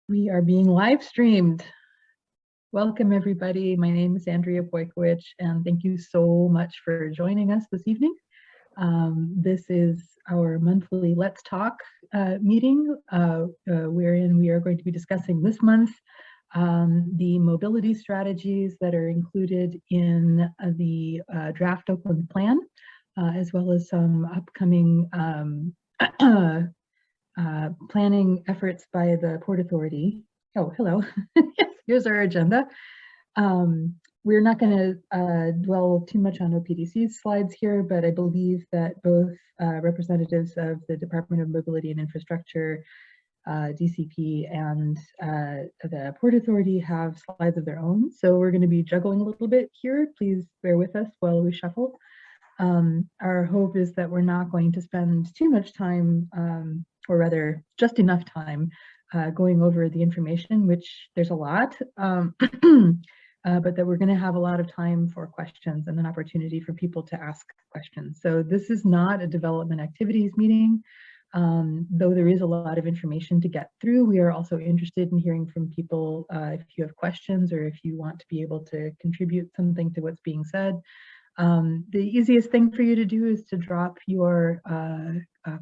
We are being live streamed. Welcome, everybody. My name is Andrea Oakwatch, and thank you so much for joining us this evening. This is our monthly Let's Talk meeting, wherein we are going to be discussing this month the mobility strategies that are included in the draft Oakland Plan, as well as some upcoming planning efforts by the Port Authority. Oh, hello. Yes, here's our agenda. We're not going to dwell too much on OPDC's slides here, but I believe that both representatives of the Department of Mobility and Infrastructure, DCP, and the Port Authority have slides of their own. So we're going to be juggling a little bit here. Please bear with us while we shuffle. Our hope is that we're not going to spend too much time, or rather just enough time, going over the information, which there's a lot, but that we're going to have a lot of time for questions and an opportunity for people to ask questions. So this is not a development activities meeting, though there is a lot of information to get through. We are also interested in hearing from people if you have questions or if you want to be able to contribute something to what's being said. The easiest thing for you to do is to drop your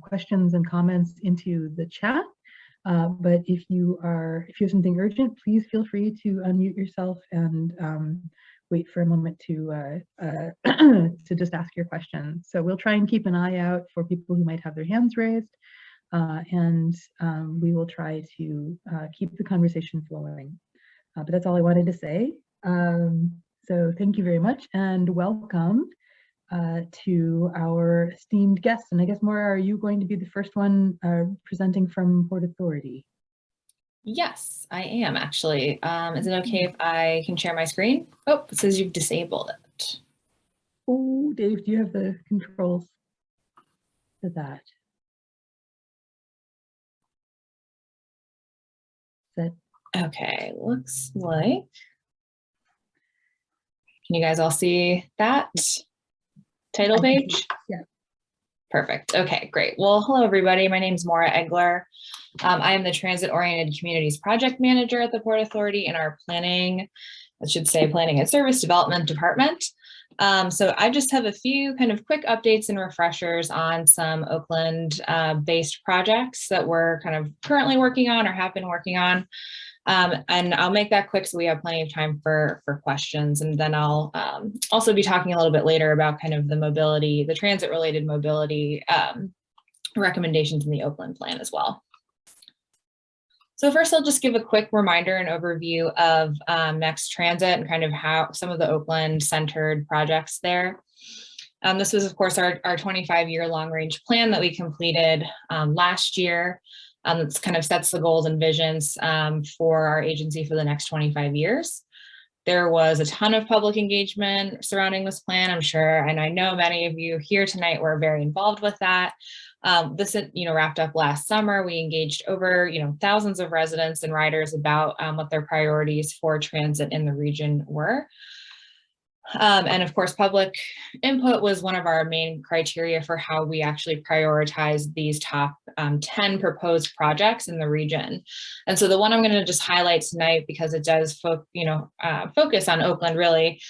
questions and comments into the chat. But if you have something urgent, please feel free to unmute yourself and wait for a moment to just ask your question. So we'll try and keep an eye out for people who might have their hands raised, and we will try to keep the conversation flowing. But that's all I wanted to say. So thank you very much and welcome to our esteemed guests. And I guess, Maura, are you going to be the first one presenting from Port Authority? Yes, I am actually. Is it okay if I can share my screen? Oh, it says you've disabled it. Oh, Dave, do you have the controls for that? Okay, looks like. Can you guys all see that title page? Yeah. Perfect. Okay, great. Well, hello, everybody. My name is Maura Egler. I am the Transit-Oriented Communities Project Manager at the Port Authority in our Planning and Service Development Department. So I just have a few kind of quick updates and refreshers on some Oakland-based projects that we're kind of currently working on or have been working on. And I'll make that quick so we have plenty of time for questions. And then I'll also be talking a little bit later about kind of the transit-related mobility recommendations in the Oakland Plan as well. So first, I'll just give a quick reminder and overview of Next Transit and kind of how some of the Oakland-centered projects there. This was, of course, our 25-year long-range plan that we completed last year. That kind of sets the goals and visions for our agency for the next 25 years. There was a ton of public engagement surrounding this plan, I'm sure, and I know many of you here tonight were very involved with that. This, wrapped up last summer. We engaged over, thousands of residents and riders about what their priorities for transit in the region were. And of course, public input was one of our main criteria for how we actually prioritize these top 10 proposed projects in the region. And so the one I'm going to just highlight tonight, because it does focus on Oakland really,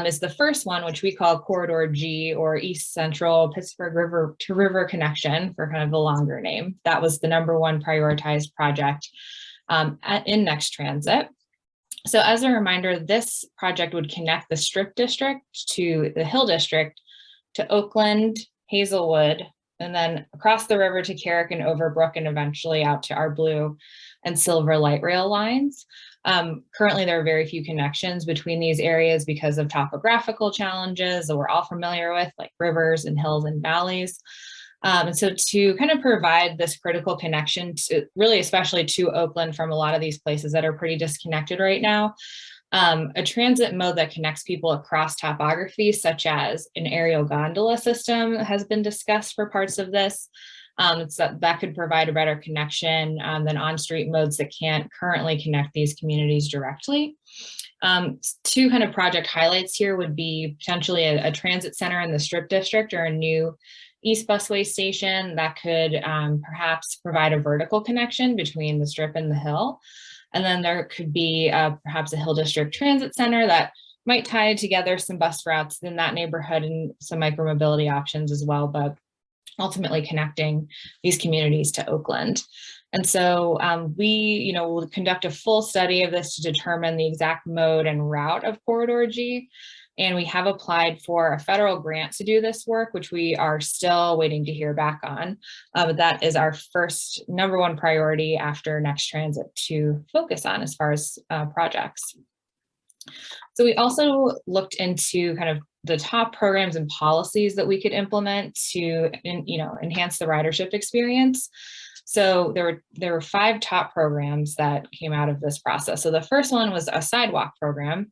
is the first one, which we call Corridor G, or East Central Pittsburgh River to River Connection for kind of the longer name. That was the #1 prioritized project in Next Transit. So as a reminder, this project would connect the Strip District to the Hill District to Oakland, Hazelwood, and then across the river to Carrick and Overbrook, and eventually out to our blue and silver light rail lines. Currently, there are very few connections between these areas because of topographical challenges that we're all familiar with, like rivers and hills and valleys. And so to kind of provide this critical connection to really, especially to Oakland from a lot of these places that are pretty disconnected right now, a transit mode that connects people across topography, such as an aerial gondola system, has been discussed for parts of this. So that could provide a better connection than on-street modes that can't currently connect these communities directly. Two kind of project highlights here would be potentially a transit center in the Strip District, or a new East Busway station that could perhaps provide a vertical connection between the Strip and the Hill. And then there could be perhaps a Hill District Transit Center that might tie together some bus routes in that neighborhood and some micromobility options as well, but ultimately connecting these communities to Oakland. And so we, will conduct a full study of this to determine the exact mode and route of Corridor G. And we have applied for a federal grant to do this work, which we are still waiting to hear back on. But that is our first #1 priority after Next Transit to focus on as far as projects. So we also looked into kind of the top programs and policies that we could implement to, enhance the ridership experience. So there were 5 top programs that came out of this process. So the first one was a sidewalk program,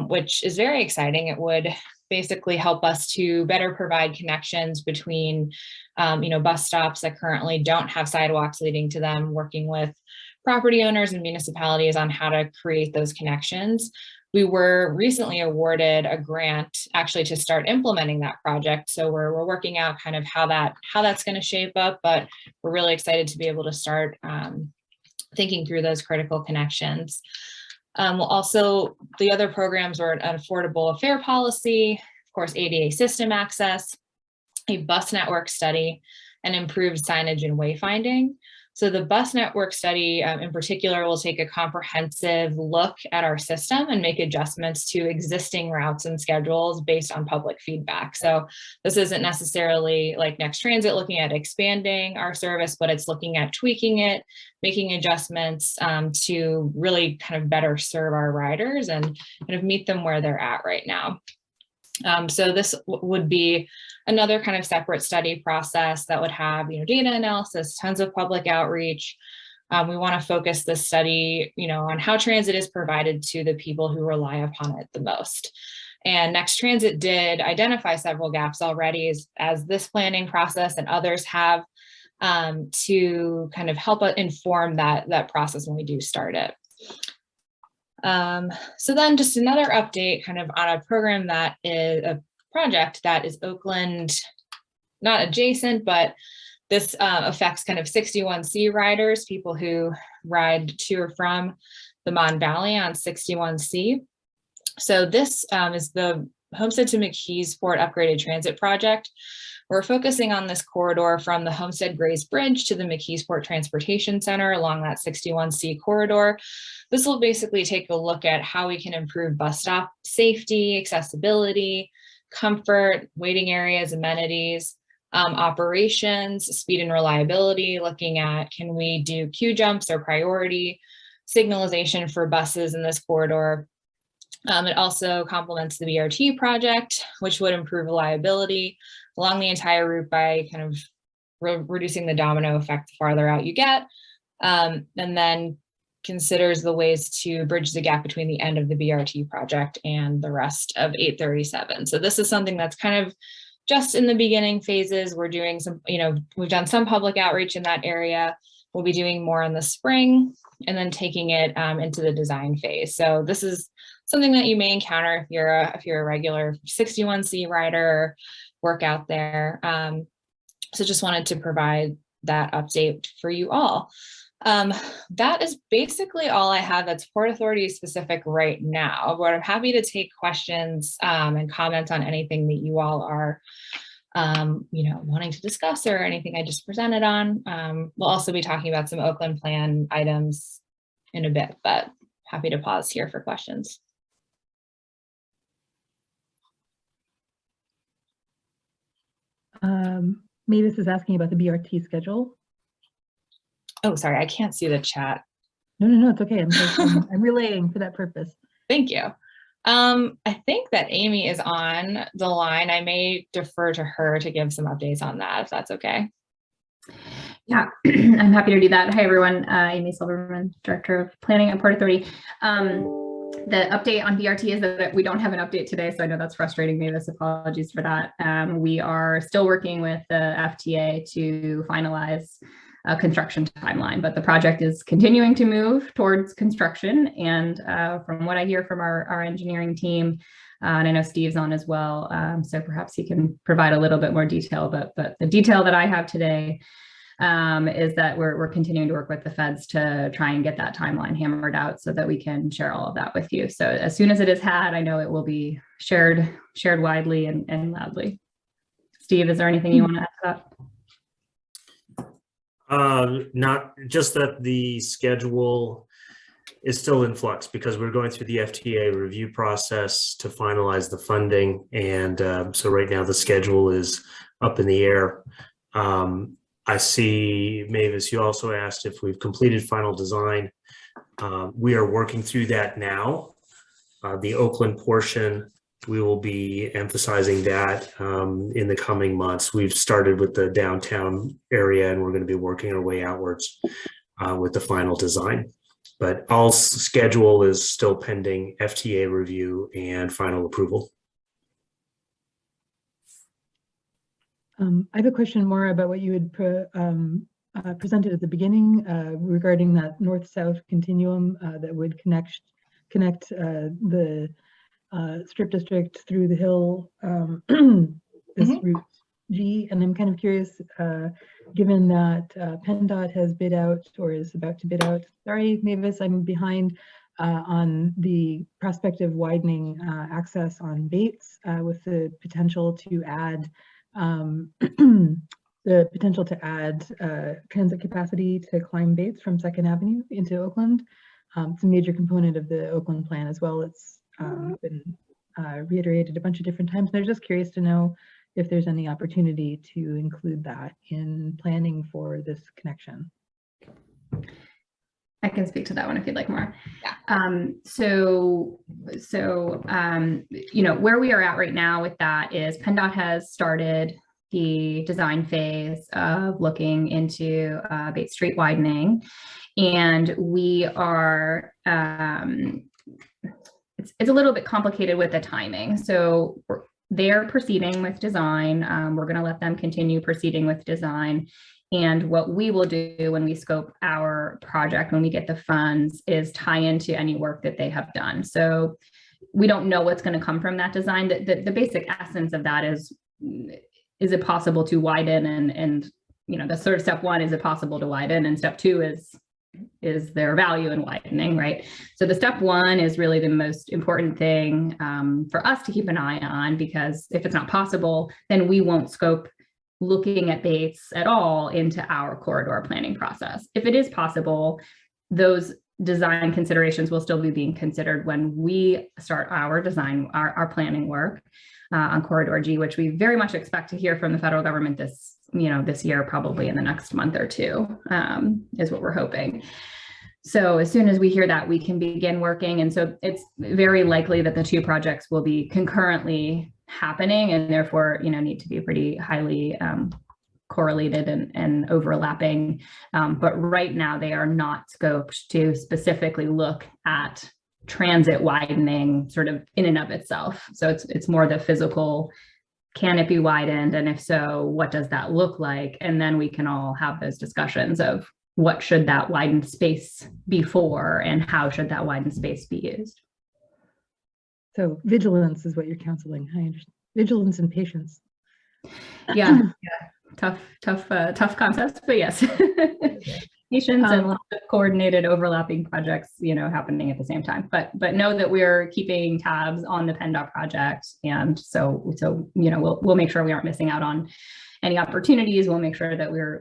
which is very exciting. It would basically help us to better provide connections between, bus stops that currently don't have sidewalks leading to them, working with property owners and municipalities on how to create those connections. We were recently awarded a grant actually to start implementing that project. So we're working out kind of how that's going to shape up, but we're really excited to be able to start thinking through those critical connections. Also, the other programs were an affordable fare policy, of course, ADA system access, a bus network study, and improved signage and wayfinding. So the bus network study in particular will take a comprehensive look at our system and make adjustments to existing routes and schedules based on public feedback. So this isn't necessarily like Next Transit looking at expanding our service, but it's looking at tweaking it, making adjustments to really kind of better serve our riders and kind of meet them where they're at right now. So this would be another kind of separate study process that would have, data analysis, tons of public outreach. We want to focus this study, on how transit is provided to the people who rely upon it the most. And Next Transit did identify several gaps already as this planning process and others have to kind of help inform that process when we do start it. So then just another update kind of on a program that is a project that is Oakland, not adjacent, but this affects kind of 61C riders, people who ride to or from the Mon Valley on 61C. So this is the Homestead to McKeesport Upgraded Transit Project. We're focusing on this corridor from the Homestead Grays Bridge to the McKeesport Transportation Center along that 61C corridor. This will basically take a look at how we can improve bus stop safety, accessibility, comfort, waiting areas, amenities, operations, speed and reliability, looking at can we do queue jumps or priority, signalization for buses in this corridor. It also complements the BRT project, which would improve reliability along the entire route by kind of reducing the domino effect the farther out you get, and then considers the ways to bridge the gap between the end of the BRT project and the rest of 837. So this is something that's kind of just in the beginning phases. We're doing some, we've done some public outreach in that area. We'll be doing more in the spring and then taking it into the design phase. So this is something that you may encounter if you're a regular 61C rider, work out there. So just wanted to provide that update for you all. That is basically all I have that's Port Authority specific right now, but I'm happy to take questions and comment on anything that you all are wanting to discuss or anything I just presented on. We'll also be talking about some Oakland Plan items in a bit, but happy to pause here for questions. Mavis is asking about the BRT schedule. Oh, sorry, I can't see the chat. No, it's okay. I'm relaying for that purpose. Thank you. I think that Amy is on the line. I may defer to her to give some updates on that, if that's okay. Yeah, I'm happy to do that. Hi, everyone. Amy Silverman, Director of Planning at Port Authority. The update on BRT is that we don't have an update today, so I know that's frustrating, Mavis. Apologies for that. We are still working with the FTA to finalize a construction timeline, but the project is continuing to move towards construction. And from what I hear from our engineering team, and I know Steve's on as well, so perhaps he can provide a little bit more detail, but the detail that I have today is that we're continuing to work with the feds to try and get that timeline hammered out so that we can share all of that with you. So as soon as it is had, I know it will be shared widely and loudly. Steve, is there anything you want to add to that? Not just that the schedule is still in flux because we're going through the FTA review process to finalize the funding. And so right now the schedule is up in the air. I see, Mavis, you also asked if we've completed final design. We are working through that now. The Oakland portion, we will be emphasizing that in the coming months. We've started with the downtown area and we're going to be working our way outwards with the final design. But all schedule is still pending FTA review and final approval. I have a question more about what you had presented at the beginning regarding that north-south continuum that would connect the strip district through the hill, this route G. And I'm kind of curious, given that PennDOT has bid out or is about to bid out, sorry, Mavis, I'm behind on the prospect of widening access on Bates with the potential to add transit capacity to climb Bates from 2nd Avenue into Oakland. It's a major component of the Oakland plan as well. It's been reiterated a bunch of different times. And I'm just curious to know if there's any opportunity to include that in planning for this connection. I can speak to that one if you'd like more. Yeah. You know, where we are at right now with that is PennDOT has started the design phase of looking into Bates Street widening, and we are, it's a little bit complicated with the timing. So they're proceeding with design. We're going to let them continue proceeding with design. And what we will do when we scope our project, when we get the funds, is tie into any work that they have done. So we don't know what's going to come from that design. The basic essence of that is it possible to widen? And you know, the sort of step one, is it possible to widen? And step two is there value in widening, right? So the step one is really the most important thing for us to keep an eye on, because if it's not possible, then we won't scope looking at Bates at all into our corridor planning process. If it is possible, those design considerations will still be being considered when we start our design, our planning work on Corridor G, which we very much expect to hear from the federal government this year, probably in the next month or two, is what we're hoping. So as soon as we hear that, we can begin working. And so it's very likely that the two projects will be concurrently happening, and therefore, you know, need to be pretty highly correlated and overlapping. But right now they are not scoped to specifically look at transit widening sort of in and of itself. So it's more the physical, can it be widened? And if so, what does that look like? And then we can all have those discussions of what should that widened space be for, and how should that widened space be used? So vigilance is what you're counseling. I understand. Vigilance and patience. Yeah. Tough concepts, but yes. Patience and lots of coordinated overlapping projects, you know, happening at the same time. But know that we're keeping tabs on the PennDOT project, and so you know, we'll make sure we aren't missing out on any opportunities. We'll make sure that we're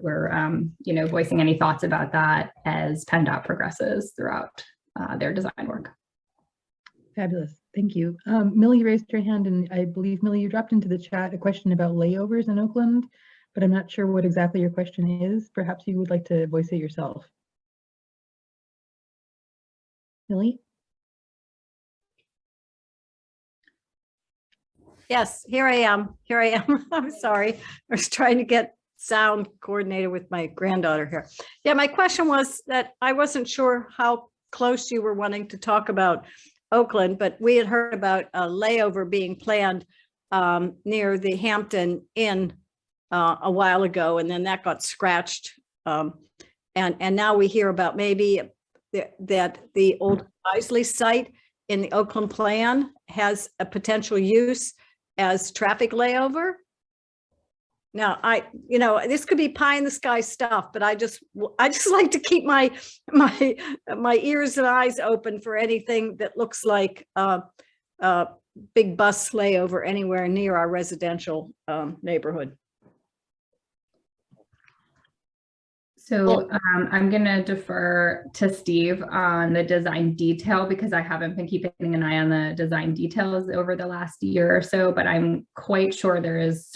you know, voicing any thoughts about that as PennDOT progresses throughout their design work. Fabulous. Thank you. Millie raised her hand, and I believe, Millie, you dropped into the chat a question about layovers in Oakland, but I'm not sure what exactly your question is. Perhaps you would like to voice it yourself. Millie? Yes, here I am. I'm sorry. I was trying to get sound coordinated with my granddaughter here. Yeah, my question was that I wasn't sure how close you were wanting to talk about Oakland, but we had heard about a layover being planned near the Hampton Inn a while ago, and then that got scratched. And now we hear about maybe that the old Isley site in the Oakland plan has a potential use as traffic layover. Now, this could be pie in the sky stuff, but I just like to keep my ears and eyes open for anything that looks like a big bus layover anywhere near our residential neighborhood. So I'm going to defer to Steve on the design detail because I haven't been keeping an eye on the design details over the last year or so, but I'm quite sure there is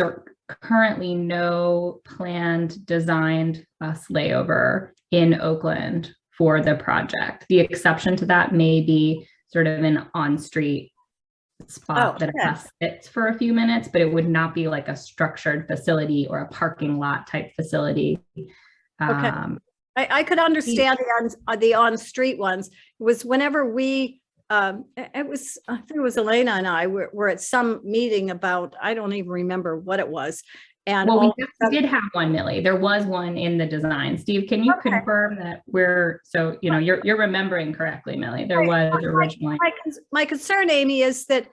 currently no planned designed bus layover in Oakland for the project. The exception to that may be sort of an on-street spot that a bus sits for a few minutes, but it would not be like a structured facility or a parking lot type facility. Okay, I could understand the on-street ones. It was whenever we, I think it was Elena and I were at some meeting about, I don't even remember what it was. And well, we did have one, Millie. There was one in the design. Steve, can you confirm that you're remembering correctly, Millie? There was originally. My concern, Amy, is that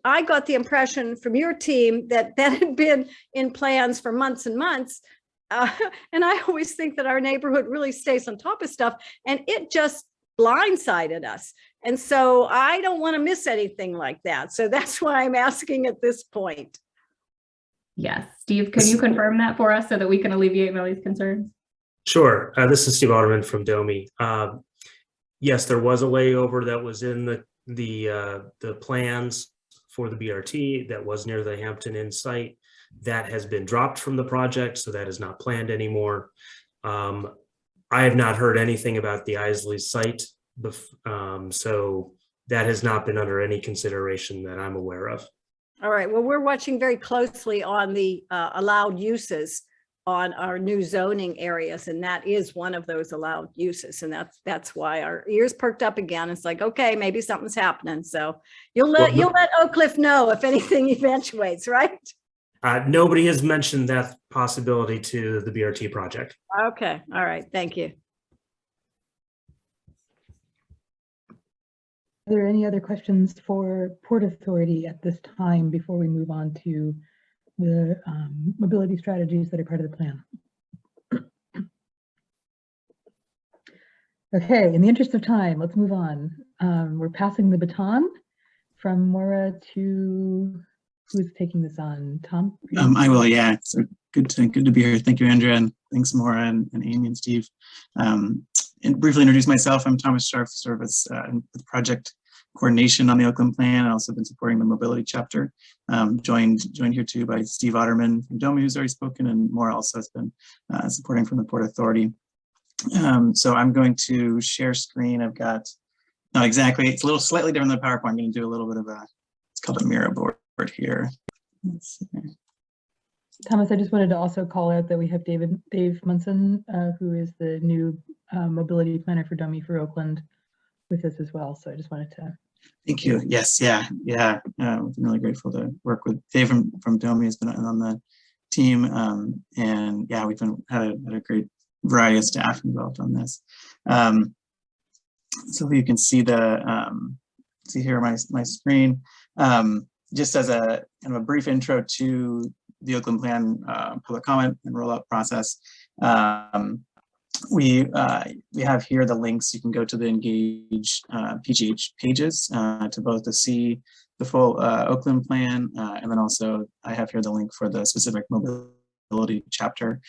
I got the impression from your team that had been in plans for months and months. And I always think that our neighborhood really stays on top of stuff, and it just blindsided us. And so I don't want to miss anything like that. So that's why I'm asking at this point. Yes. Steve, can you confirm that for us so that we can alleviate Millie's concerns? Sure. This is Steve Alderman from DOMI. Yes, there was a layover that was in the plans for the BRT that was near the Hampton Inn site. That has been dropped from the project, so that is not planned anymore. I have not heard anything about the Isley site, so that has not been under any consideration that I'm aware of. All right, well, we're watching very closely on the allowed uses on our new zoning areas, and that is one of those allowed uses, and that's why our ears perked up again. It's like, okay, maybe something's happening. So you'll let Oak Cliff know if anything eventuates, right? Nobody has mentioned that possibility to the BRT project. Okay. All right. Thank you. Are there any other questions for Port Authority at this time before we move on to the mobility strategies that are part of the plan? Okay, in the interest of time, let's move on. We're passing the baton from Maura to who's taking this on? Tom? I will, yeah. So good to be here. Thank you, Andrea, and thanks, Maura and Amy and Steve. And briefly introduce myself. I'm Thomas Scharf, serve as with project coordination on the Oakland Plan. I've also been supporting the mobility chapter. Joined here too by Steve Otterman from DOMI, who's already spoken, and Maura also has been supporting from the Port Authority. So I'm going to share screen. I've got, not exactly, it's a little slightly different than the PowerPoint. I'm going to do a little bit of it's called a mirror board here. Let's see. Thomas, I just wanted to also call out that we have Dave Munson, who is the new mobility planner for DOMI for Oakland, with us as well. So I just wanted to. Thank you. Yes, yeah. I'm really grateful to work with Dave from DOMI, has been on the team, and yeah, we've had a great variety of staff involved on this. So you can see see here my screen. Just as a kind of a brief intro to the Oakland Plan public comment and rollout process, we have here the links. You can go to the Engage PGH pages to both to see the full Oakland Plan, and then also I have here the link for the specific mobility chapter,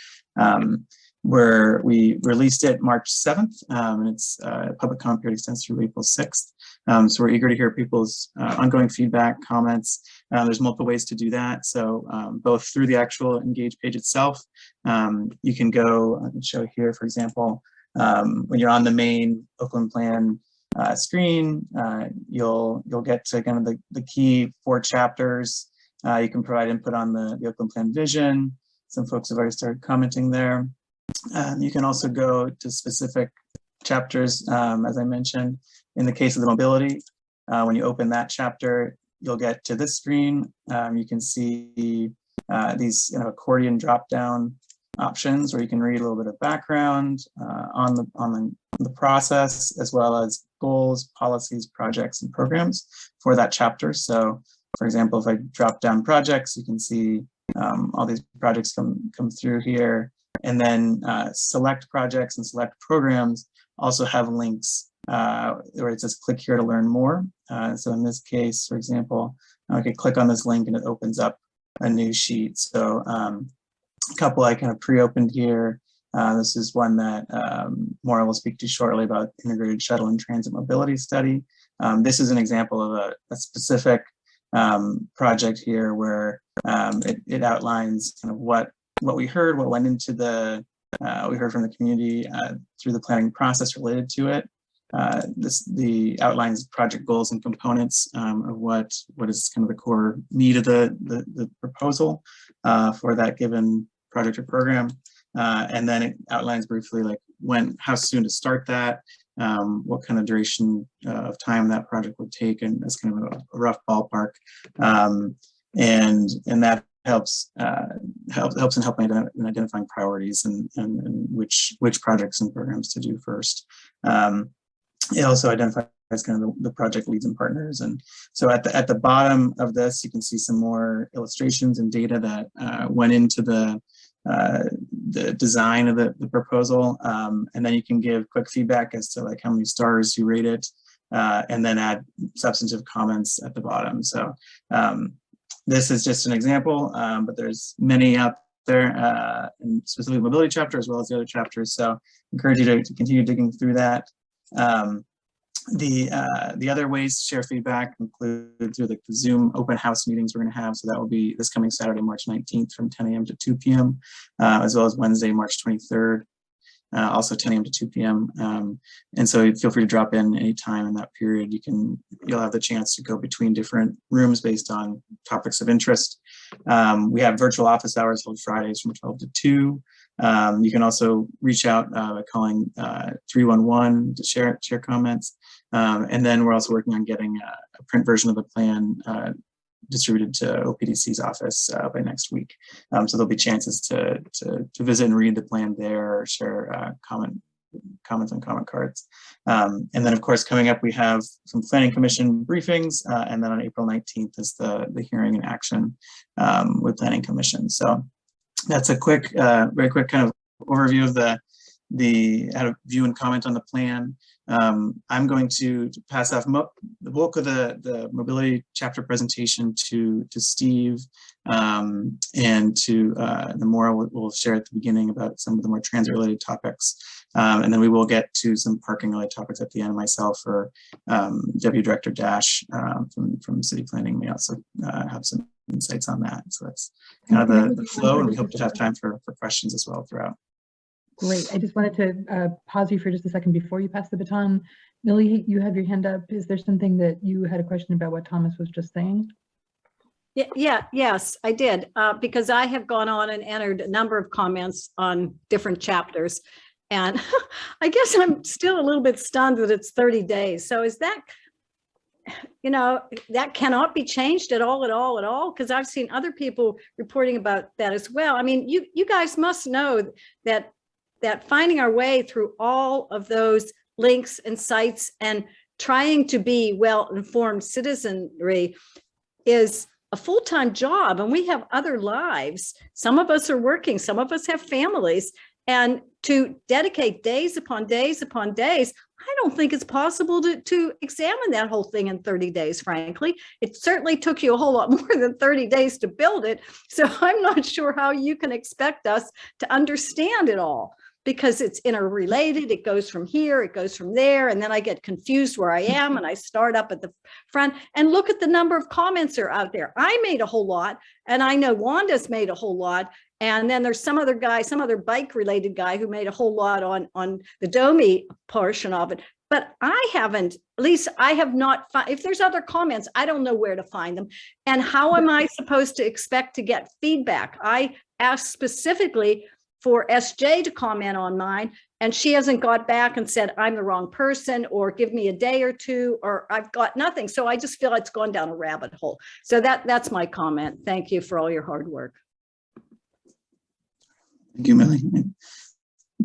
where we released it March 7th, and it's public comment period extends through April 6th. So we're eager to hear people's ongoing feedback, comments. There's multiple ways to do that. So both through the actual Engage page itself, you can go, I can show here, for example, when you're on the main Oakland Plan screen, you'll get to kind of the key 4 chapters. You can provide input on the Oakland Plan vision. Some folks have already started commenting there. You can also go to specific chapters, as I mentioned. In the case of the mobility, when you open that chapter, you'll get to this screen. You can see these accordion drop-down options where you can read a little bit of background on the process, as well as goals, policies, projects, and programs for that chapter. So, for example, if I drop down projects, you can see all these projects come through here. And then select projects and select programs also have links where it says click here to learn more. So in this case, for example, I could click on this link and it opens up a new sheet. So a couple I kind of pre-opened here. This is one that Maura will speak to shortly about integrated shuttle and transit mobility study. This is an example of a specific project here where it outlines kind of what we heard, what went into we heard from the community through the planning process related to it. The outlines project goals and components of what is kind of the core need of the proposal for that given project or program. And then it outlines briefly like how soon to start that, what kind of duration of time that project would take, and that's kind of a rough ballpark. And that helps in helping in identifying priorities and which projects and programs to do first. It also identifies kind of the project leads and partners. And so at the bottom of this, you can see some more illustrations and data that went into the design of the proposal. And then you can give quick feedback as to like how many stars you rate it, and then add substantive comments at the bottom. So this is just an example, but there's many out there, and specifically mobility chapter as well as the other chapters. So I encourage you to continue digging through that. The other ways to share feedback include through the Zoom open house meetings we're going to have. So that will be this coming Saturday, March 19th from 10 a.m. to 2 p.m., as well as Wednesday, March 23rd, also 10 a.m. to 2 p.m. And so feel free to drop in anytime in that period. You'll have the chance to go between different rooms based on topics of interest. We have virtual office hours held Fridays from 12 to 2. You can also reach out by calling 311 to share comments. And then we're also working on getting a print version of the plan distributed to OPDC's office by next week. So there'll be chances to visit and read the plan there, or share comments on comment cards. And then of course, coming up, we have some planning commission briefings, and then on April 19th is the hearing and action with planning commission. So that's a quick, very quick kind of overview of how to view and comment on the plan. I'm going to pass off the bulk of the mobility chapter presentation to Steve, and to Maura will share at the beginning about some of the more transit related topics. And then we will get to some parking related topics at the end. Myself or Deputy Director Dash from City Planning may also have some insights on that. So that's kind of the flow, and we hope to have time for questions as well throughout. Great. I just wanted to pause you for just a second before you pass the baton. Millie, you have your hand up. Is there something that you had a question about what Thomas was just saying? Yes, I did. Because I have gone on and entered a number of comments on different chapters. And I guess I'm still a little bit stunned that it's 30 days. So is that, that cannot be changed at all? Because I've seen other people reporting about that as well. I mean, you guys must know that finding our way through all of those links and sites and trying to be well-informed citizenry is a full-time job, and we have other lives. Some of us are working, some of us have families, and to dedicate days upon days upon days, I don't think it's possible to examine that whole thing in 30 days, frankly. It certainly took you a whole lot more than 30 days to build it, so I'm not sure how you can expect us to understand it all, because it's interrelated. It goes from here, it goes from there, and then I get confused where I am, and I start up at the front. And look at the number of comments that are out there. I made a whole lot, and I know Wanda's made a whole lot, and then there's some other guy, some other bike-related guy who made a whole lot on the DOMI portion of it. But I haven't, at least I have not, if there's other comments, I don't know where to find them. And how am I supposed to expect to get feedback? I asked specifically for SJ to comment on mine, and she hasn't got back and said I'm the wrong person, or give me a day or two, or I've got nothing. So I just feel it's gone down a rabbit hole. So that's my comment. Thank you for all your hard work. Thank you, Millie.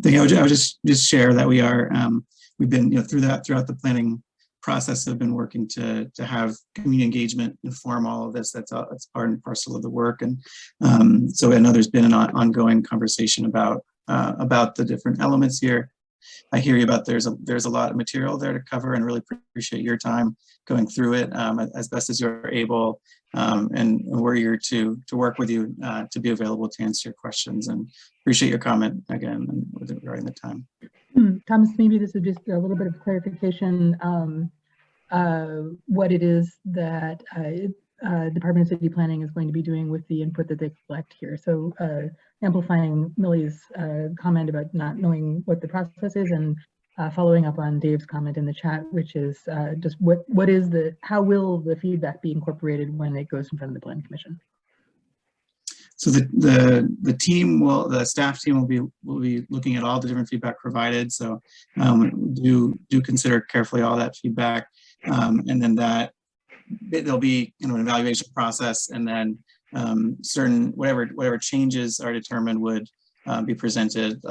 I would just share that we've been throughout the planning process have been working to have community engagement inform all of this. That's part and parcel of the work. And so I know there's been an ongoing conversation about the different elements here. I hear you about there's a lot of material there to cover, and really appreciate your time going through it as best as you're able. And we're here to work with you to be available to answer your questions, and appreciate your comment again and regarding the time. Thomas, maybe this is just a little bit of clarification. What it is that Department of City Planning is going to be doing with the input that they collect here. So amplifying Millie's comment about not knowing what the process is, and following up on Dave's comment in the chat, which is just how will the feedback be incorporated when it goes in front of the Planning Commission? So the staff team will be looking at all the different feedback provided. So do consider carefully all that feedback, and then there'll be an evaluation process, and then certain whatever changes are determined would be presented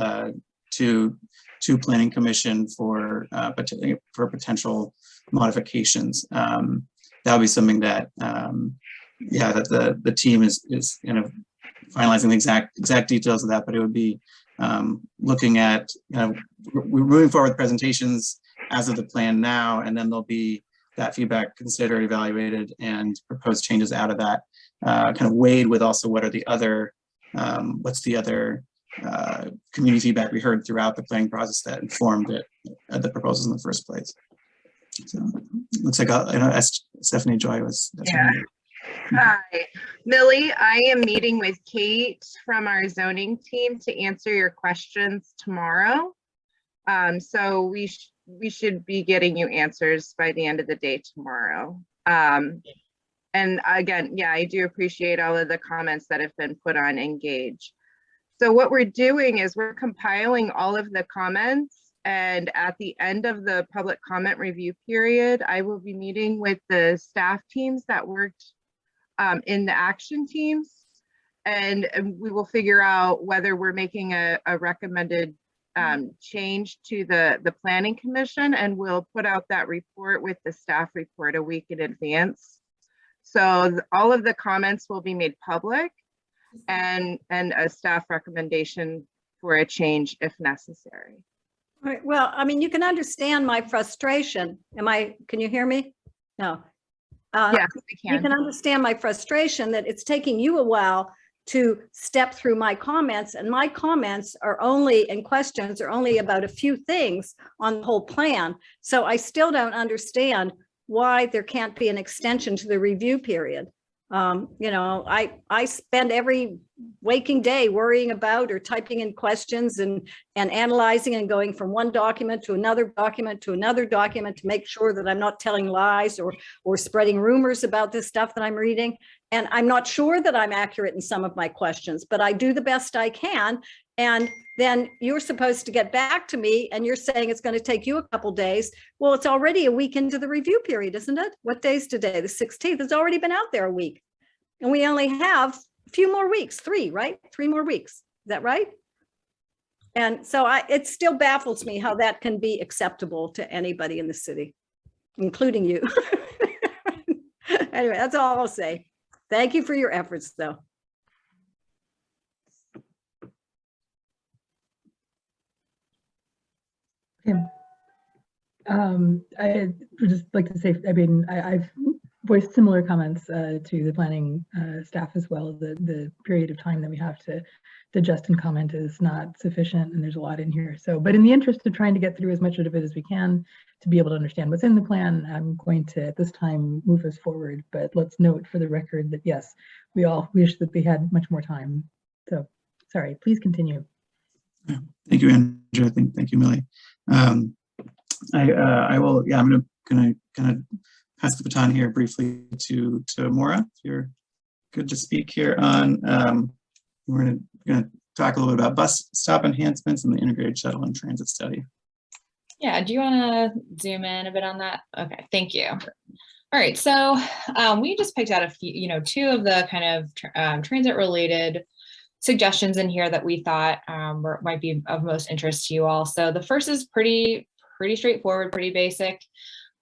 to Planning Commission for potential modifications. That'll be something that that the team is kind of finalizing the exact details of that, but it would be looking at we're moving forward with presentations as of the plan now, and then there'll be that feedback considered, evaluated, and proposed changes out of that, kind of weighed with also what's the other community feedback we heard throughout the planning process that informed the proposals in the first place. So it looks like I know Stephanie Joy was. Yeah. Hi, Millie. I am meeting with Kate from our zoning team to answer your questions tomorrow. So we should be getting you answers by the end of the day tomorrow. And again, yeah, I do appreciate all of the comments that have been put on Engage. So what we're doing is we're compiling all of the comments, and at the end of the public comment review period, I will be meeting with the staff teams that worked in the action teams, and we will figure out whether we're making a recommended change to the Planning Commission, and we'll put out that report with the staff report a week in advance. So all of the comments will be made public, and a staff recommendation for a change if necessary. All right. Well, I mean, you can understand my frustration. Can you hear me? No. Yes, we can. You can understand my frustration that it's taking you a while to step through my comments, and my comments are only, and questions are only about a few things on the whole plan. So I still don't understand why there can't be an extension to the review period. I spend every waking day worrying about or typing in questions and analyzing and going from one document to another document to another document to make sure that I'm not telling lies or spreading rumors about this stuff that I'm reading. And I'm not sure that I'm accurate in some of my questions, but I do the best I can. And then you're supposed to get back to me, and you're saying it's going to take you a couple days. Well, it's already a week into the review period, isn't it? What day's today? The 16th. It's already been out there a week. And we only have a few more weeks, 3, right? 3 more weeks. Is that right? And so it still baffles me how that can be acceptable to anybody in the city, including you. Anyway, that's all I'll say. Thank you for your efforts, though. Okay. I would just like to say, I mean, I've voiced similar comments to the planning staff as well. The period of time that we have to digest and comment is not sufficient, and there's a lot in here. So, but in the interest of trying to get through as much of it as we can to be able to understand what's in the plan, I'm going to at this time move us forward. But let's note for the record that yes, we all wish that we had much more time. So sorry, please continue. Yeah. Thank you, Andrew. Thank you, Millie. I will. Yeah, I'm gonna kind of pass the baton here briefly to Maura. If you're good to speak here on. We're gonna talk a little bit about bus stop enhancements and the integrated shuttle and transit study. Yeah. Do you want to zoom in a bit on that? Okay. Thank you. All right. So we just picked out a few, 2 of the kind of transit related suggestions in here that we thought might be of most interest to you all. So the first is pretty straightforward, pretty basic.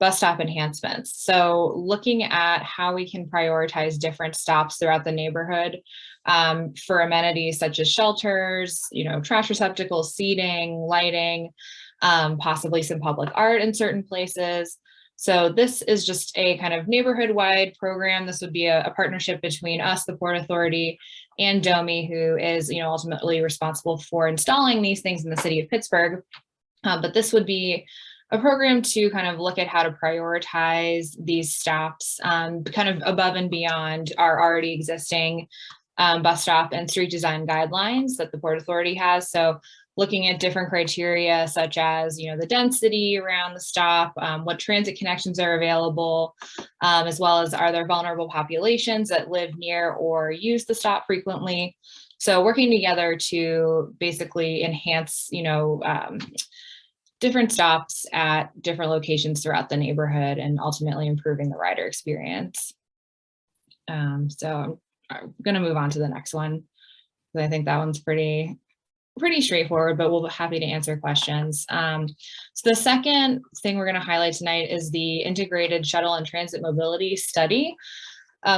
bus stop enhancements. So looking at how we can prioritize different stops throughout the neighborhood for amenities such as shelters, trash receptacles, seating, lighting, possibly some public art in certain places. So this is just a kind of neighborhood-wide program. This would be a partnership between us, the Port Authority, and DOMI, who is ultimately responsible for installing these things in the city of Pittsburgh. But this would be a program to kind of look at how to prioritize these stops kind of above and beyond our already existing bus stop and street design guidelines that the Port Authority has. So looking at different criteria such as, the density around the stop, what transit connections are available, as well as are there vulnerable populations that live near or use the stop frequently. So working together to basically enhance, different stops at different locations throughout the neighborhood and ultimately improving the rider experience. So I'm going to move on to the next one, because I think that one's pretty straightforward, but we'll be happy to answer questions. So the second thing we're going to highlight tonight is the Integrated Shuttle and Transit Mobility Study.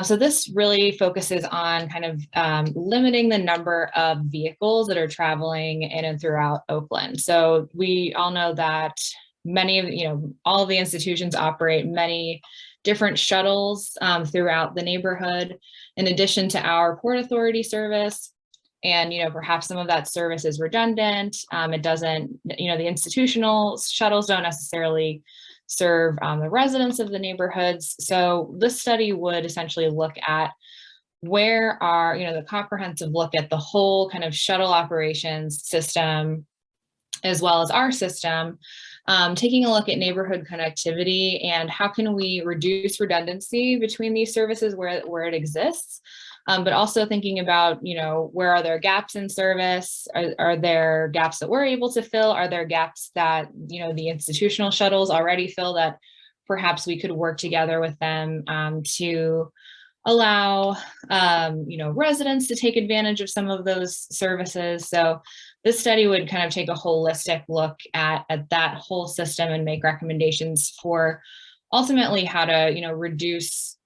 So this really focuses on kind of limiting the number of vehicles that are traveling in and throughout Oakland. So we all know that many of, all of the institutions operate many different shuttles throughout the neighborhood, in addition to our Port Authority service. And, perhaps some of that service is redundant. It doesn't, the institutional shuttles don't necessarily serve the residents of the neighborhoods. So this study would essentially look at where are, the comprehensive look at the whole kind of shuttle operations system, as well as our system, taking a look at neighborhood connectivity and how can we reduce redundancy between these services where it exists. But also thinking about, where are there gaps in service? Are there gaps that we're able to fill? Are there gaps that, the institutional shuttles already fill that perhaps we could work together with them to allow, residents to take advantage of some of those services. So this study would kind of take a holistic look at that whole system and make recommendations for ultimately how to,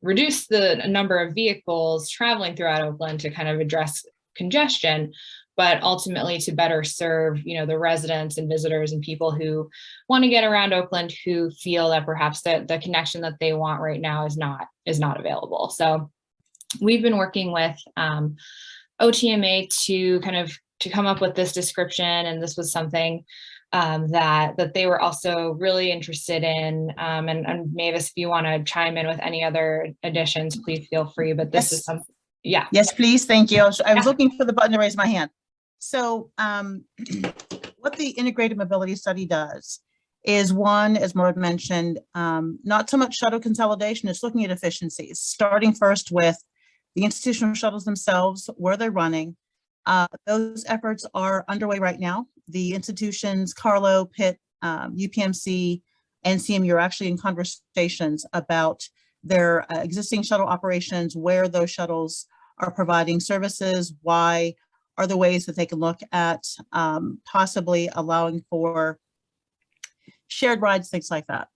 reduce the number of vehicles traveling throughout Oakland to kind of address congestion, but ultimately to better serve, the residents and visitors and people who want to get around Oakland, who feel that perhaps the connection that they want right now is not available. So we've been working with OTMA to come up with this description, and this was something that they were also really interested in. And Mavis, if you want to chime in with any other additions, please feel free. But this is something, yeah. Yes, please. Thank you. I was looking for the button to raise my hand. So what the Integrated Mobility Study does is, one, as Maura mentioned, not so much shuttle consolidation, it's looking at efficiencies, starting first with the institutional shuttles themselves, where they're running. Those efforts are underway right now. The institutions, Carlo, Pitt, UPMC, and CMU are actually in conversations about their existing shuttle operations, where those shuttles are providing services, why are the ways that they can look at possibly allowing for shared rides, things like that.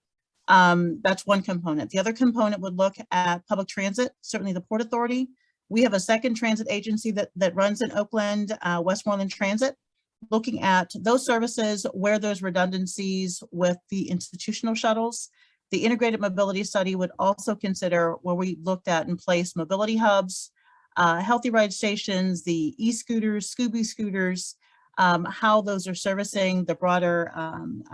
That's one component. The other component would look at public transit, certainly the Port Authority. We have a second transit agency that runs in Oakland, Westmoreland Transit, looking at those services, where there's redundancies with the institutional shuttles. The Integrated Mobility Study would also consider where we looked at and placed mobility hubs, healthy ride stations, the e-scooters, Scooby scooters, how those are servicing the broader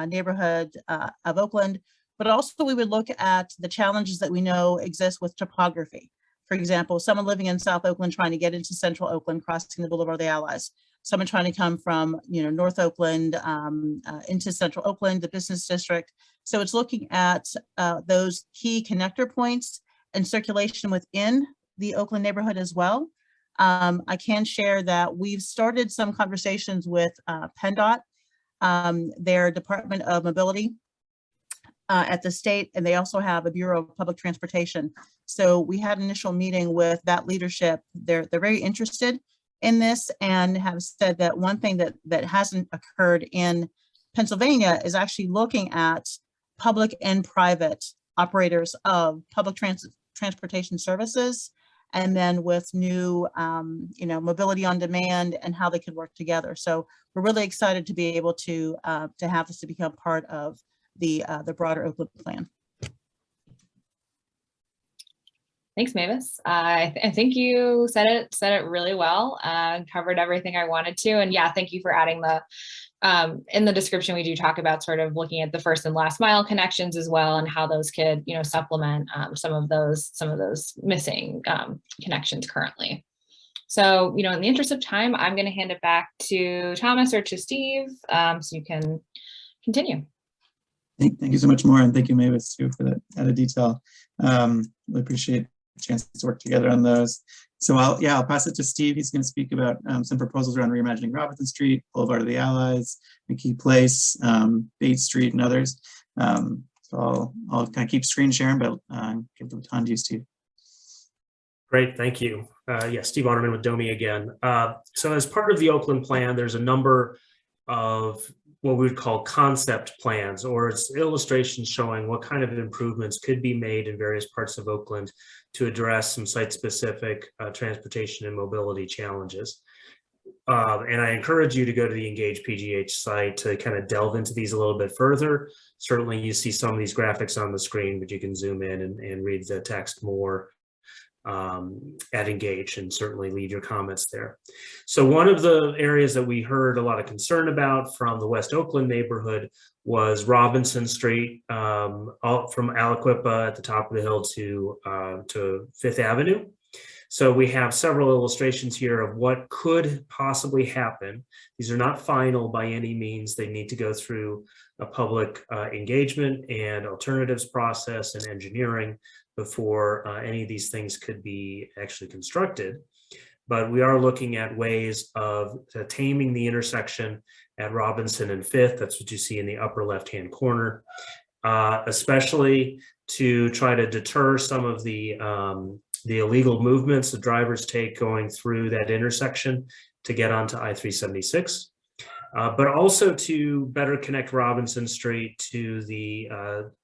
neighborhood of Oakland. But also we would look at the challenges that we know exist with topography. For example, someone living in South Oakland trying to get into Central Oakland, crossing the Boulevard of the Allies. Someone trying to come from, North Oakland into Central Oakland, the business district. So it's looking at those key connector points and circulation within the Oakland neighborhood as well. I can share that we've started some conversations with PennDOT, their Department of Mobility at the state, and they also have a Bureau of Public Transportation. So we had an initial meeting with that leadership. They're very interested in this and have said that one thing that hasn't occurred in Pennsylvania is actually looking at public and private operators of public transportation services, and then with new, mobility on demand and how they could work together. So we're really excited to be able to have this to become part of the broader Oakland plan. Thanks, Mavis. I think you said it really well, covered everything I wanted to. And yeah, thank you for adding the, in the description, we do talk about sort of looking at the first and last mile connections as well, and how those could, supplement some of those missing connections currently. So, in the interest of time, I'm going to hand it back to Thomas or to Steve, so you can continue. Thank you so much, Maura, and thank you, Mavis, too, for that added detail. Really appreciate the chance to work together on those. So I'll pass it to Steve. He's going to speak about some proposals around reimagining Robinson Street, Boulevard of the Allies, Mckee Place, Bates Street, and others. So I'll kind of keep screen sharing, but give the baton to you, Steve. Great, thank you. Steve Otterman with DOMI again. So as part of the Oakland plan, there's a number of what we would call concept plans, or it's illustrations showing what kind of improvements could be made in various parts of Oakland to address some site-specific transportation and mobility challenges. And I encourage you to go to the Engage PGH site to kind of delve into these a little bit further. Certainly you see some of these graphics on the screen, but you can zoom in and read the text more at Engage, and certainly leave your comments there. So one of the areas that we heard a lot of concern about from the West Oakland neighborhood was Robinson Street, from Aliquippa at the top of the hill to Fifth Avenue. So we have several illustrations here of what could possibly happen. These are not final by any means. They need to go through a public engagement and alternatives process and engineering before any of these things could be actually constructed. But we are looking at ways of taming the intersection at Robinson and Fifth. That's what you see in the upper left-hand corner, especially to try to deter some of the illegal movements the drivers take going through that intersection to get onto I-376. But also to better connect Robinson Street to the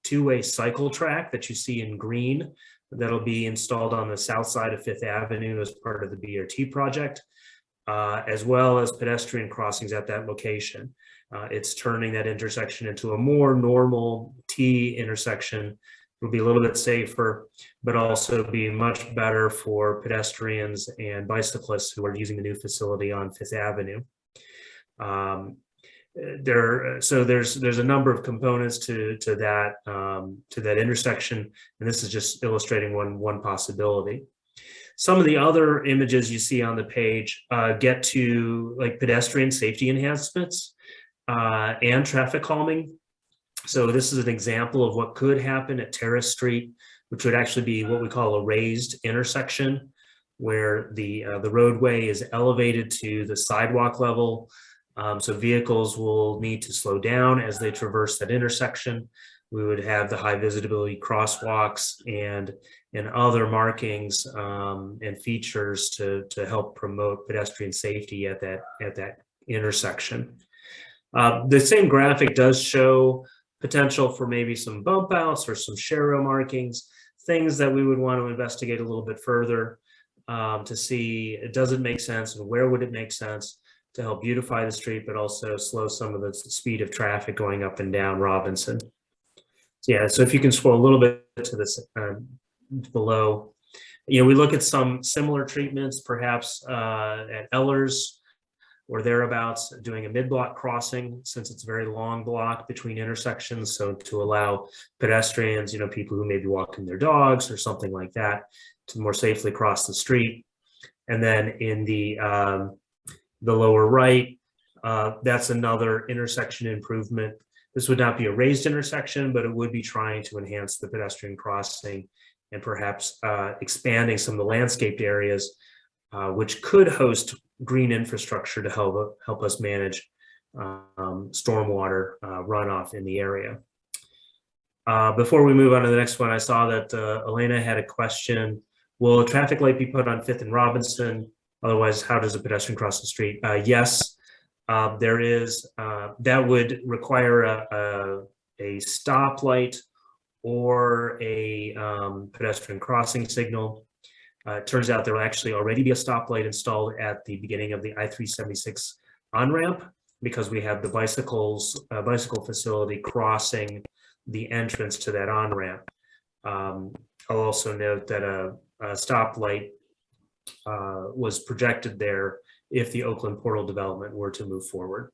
two-way cycle track that you see in green that'll be installed on the south side of Fifth Avenue as part of the BRT project, as well as pedestrian crossings at that location. It's turning that intersection into a more normal T intersection. It'll be a little bit safer, but also be much better for pedestrians and bicyclists who are using the new facility on Fifth Avenue. So there's a number of components to that intersection, and this is just illustrating one possibility. Some of the other images you see on the page get to like pedestrian safety enhancements and traffic calming. So this is an example of what could happen at Terrace Street, which would actually be what we call a raised intersection, where the roadway is elevated to the sidewalk level. So vehicles will need to slow down as they traverse that intersection. We would have the high visibility crosswalks and other markings and features to help promote pedestrian safety at that intersection. The same graphic does show potential for maybe some bump outs or some share markings, things that we would want to investigate a little bit further to see, does it make sense and where would it make sense to help beautify the street, but also slow some of the speed of traffic going up and down Robinson. So yeah, so if you can scroll a little bit to this below, we look at some similar treatments, perhaps at Ellers or thereabouts, doing a mid-block crossing, since it's a very long block between intersections. So to allow pedestrians, people who may be walking their dogs or something like that, to more safely cross the street. And then in the lower right, that's another intersection improvement. This would not be a raised intersection, but it would be trying to enhance the pedestrian crossing and perhaps expanding some of the landscaped areas, which could host green infrastructure to help us manage stormwater runoff in the area. Before we move on to the next one, I saw that Elena had a question. Will a traffic light be put on Fifth and Robinson? Otherwise, how does a pedestrian cross the street? Yes, there is. That would require a stoplight or a pedestrian crossing signal. It turns out there will actually already be a stoplight installed at the beginning of the I-376 on-ramp because we have the bicycle facility crossing the entrance to that on-ramp. I'll also note that a stoplight was projected there if the Oakland Portal development were to move forward.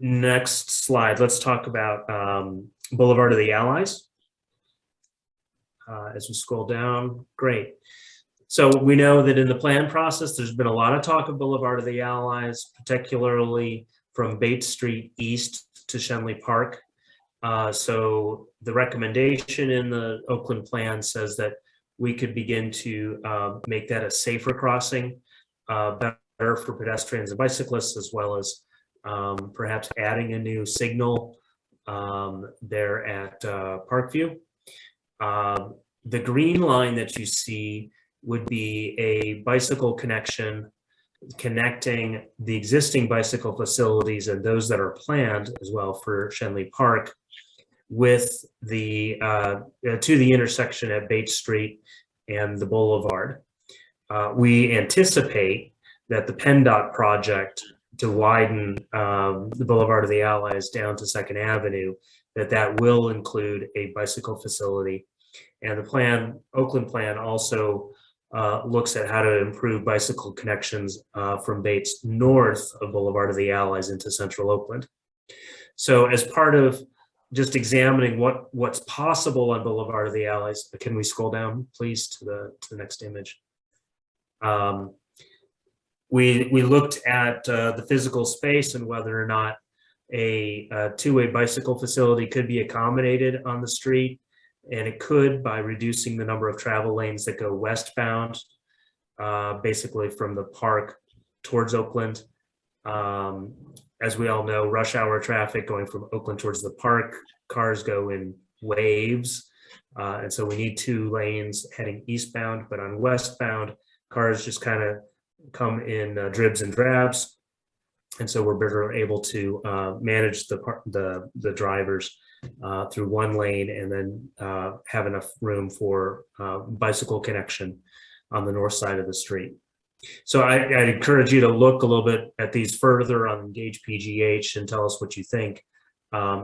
Next slide, let's talk about Boulevard of the Allies. As we scroll down, great. So we know that in the plan process, there's been a lot of talk of Boulevard of the Allies, particularly from Bates Street east to Shenley Park. So the recommendation in the Oakland plan says that we could begin to make that a safer crossing, better for pedestrians and bicyclists, as well as perhaps adding a new signal there at Parkview. The green line that you see would be a bicycle connection connecting the existing bicycle facilities and those that are planned as well for Shenley Park with the to the intersection at Bates Street and the Boulevard. We anticipate that the PennDOT project to widen the Boulevard of the Allies down to 2nd Avenue, that will include a bicycle facility. And the plan, Oakland plan, also looks at how to improve bicycle connections from Bates north of Boulevard of the Allies into central Oakland. So as part of just examining what's possible on Boulevard of the Allies, can we scroll down, please, to the next image? We looked at the physical space and whether or not a two-way bicycle facility could be accommodated on the street. And it could by reducing the number of travel lanes that go westbound, basically from the park towards Oakland. As we all know, rush hour traffic going from Oakland towards the park, cars go in waves. And so we need 2 lanes heading eastbound, but on westbound, cars just kind of come in dribs and drabs. And so we're better able to manage the drivers through 1 lane and then have enough room for bicycle connection on the north side of the street. So I'd encourage you to look a little bit at these further on Engage PGH and tell us what you think.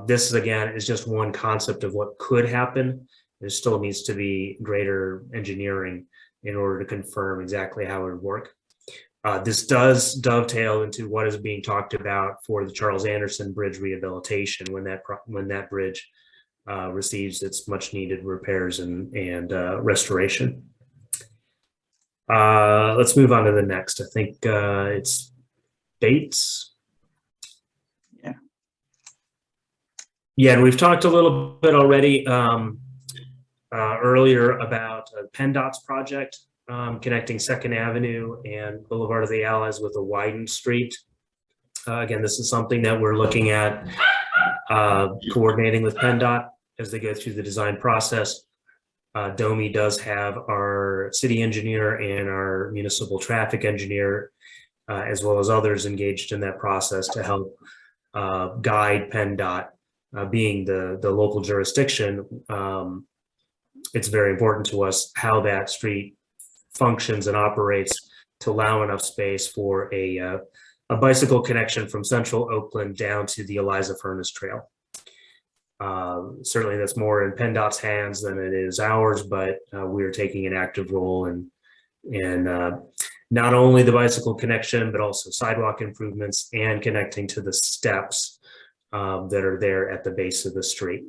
This again is just one concept of what could happen. There still needs to be greater engineering in order to confirm exactly how it would work. This does dovetail into what is being talked about for the Charles Anderson Bridge rehabilitation when that bridge receives its much needed repairs and restoration. Let's move on to the next. I think it's Bates. Yeah, and we've talked a little bit already earlier about PennDOT's project. Connecting 2nd Avenue and Boulevard of the Allies with a widened street. Again, this is something that we're looking at coordinating with PennDOT as they go through the design process. DOMI does have our city engineer and our municipal traffic engineer, as well as others engaged in that process to help guide PennDOT. Being the local jurisdiction, it's very important to us how that street functions and operates to allow enough space for a bicycle connection from central Oakland down to the Eliza Furnace Trail. Certainly that's more in PennDOT's hands than it is ours, but we are taking an active role in not only the bicycle connection, but also sidewalk improvements and connecting to the steps that are there at the base of the street.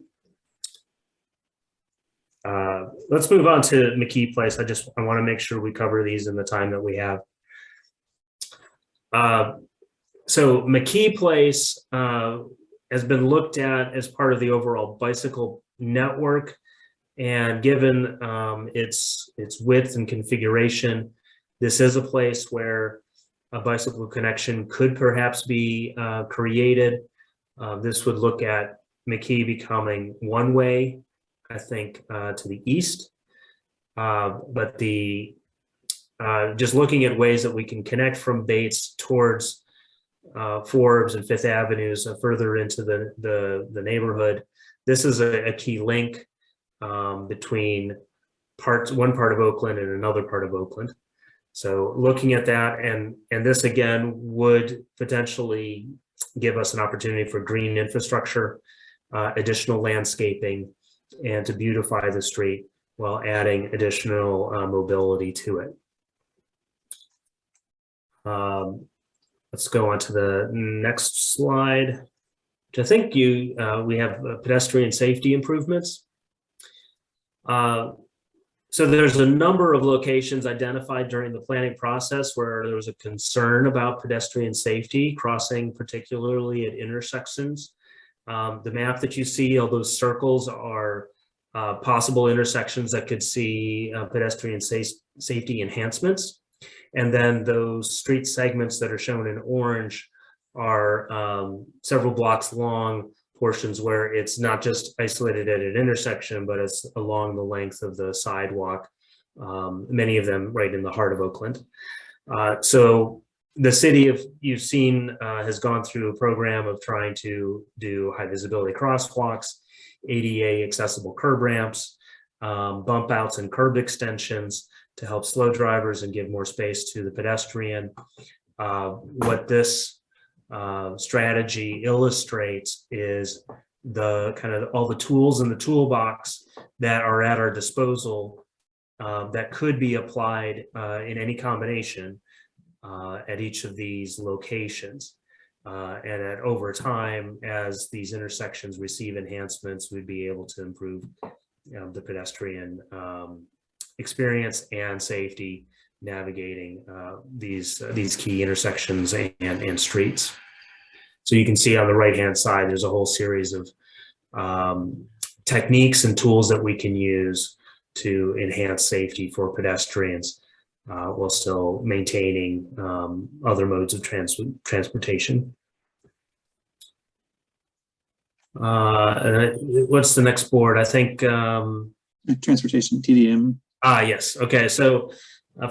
Let's move on to Mckee Place. I want to make sure we cover these in the time that we have. So Mckee Place has been looked at as part of the overall bicycle network, and given its width and configuration, this is a place where a bicycle connection could perhaps be created. This would look at Mckee becoming one-way, I think, to the east, but just looking at ways that we can connect from Bates towards Forbes and Fifth Avenues further into the neighborhood. This is a key link between one part of Oakland and another part of Oakland. So looking at that, and this again would potentially give us an opportunity for green infrastructure, additional landscaping, and to beautify the street while adding additional mobility to it. Let's go on to the next slide, which I think we have pedestrian safety improvements. So there's a number of locations identified during the planning process where there was a concern about pedestrian safety crossing, particularly at intersections. The map that you see, all those circles are possible intersections that could see pedestrian safety enhancements. And then those street segments that are shown in orange are several blocks long portions where it's not just isolated at an intersection, but it's along the length of the sidewalk, many of them right in the heart of Oakland. So the city, you've seen, has gone through a program of trying to do high visibility crosswalks, ADA accessible curb ramps, bump outs and curb extensions to help slow drivers and give more space to the pedestrian. What this strategy illustrates is the kind of all the tools in the toolbox that are at our disposal that could be applied in any combination at each of these locations. And over time, as these intersections receive enhancements, we'd be able to improve the pedestrian experience and safety navigating these key intersections and streets. So you can see on the right-hand side, there's a whole series of techniques and tools that we can use to enhance safety for pedestrians while still maintaining other modes of transportation. What's the next board? I think transportation, TDM. Yes. Okay. So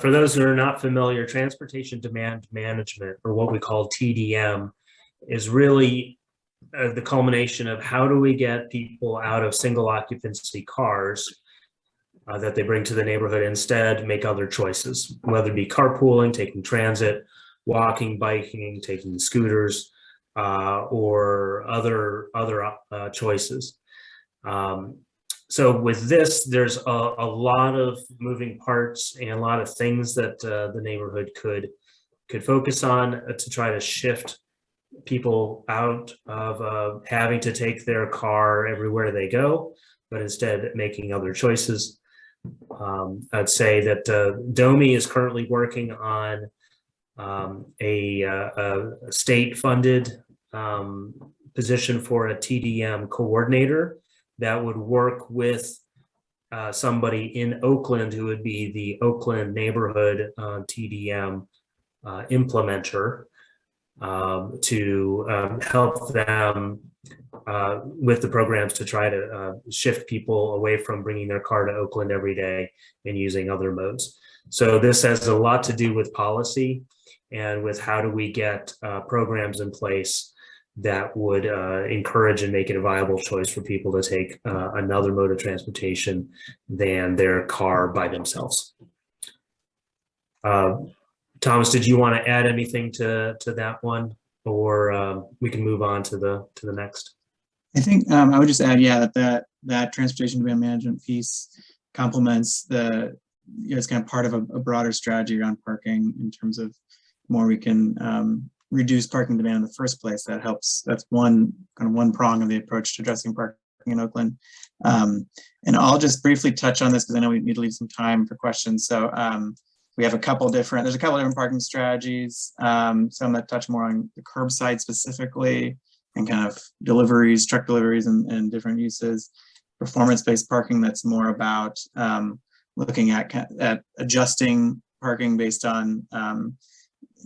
for those who are not familiar, transportation demand management, or what we call TDM, is really the culmination of how do we get people out of single occupancy cars that they bring to the neighborhood, instead make other choices, whether it be carpooling, taking transit, walking, biking, taking scooters, or other choices. So with this, there's a lot of moving parts and a lot of things that the neighborhood could focus on to try to shift people out of having to take their car everywhere they go, but instead making other choices. I'd say that DOMI is currently working on a state-funded position for a TDM coordinator that would work with somebody in Oakland who would be the Oakland neighborhood TDM implementer to help them with the programs to try to shift people away from bringing their car to Oakland every day and using other modes. So this has a lot to do with policy and with how do we get programs in place that would encourage and make it a viable choice for people to take another mode of transportation than their car by themselves. Thomas, did you want to add anything to that one, or we can move on to the next? I think I would just add, yeah, that transportation demand management piece complements it's kind of part of a broader strategy around parking in terms of more we can reduce parking demand in the first place. That helps. That's one prong of the approach to addressing parking in Oakland. And I'll just briefly touch on this because I know we need to leave some time for questions. So we have there's a couple different parking strategies. Some that touch more on the curbside specifically and kind of deliveries, truck deliveries and different uses. Performance-based parking that's more about looking at adjusting parking based on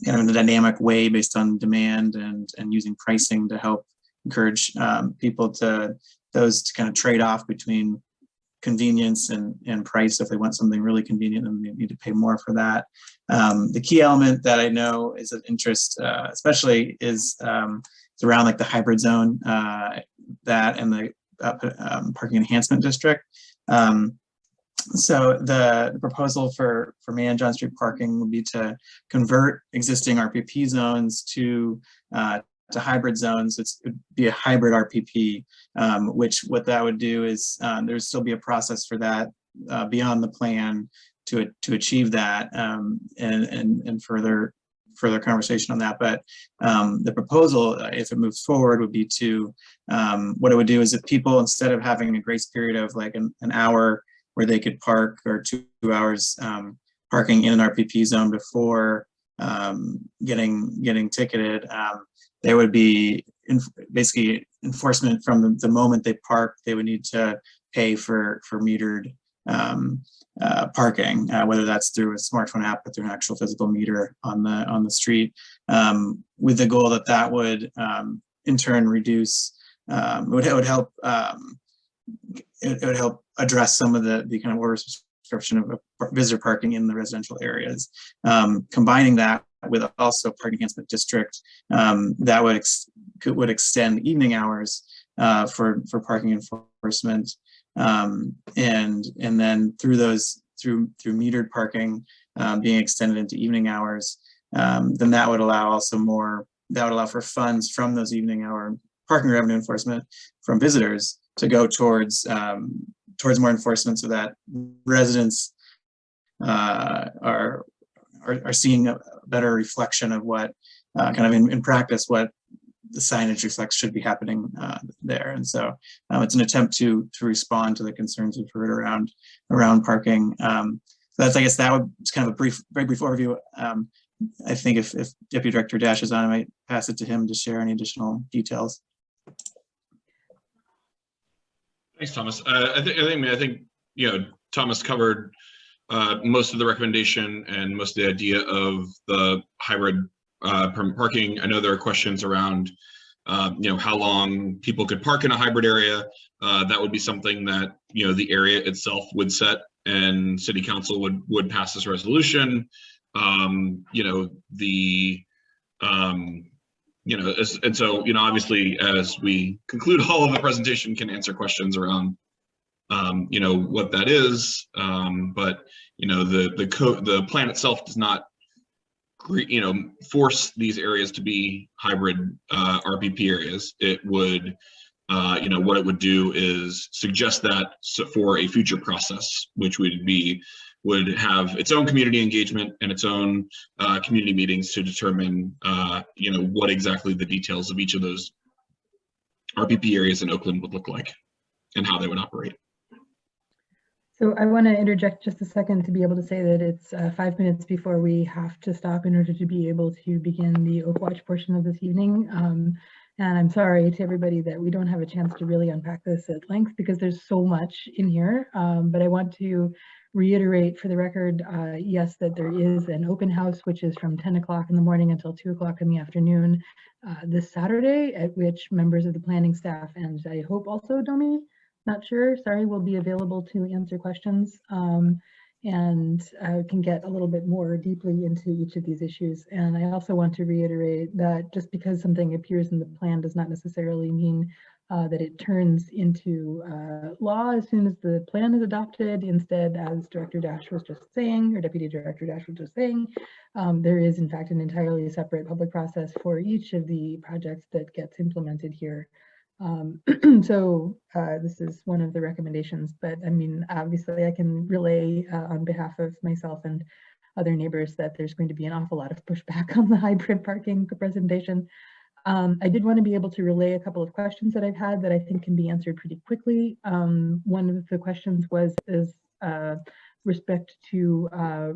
in a dynamic way based on demand and using pricing to help encourage people to kind of trade off between convenience and price. If they want something really convenient, then they need to pay more for that. The key element that I know is of interest, especially is around like the hybrid zone, that and the parking enhancement district. So the proposal for Main and John Street parking would be to convert existing RPP zones to hybrid zones. It would be a hybrid RPP, which what that would do is there'd still be a process for that beyond the plan to achieve that, and further conversation on that. But the proposal, if it moves forward, would be to what it would do is if people, instead of having a grace period of like an hour where they could park, or 2 hours parking in an RPP zone before getting ticketed, there would be basically enforcement from the moment they park. They would need to pay for metered parking, whether that's through a smartphone app or through an actual physical meter on the street, with the goal that would in turn reduce, it would help it would help address some of the kind of oversubscription of visitor parking in the residential areas. Combining that with also parking enhancement district, that would extend evening hours for parking enforcement, and then through metered parking being extended into evening hours, then that would allow for funds from those evening hour parking revenue enforcement from visitors to go towards more enforcement, so that residents are seeing a better reflection of what kind of in practice what the signage reflects should be happening there. And so it's an attempt to respond to the concerns we've heard around parking. So that's, I guess that was kind of a very brief overview. I think if Deputy Director Dash is on, I might pass it to him to share any additional details. Thanks, Thomas. I think Thomas covered most of the recommendation and most of the idea of the hybrid permit parking. I know there are questions around how long people could park in a hybrid area. That would be something that the area itself would set, and City Council would pass this resolution. And so, obviously, as we conclude all of the presentation, can answer questions around, what that is. But, the plan itself does not, force these areas to be hybrid RPP areas. It would, what it would do is suggest that for a future process, which would have its own community engagement and its own community meetings to determine, what exactly the details of each of those RPP areas in Oakland would look like and how they would operate. So I want to interject just a second to be able to say that it's 5 minutes before we have to stop in order to be able to begin the Oakwatch portion of this evening. And I'm sorry to everybody that we don't have a chance to really unpack this at length because there's so much in here. But I want to reiterate for the record, yes, that there is an open house, which is from 10 o'clock in the morning until 2 o'clock in the afternoon this Saturday, at which members of the planning staff and I hope also DOMI, not sure, sorry, will be available to answer questions and can get a little bit more deeply into each of these issues. And I also want to reiterate that just because something appears in the plan does not necessarily mean that it turns into law as soon as the plan is adopted. Instead, as Director Dash was just saying, or Deputy Director Dash was just saying, there is in fact an entirely separate public process for each of the projects that gets implemented here. So this is one of the recommendations, but I mean, obviously I can relay on behalf of myself and other neighbors that there's going to be an awful lot of pushback on the hybrid parking presentation. I did want to be able to relay a couple of questions that I've had that I think can be answered pretty quickly. One of the questions was, respect to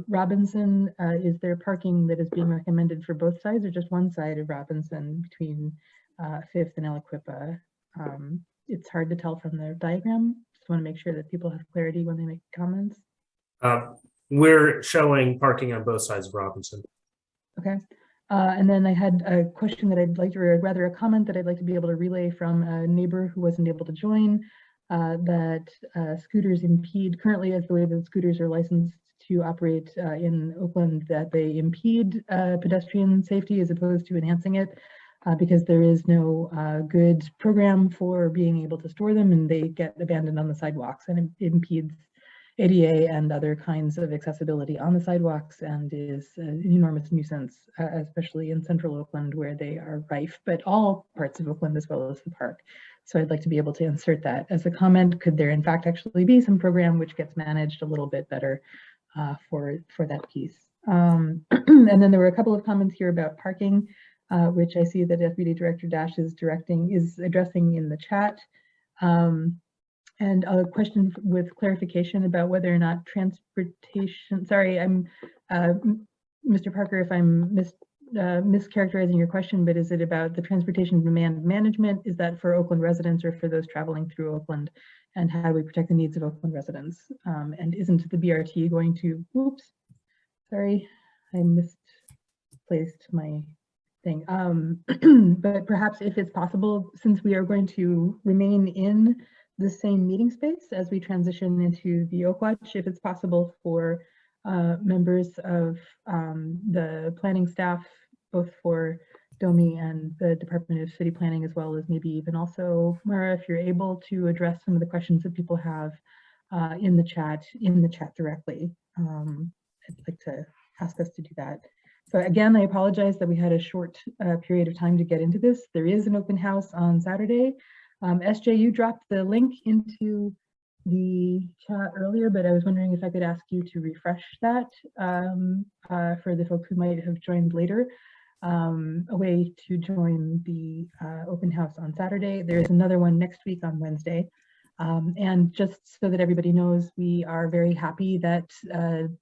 Robinson, is there parking that is being recommended for both sides or just one side of Robinson between 5th and Aliquippa? It's hard to tell from the diagram. Just want to make sure that people have clarity when they make comments. We're showing parking on both sides of Robinson. Okay. And then I had a question that I'd like to, or rather a comment that I'd like to be able to relay from a neighbor who wasn't able to join. that scooters impede, currently as the way that scooters are licensed to operate in Oakland, that they impede pedestrian safety as opposed to enhancing it, because there is no good program for being able to store them, and they get abandoned on the sidewalks, and it impedes ADA and other kinds of accessibility on the sidewalks, and is an enormous nuisance, especially in central Oakland where they are rife, but all parts of Oakland as well as the park. So I'd like to be able to insert that as a comment. Could there in fact actually be some program which gets managed a little bit better for that piece? And then there were a couple of comments here about parking, which I see that Deputy Director Dash is addressing in the chat. And a question with clarification about whether or not transportation, sorry, I'm, Mr. Parker, if I'm mischaracterizing your question, but is it about the transportation demand management? Is that for Oakland residents or for those traveling through Oakland? And how do we protect the needs of Oakland residents? And isn't the BRT going to, oops, sorry, I misplaced my thing. But perhaps if it's possible, since we are going to remain in the same meeting space as we transition into the Oakwatch, if it's possible for members of the planning staff, both for DOMI and the Department of City Planning, as well as maybe even also Mara, if you're able to address some of the questions that people have in the chat directly. I'd like to ask us to do that. So again, I apologize that we had a short period of time to get into this. There is an open house on Saturday. SJ, you dropped the link into the chat earlier, but I was wondering if I could ask you to refresh that for the folks who might have joined later. A way to join the open house on Saturday. There's another one next week on Wednesday. And just so that everybody knows, we are very happy that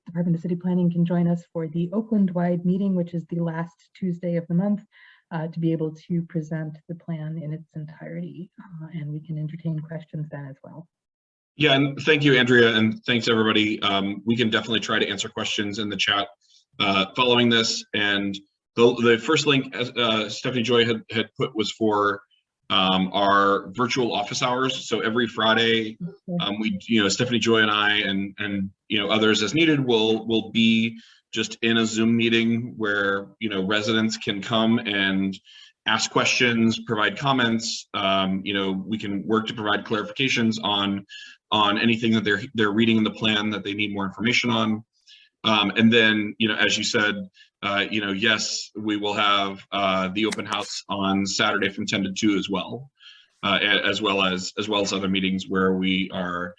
Department of City Planning can join us for the Oakland-wide meeting, which is the last Tuesday of the month, to be able to present the plan in its entirety. And we can entertain questions then as well. Yeah, and thank you, Andrea, and thanks everybody. We can definitely try to answer questions in the chat following this. And the first link Stephanie Joy had put was for our virtual office hours. So every Friday, we, Stephanie Joy and I and others as needed will be just in a Zoom meeting where residents can come and ask questions, provide comments. We can work to provide clarifications on anything that they're reading in the plan that they need more information on. And then, as you said, yes, we will have the open house on Saturday from 10 to 2 as well, as well as other meetings where we are,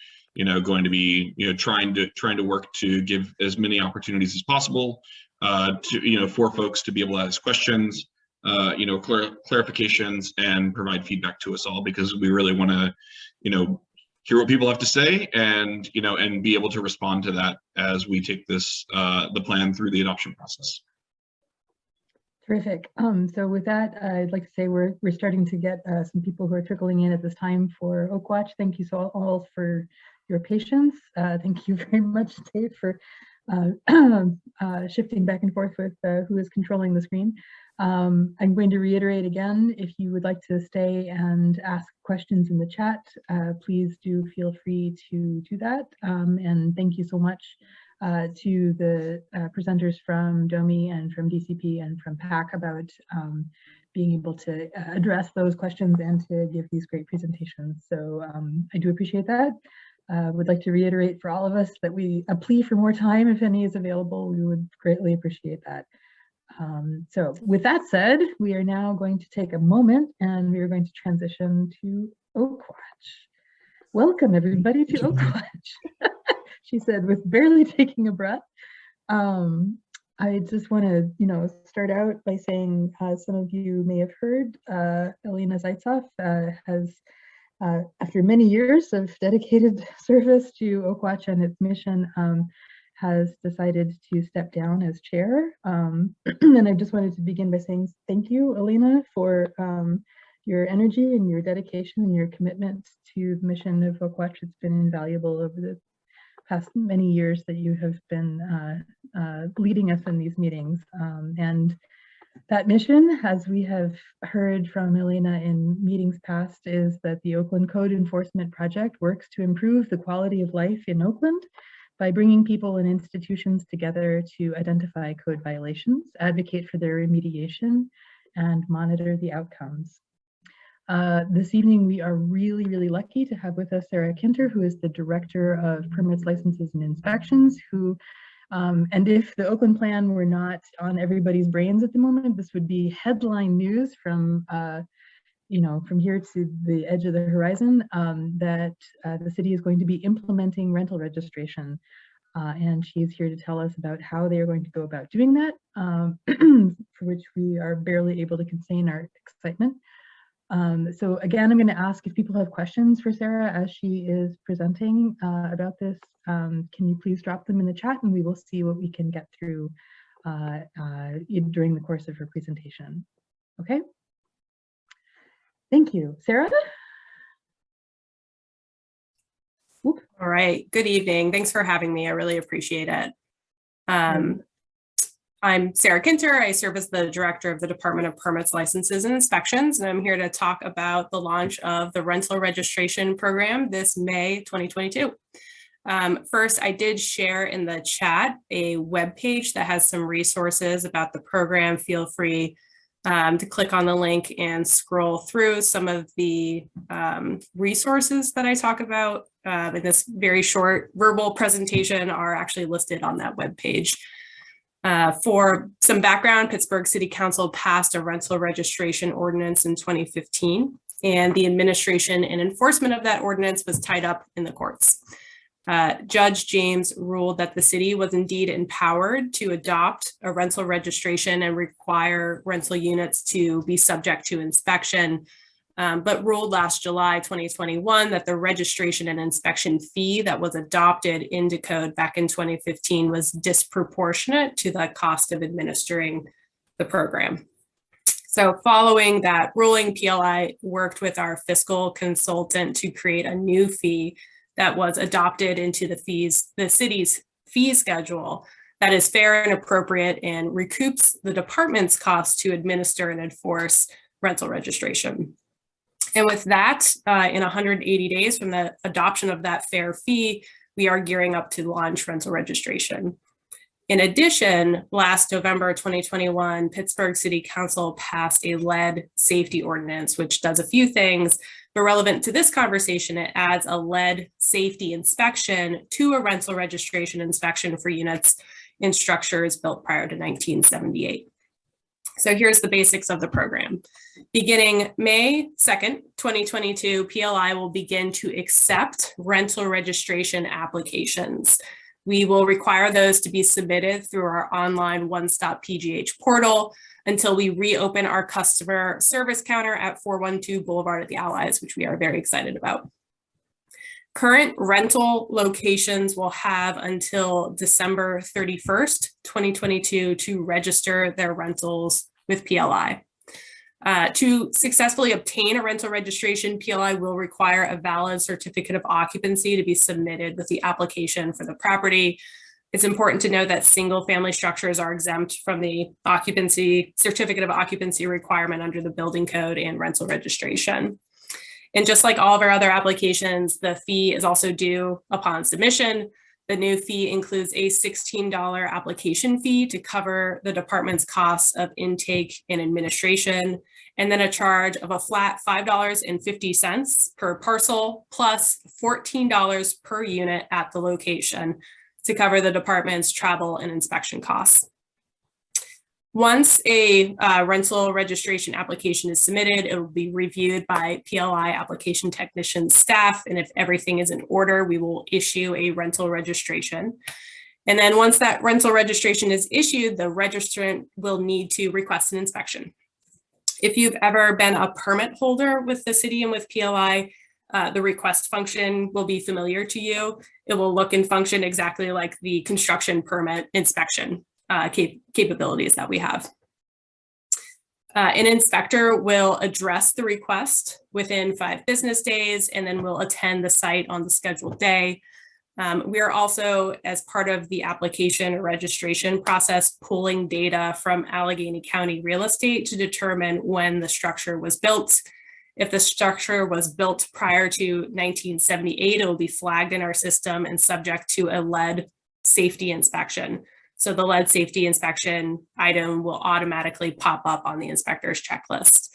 going to be, trying to work to give as many opportunities as possible to, for folks to be able to ask questions, clarifications, and provide feedback to us all, because we really want to, hear what people have to say and, and be able to respond to that as we take this, the plan through the adoption process. Terrific. So with that, I'd like to say we're starting to get some people who are trickling in at this time for Oakwatch. Thank you so all for your patience. Thank you very much, Dave, for shifting back and forth with who is controlling the screen. I'm going to reiterate again, if you would like to stay and ask questions in the chat, please do feel free to do that. And thank you so much to the presenters from DOMI and from DCP and from PAAC about being able to address those questions and to give these great presentations. So I do appreciate that. Would like to reiterate for all of us that a plea for more time, if any is available, we would greatly appreciate that. So with that said, we are now going to take a moment and we are going to transition to Oakwatch. Welcome everybody to Oakwatch. She said with barely taking a breath. I just want to, start out by saying some of you may have heard Elena Zaitsev has, after many years of dedicated service to Oakwatch and its mission, has decided to step down as chair. And I just wanted to begin by saying thank you, Elena, for your energy and your dedication and your commitment to the mission of Oakwatch. It's been invaluable over the past many years that you have been leading us in these meetings. And That mission, as we have heard from Elena in meetings past, is that the Oakland Code Enforcement Project works to improve the quality of life in Oakland by bringing people and institutions together to identify code violations, advocate for their remediation, and monitor the outcomes. This evening, we are really, really lucky to have with us Sarah Kinter, who is the Director of Permits, Licenses, and Inspections, who and if the Oakland Plan were not on everybody's brains at the moment, this would be headline news from, from here to the edge of the horizon, that the city is going to be implementing rental registration. And she's here to tell us about how they are going to go about doing that, for which we are barely able to contain our excitement. So again, I'm going to ask if people have questions for Sarah as she is presenting about this. Can you please drop them in the chat, and we will see what we can get through during the course of her presentation. Okay. Thank you. Sarah? All right. Good evening. Thanks for having me. I really appreciate it. I'm Sarah Kinter. I serve as the Director of the Department of Permits, Licenses, and Inspections, and I'm here to talk about the launch of the rental registration program this May 2022. First, I did share in the chat a web page that has some resources about the program. Feel free to click on the link and scroll through. Some of the resources that I talk about in this very short verbal presentation are actually listed on that web page. For some background, Pittsburgh City Council passed a rental registration ordinance in 2015, and the administration and enforcement of that ordinance was tied up in the courts. Judge James ruled that the city was indeed empowered to adopt a rental registration and require rental units to be subject to inspection, but ruled last July 2021 that the registration and inspection fee that was adopted into code back in 2015 was disproportionate to the cost of administering the program. So following that ruling, PLI worked with our fiscal consultant to create a new fee that was adopted into the city's fee schedule that is fair and appropriate and recoups the department's cost to administer and enforce rental registration. And with that, in 180 days from the adoption of that fair fee, we are gearing up to launch rental registration. In addition, last November 2021, Pittsburgh City Council passed a lead safety ordinance, which does a few things, but relevant to this conversation, it adds a lead safety inspection to a rental registration inspection for units in structures built prior to 1978. So here's the basics of the program. Beginning May 2nd, 2022, PLI will begin to accept rental registration applications. We will require those to be submitted through our online one-stop PGH portal until we reopen our customer service counter at 412 Boulevard at the Allies, which we are very excited about. Current rental locations will have until December 31st, 2022 to register their rentals with PLI. To successfully obtain a rental registration, PLI will require a valid certificate of occupancy to be submitted with the application for the property. It's important to note that single family structures are exempt from the certificate of occupancy requirement under the building code and rental registration. And just like all of our other applications, the fee is also due upon submission. The new fee includes a $16 application fee to cover the department's costs of intake and administration, and then a charge of a flat $5.50 per parcel plus $14 per unit at the location to cover the department's travel and inspection costs. Once a rental registration application is submitted, it will be reviewed by PLI application technician staff, and if everything is in order, we will issue a rental registration. And then once that rental registration is issued, the registrant will need to request an inspection. If you've ever been a permit holder with the city and with PLI, the request function will be familiar to you. It will look and function exactly like the construction permit inspection capabilities that we have. An inspector will address the request within 5 business days and then will attend the site on the scheduled day. We are also, as part of the application or registration process, pulling data from Allegheny County real estate to determine when the structure was built. If the structure was built prior to 1978, it will be flagged in our system and subject to a lead safety inspection. So the lead safety inspection item will automatically pop up on the inspector's checklist.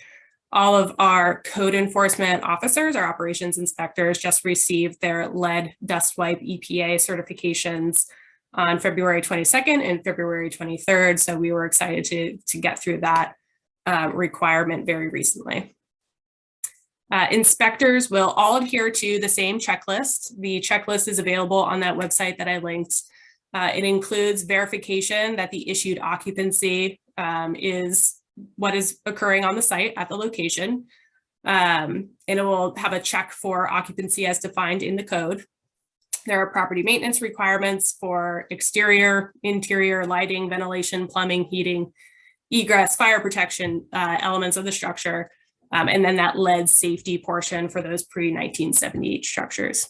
All of our code enforcement officers, our operations inspectors, just received their lead dust wipe EPA certifications on February 22nd and February 23rd. So we were excited to get through that requirement very recently. Inspectors will all adhere to the same checklist. The checklist is available on that website that I linked. It includes verification that the issued occupancy is what is occurring on the site at the location. And it will have a check for occupancy as defined in the code. There are property maintenance requirements for exterior, interior, lighting, ventilation, plumbing, heating, egress, fire protection elements of the structure. And then that lead safety portion for those pre-1978 structures.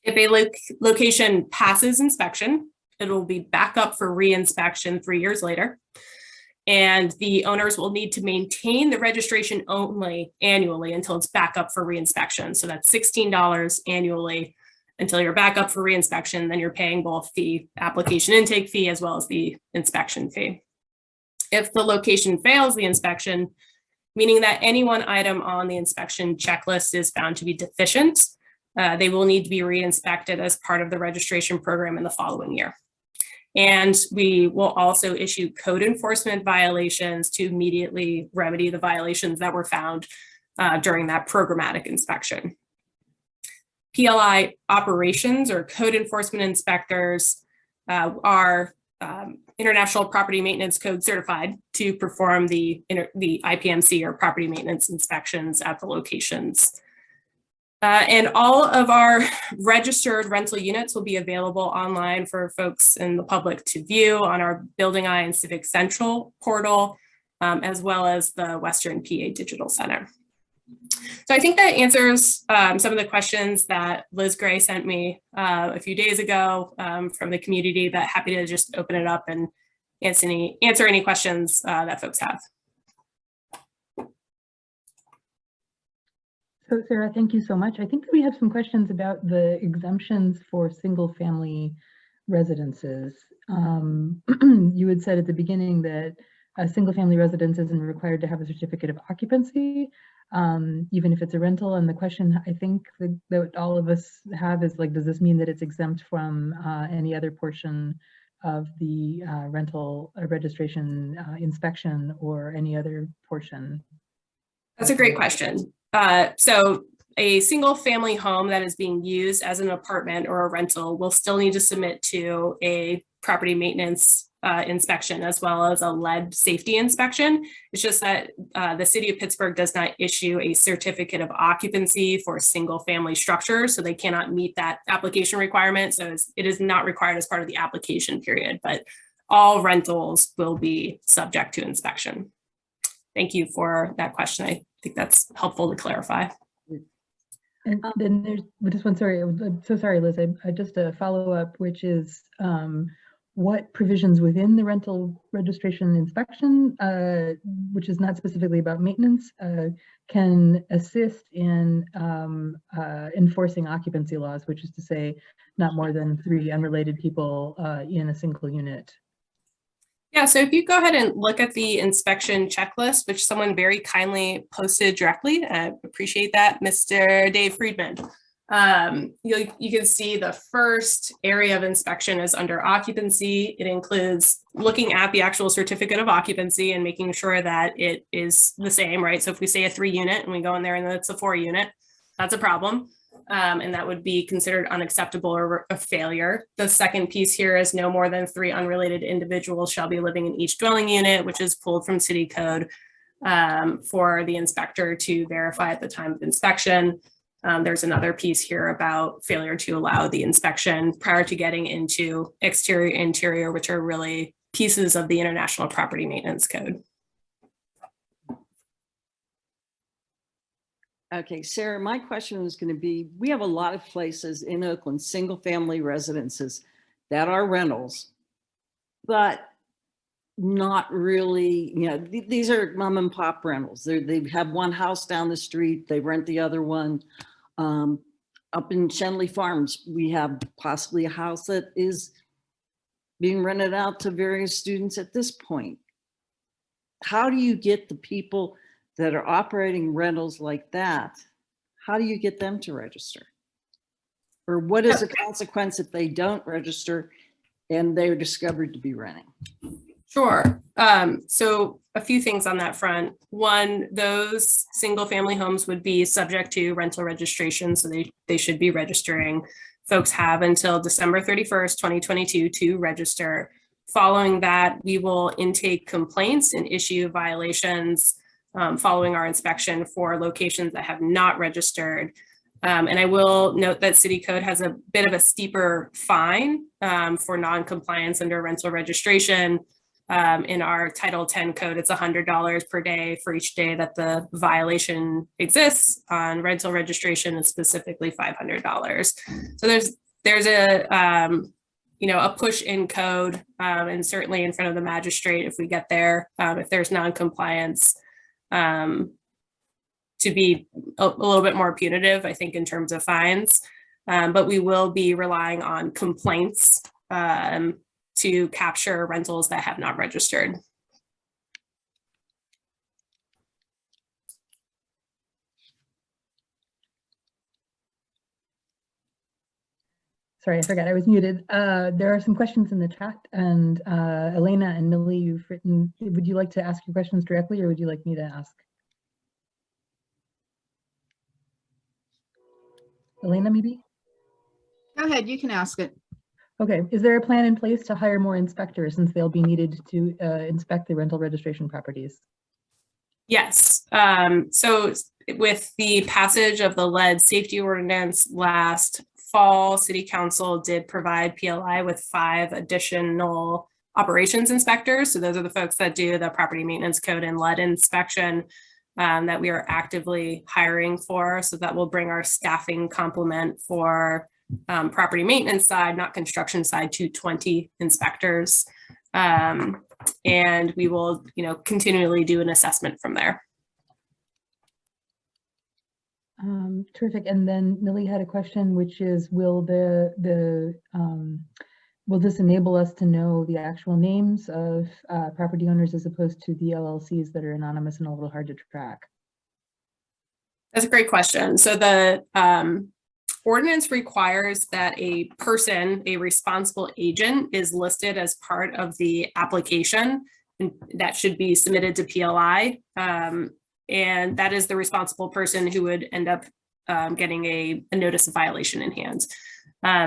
If a location passes inspection, it will be back up for re-inspection 3 years later. And the owners will need to maintain the registration only annually until it's back up for re-inspection. So that's $16 annually until you're back up for re-inspection. Then you're paying both the application intake fee as well as the inspection fee. If the location fails the inspection, meaning that any one item on the inspection checklist is found to be deficient, they will need to be re-inspected as part of the registration program in the following year. And we will also issue code enforcement violations to immediately remedy the violations that were found during that programmatic inspection. PLI operations or code enforcement inspectors are International Property Maintenance Code certified to perform the IPMC or property maintenance inspections at the locations. And all of our registered rental units will be available online for folks in the public to view on our Building Eye and Civic Central portal, as well as the Western PA Digital Center. So I think that answers some of the questions that Liz Gray sent me a few days ago from the community, but happy to just open it up and answer any questions that folks have. So Sarah, thank you so much. I think that we have some questions about the exemptions for single family residences. You had said at the beginning that a single family residence isn't required to have a certificate of occupancy, even if it's a rental. And the question I think that all of us have is like, does this mean that it's exempt from any other portion of the rental registration inspection or any other portion? That's a great question. So a single family home that is being used as an apartment or a rental will still need to submit to a property maintenance inspection as well as a lead safety inspection. It's just that the city of Pittsburgh does not issue a certificate of occupancy for single family structures, so they cannot meet that application requirement. So it is not required as part of the application period, but all rentals will be subject to inspection. Thank you for that question. I think that's helpful to clarify. And then there's just one, sorry, I'm so sorry, Liz, I just a follow-up, which is what provisions within the rental registration inspection, which is not specifically about maintenance, can assist in enforcing occupancy laws, which is to say not more than 3 unrelated people in a single unit? Yeah, so if you go ahead and look at the inspection checklist, which someone very kindly posted directly, I appreciate that, Mr. Dave Friedman. You can see the first area of inspection is under occupancy. It includes looking at the actual certificate of occupancy and making sure that it is the same, right? So if we say a 3 unit and we go in there and it's a 4 unit, that's a problem. And that would be considered unacceptable or a failure. The second piece here is no more than 3 unrelated individuals shall be living in each dwelling unit, which is pulled from city code for the inspector to verify at the time of inspection. There's another piece here about failure to allow the inspection prior to getting into exterior, interior, which are really pieces of the International Property Maintenance Code. Okay, Sarah, my question was going to be, we have a lot of places in Oakland, single family residences that are rentals, but not really, you know, these are mom and pop rentals. They have one house down the street, they rent the other one. Up in Shenley Farms, we have possibly a house that is being rented out to various students at this point. How do you get the people that are operating rentals like that? How do you get them to register? Or what is the consequence if they don't register and they're discovered to be renting? Sure. So a few things on that front. One, those single family homes would be subject to rental registration, so they should be registering. Folks have until December 31st, 2022 to register. Following that, we will intake complaints and issue violations following our inspection for locations that have not registered. And I will note that City Code has a bit of a steeper fine for non-compliance under rental registration. In our Title 10 code, it's $100 per day for each day that the violation exists. On rental registration, it's specifically $500. So there's a a push in code, and certainly in front of the magistrate if we get there, if there's non-compliance, to be a little bit more punitive, I think, in terms of fines. But we will be relying on complaints to capture rentals that have not registered. Sorry, I forgot I was muted. There are some questions in the chat, and Elena and Millie, you've written, would you like to ask your questions directly, or would you like me to ask? Elena, maybe? Go ahead, you can ask it. Okay, is there a plan in place to hire more inspectors since they'll be needed to inspect the rental registration properties? Yes, so with the passage of the lead safety ordinance last fall, City Council did provide PLI with 5 additional operations inspectors. So those are the folks that do the property maintenance code and lead inspection that we are actively hiring for. So that will bring our staffing complement for property maintenance side, not construction side, to 20 inspectors. And we will, continually do an assessment from there. Terrific. And then Millie had a question, which is, will will this enable us to know the actual names of property owners as opposed to the LLCs that are anonymous and a little hard to track? That's a great question. So the ordinance requires that a person, a responsible agent, is listed as part of the application, and that should be submitted to PLI. And that is the responsible person who would end up getting a notice of violation in hand.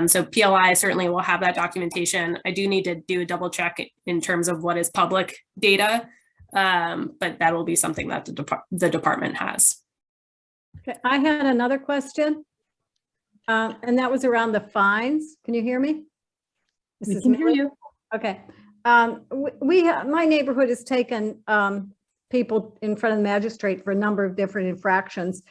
So PLI certainly will have that documentation. I do need to do a double check in terms of what is public data, but that will be something that the department has. Okay, I had another question, and that was around the fines. Can you hear me? We can hear you. Okay. My neighborhood has taken people in front of the magistrate for a number of different infractions.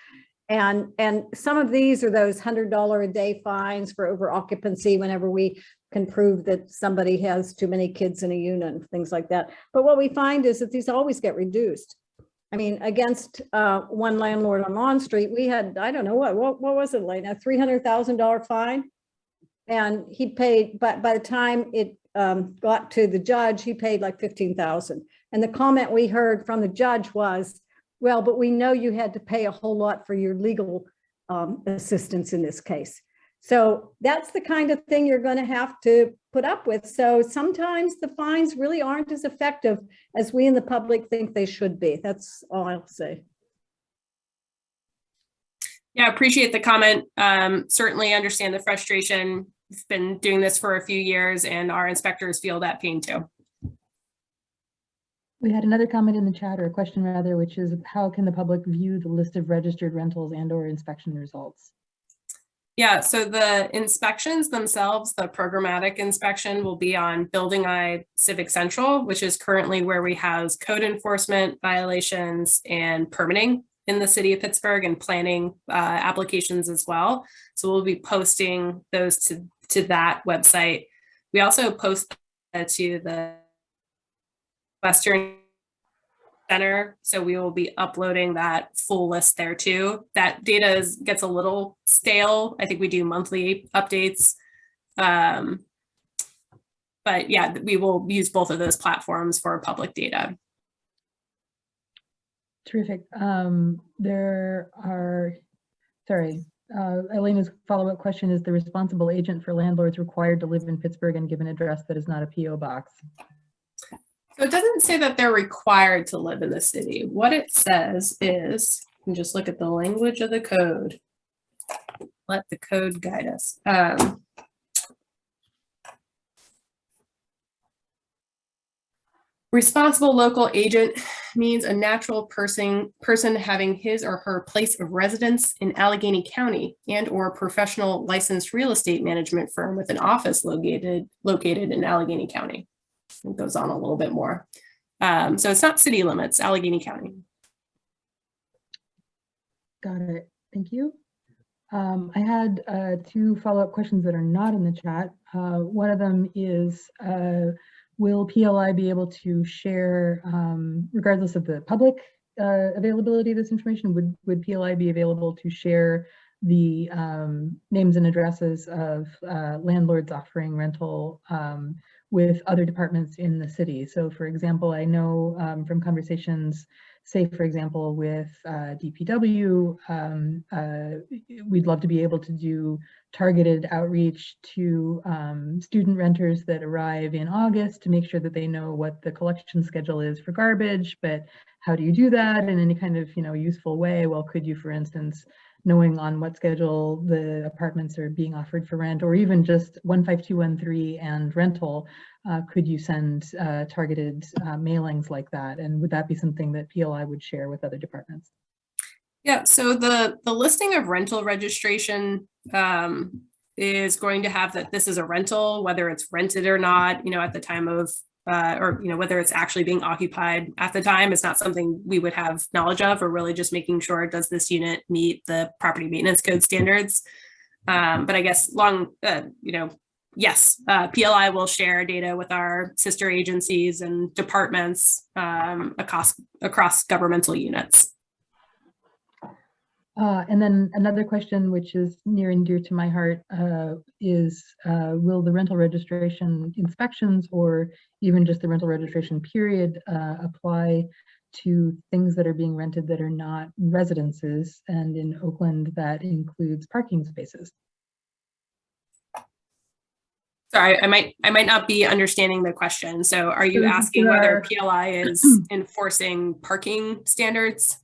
And some of these are those $100 a day fines for over occupancy whenever we can prove that somebody has too many kids in a unit and things like that. But what we find is that these always get reduced. I mean, against one landlord on Lawn Street, we had, I don't know, what was it, like a $300,000 fine? And he paid, but by the time it got to the judge, he paid like $15,000. And the comment we heard from the judge was, well, but we know you had to pay a whole lot for your legal assistance in this case. So that's the kind of thing you're going to have to put up with. So sometimes the fines really aren't as effective as we in the public think they should be. That's all I'll say. Yeah, appreciate the comment. Certainly understand the frustration. We've been doing this for a few years and our inspectors feel that pain too. We had another comment in the chat, or a question rather, which is, how can the public view the list of registered rentals and/or inspection results? Yeah, so the inspections themselves, the programmatic inspection, will be on Building I Civic Central, which is currently where we house code enforcement violations and permitting in the city of Pittsburgh and planning applications as well. So we'll be posting those to that website. We also post to the Western Center, so we will be uploading that full list there too. That data gets a little stale. I think we do monthly updates. But yeah, we will use both of those platforms for public data. Terrific. Elena's follow-up question is: the responsible agent for landlords required to live in Pittsburgh and give an address that is not a PO box? So it doesn't say that they're required to live in the city. What it says is, you can just look at the language of the code. Let the code guide us. Responsible local agent means a natural person having his or her place of residence in Allegheny County and or professional licensed real estate management firm with an office located in Allegheny County. It goes on a little bit more. So it's not city limits, Allegheny County. Got it. Thank you. I had 2 follow-up questions that are not in the chat. One of them is, will PLI be able to share, regardless of the public availability of this information, would PLI be available to share the names and addresses of landlords offering rental with other departments in the city? So for example, I know from conversations, say for example, with DPW, we'd love to be able to do targeted outreach to student renters that arrive in August to make sure that they know what the collection schedule is for garbage, but how do you do that in any kind of, useful way? Well, could you, for instance, knowing on what schedule the apartments are being offered for rent, or even just 15213 and rental, could you send targeted mailings like that? And would that be something that PLI would share with other departments? Yeah, so the listing of rental registration is going to have that this is a rental, whether it's rented or not, at the time of, or whether it's actually being occupied at the time. It's not something we would have knowledge of. We're really just making sure, does this unit meet the property maintenance code standards? But I guess yes, PLI will share data with our sister agencies and departments across governmental units. And then another question, which is near and dear to my heart, is will the rental registration inspections, or even just the rental registration period, apply to things that are being rented that are not residences? And in Oakland, that includes parking spaces. Sorry, I might not be understanding the question. So are you asking whether PLI is enforcing parking standards?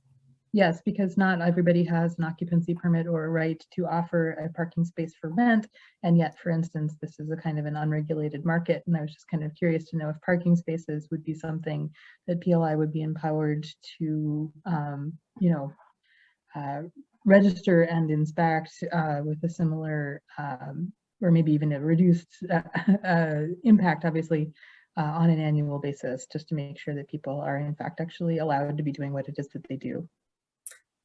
Yes, because not everybody has an occupancy permit or a right to offer a parking space for rent. And yet, for instance, this is a kind of an unregulated market. And I was just kind of curious to know if parking spaces would be something that PLI would be empowered to, register and inspect with a similar, or maybe even a reduced impact, obviously, on an annual basis, just to make sure that people are in fact actually allowed to be doing what it is that they do.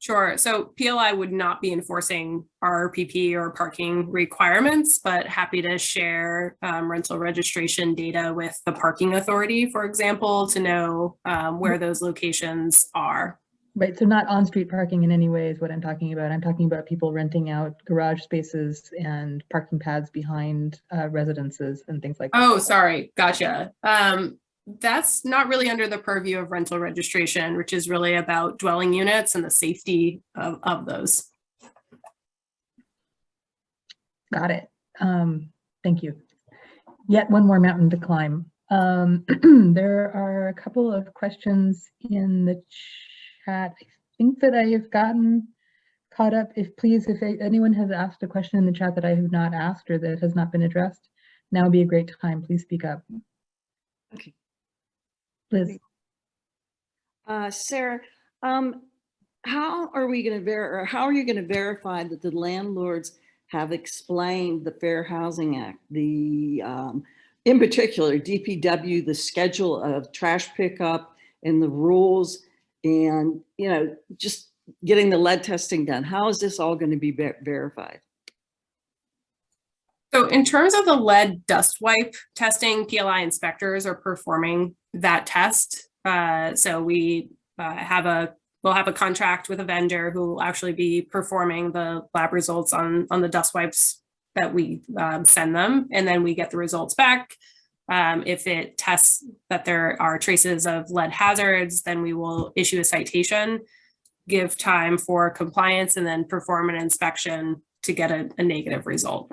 Sure. So PLI would not be enforcing RRPP or parking requirements, but happy to share rental registration data with the parking authority, for example, to know where those locations are. Right. So not on-street parking in any way is what I'm talking about. I'm talking about people renting out garage spaces and parking pads behind residences and things like that. Oh, sorry. Gotcha. That's not really under the purview of rental registration, which is really about dwelling units and the safety of those. Got it. Thank you. Yet one more mountain to climb. There are a couple of questions in the chat. I think that I have gotten caught up. If anyone has asked a question in the chat that I have not asked or that has not been addressed, now would be a great time. Please speak up. Okay. Liz. Sarah, how are you going to verify that the landlords have explained the Fair Housing Act, in particular DPW, the schedule of trash pickup and the rules, and just getting the lead testing done? How is this all going to be verified? So in terms of the lead dust wipe testing, PLI inspectors are performing that test. So we we'll have a contract with a vendor who will actually be performing the lab results on the dust wipes that we send them, and then we get the results back. If it tests that there are traces of lead hazards, then we will issue a citation, give time for compliance, and then perform an inspection to get a negative result.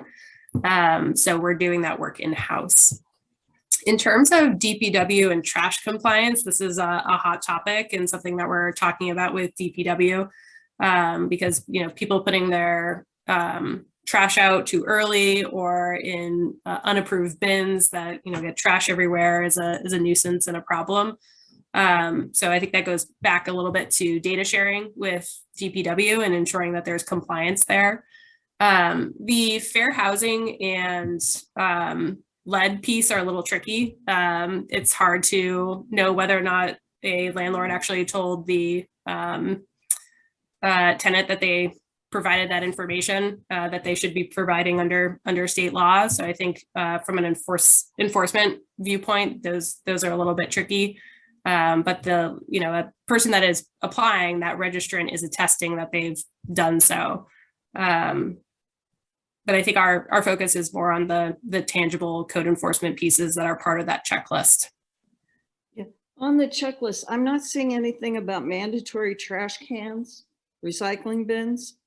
So we're doing that work in-house. In terms of DPW and trash compliance, this is a hot topic and something that we're talking about with DPW because, you know, people putting their trash out too early or in unapproved bins that, you know, get trash everywhere is a nuisance and a problem. So I think that goes back a little bit to data sharing with DPW and ensuring that there's compliance there. The fair housing and lead piece are a little tricky. It's hard to know whether or not a landlord actually told the tenant that they provided that information that they should be providing under state law. So I think from an enforcement viewpoint, those are a little bit tricky. But the, you know, a person that is applying, that registrant is attesting that they've done so. But I think our focus is more on the tangible code enforcement pieces that are part of that checklist. Yeah. On the checklist, I'm not seeing anything about mandatory trash cans, recycling bins.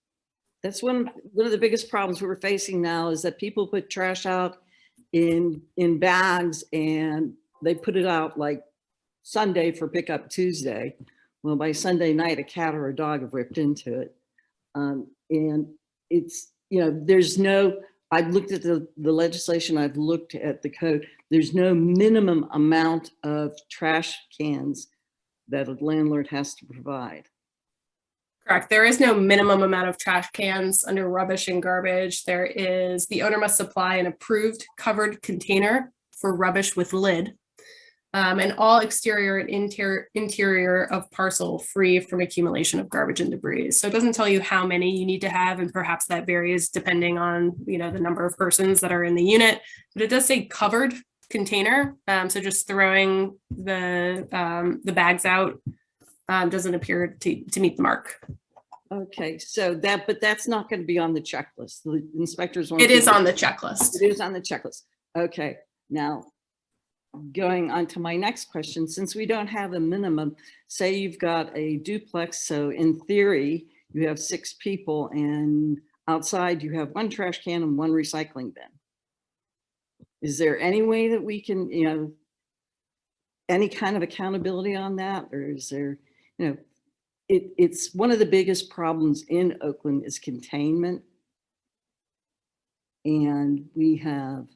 That's one of the biggest problems we're facing now is that people put trash out in bags and they put it out like Sunday for pickup Tuesday. Well, by Sunday night, a cat or a dog have ripped into it. And it's, you know, there's no, I've looked at the legislation, I've looked at the code, there's no minimum amount of trash cans that a landlord has to provide. Correct. There is no minimum amount of trash cans under rubbish and garbage. There is, the owner must supply an approved covered container for rubbish with lid. And all exterior and interior of parcel free from accumulation of garbage and debris. So it doesn't tell you how many you need to have, and perhaps that varies depending on, you know, the number of persons that are in the unit. But it does say covered container. So just throwing the bags out doesn't appear to meet the mark. Okay, so but that's not going to be on the checklist. The inspectors won't. It is on the checklist. It is on the checklist. Okay, now going on to my next question, since we don't have a minimum, say you've got a duplex, so in theory, you have 6 people and outside you have 1 trash can and 1 recycling bin. Is there any way that we can, you know, any kind of accountability on that? Or is there, you know, it's one of the biggest problems in Oakland is containment. And we have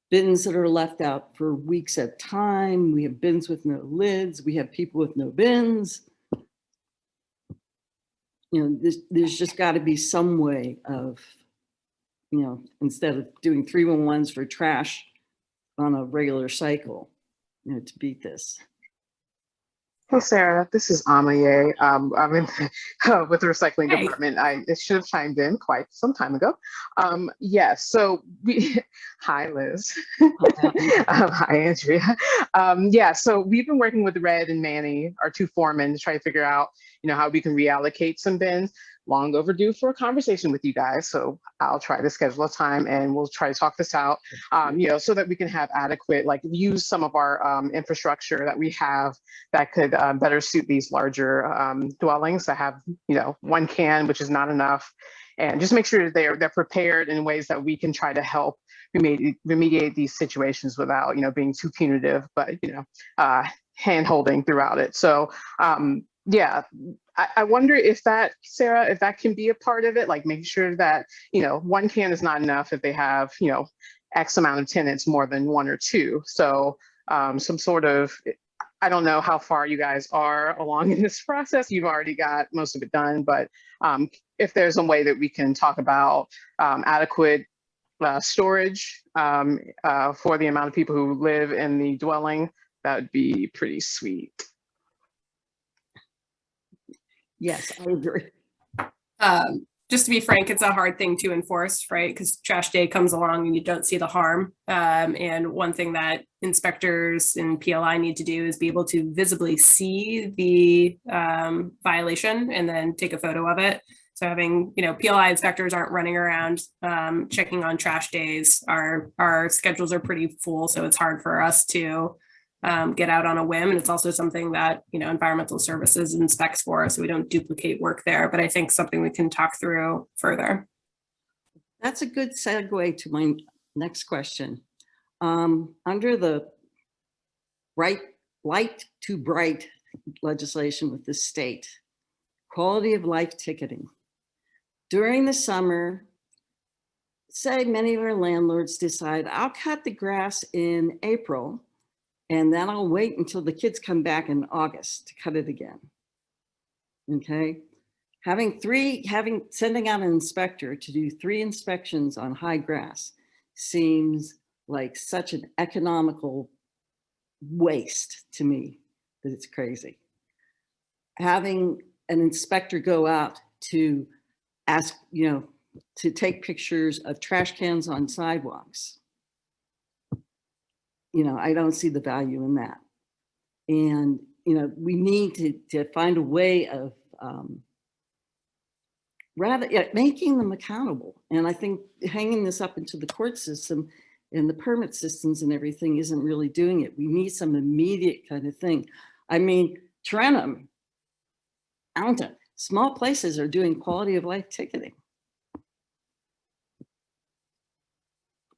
bins that are left out for weeks at a time. We have bins with no lids. We have people with no bins. You know, there's just got to be some way of, you know, instead of doing 311s for trash on a regular cycle, you know, to beat this. Hey, Sarah, this is Amaye. I'm in with the recycling department. I should have chimed in quite some time ago. Yeah, so hi, Liz. Hi, Andrea. Yeah, so we've been working with Red and Manny, our 2 foremen, to try to figure out, you know, how we can reallocate some bins. Long overdue for a conversation with you guys. So I'll try to schedule a time and we'll try to talk this out, you know, so that we can have adequate, like use some of our infrastructure that we have that could better suit these larger dwellings that have, you know, 1 can, which is not enough. And just make sure that they're prepared in ways that we can try to help remediate these situations without, you know, being too punitive, but, you know, hand holding throughout it. So yeah, I wonder if that, Sarah, if that can be a part of it, like making sure that, you know, 1 can is not enough if they have, you know, X amount of tenants, more than 1 or 2. So some sort of, I don't know how far you guys are along in this process. You've already got most of it done, but if there's a way that we can talk about adequate storage for the amount of people who live in the dwelling, that would be pretty sweet. Yes, I agree. Just to be frank, it's a hard thing to enforce, right? Because trash day comes along and you don't see the harm. And one thing that inspectors and PLI need to do is be able to visibly see the violation and then take a photo of it. So having, PLI inspectors aren't running around checking on trash days. Our schedules are pretty full, so it's hard for us to get out on a whim. And it's also something that, environmental services inspects for us, so we don't duplicate work there. But I think something we can talk through further. That's a good segue to my next question. Under the light to bright legislation with the state, quality of life ticketing. During the summer, say many of our landlords decide, I'll cut the grass in April, and then I'll wait until the kids come back in August to cut it again. Okay. Sending out an inspector to do 3 inspections on high grass seems like such an economical waste to me that it's crazy. Having an inspector go out to ask, to take pictures of trash cans on sidewalks, I don't see the value in that. And, we need to find a way of making them accountable. And I think hanging this up into the court system and the permit systems and everything isn't really doing it. We need some immediate kind of thing. I mean, Trentham, Allentown, small places are doing quality of life ticketing.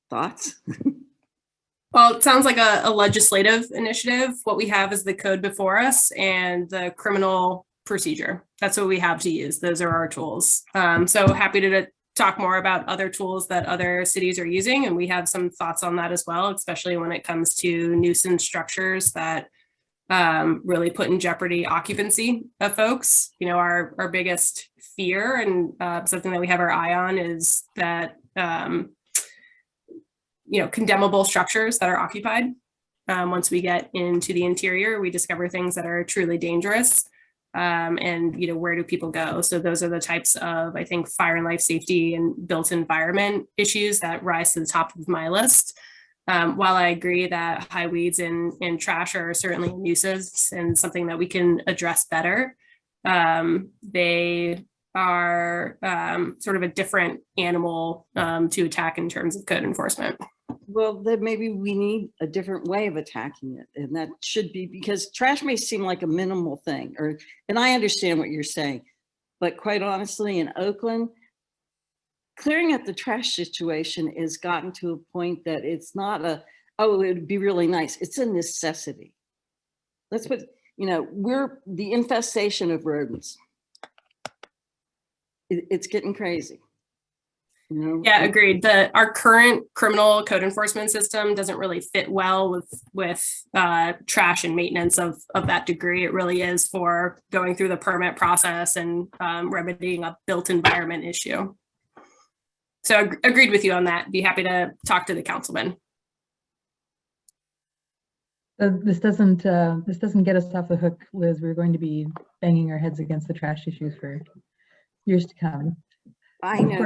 Thoughts? Well, it sounds like a legislative initiative. What we have is the code before us and the criminal procedure. That's what we have to use. Those are our tools. So happy to talk more about other tools that other cities are using. And we have some thoughts on that as well, especially when it comes to nuisance structures that really put in jeopardy occupancy of folks. Our biggest fear and something that we have our eye on is that condemnable structures that are occupied. Once we get into the interior, we discover things that are truly dangerous. And where do people go? So those are the types of, I think, fire and life safety and built environment issues that rise to the top of my list. While I agree that high weeds and trash are certainly a nuisance and something that we can address better, they are sort of a different animal to attack in terms of code enforcement. Well, then maybe we need a different way of attacking it. And that should be, because trash may seem like a minimal thing, and I understand what you're saying, but quite honestly, in Oakland, clearing up the trash situation has gotten to a point that it's not it would be really nice. It's a necessity. That's what, we're the infestation of rodents. It's getting crazy. Yeah, agreed. Our current criminal code enforcement system doesn't really fit well with trash and maintenance of that degree. It really is for going through the permit process and remedying a built environment issue. So agreed with you on that. Be happy to talk to the councilman. This doesn't get us off the hook, Liz. We're going to be banging our heads against the trash issues for years to come. I know,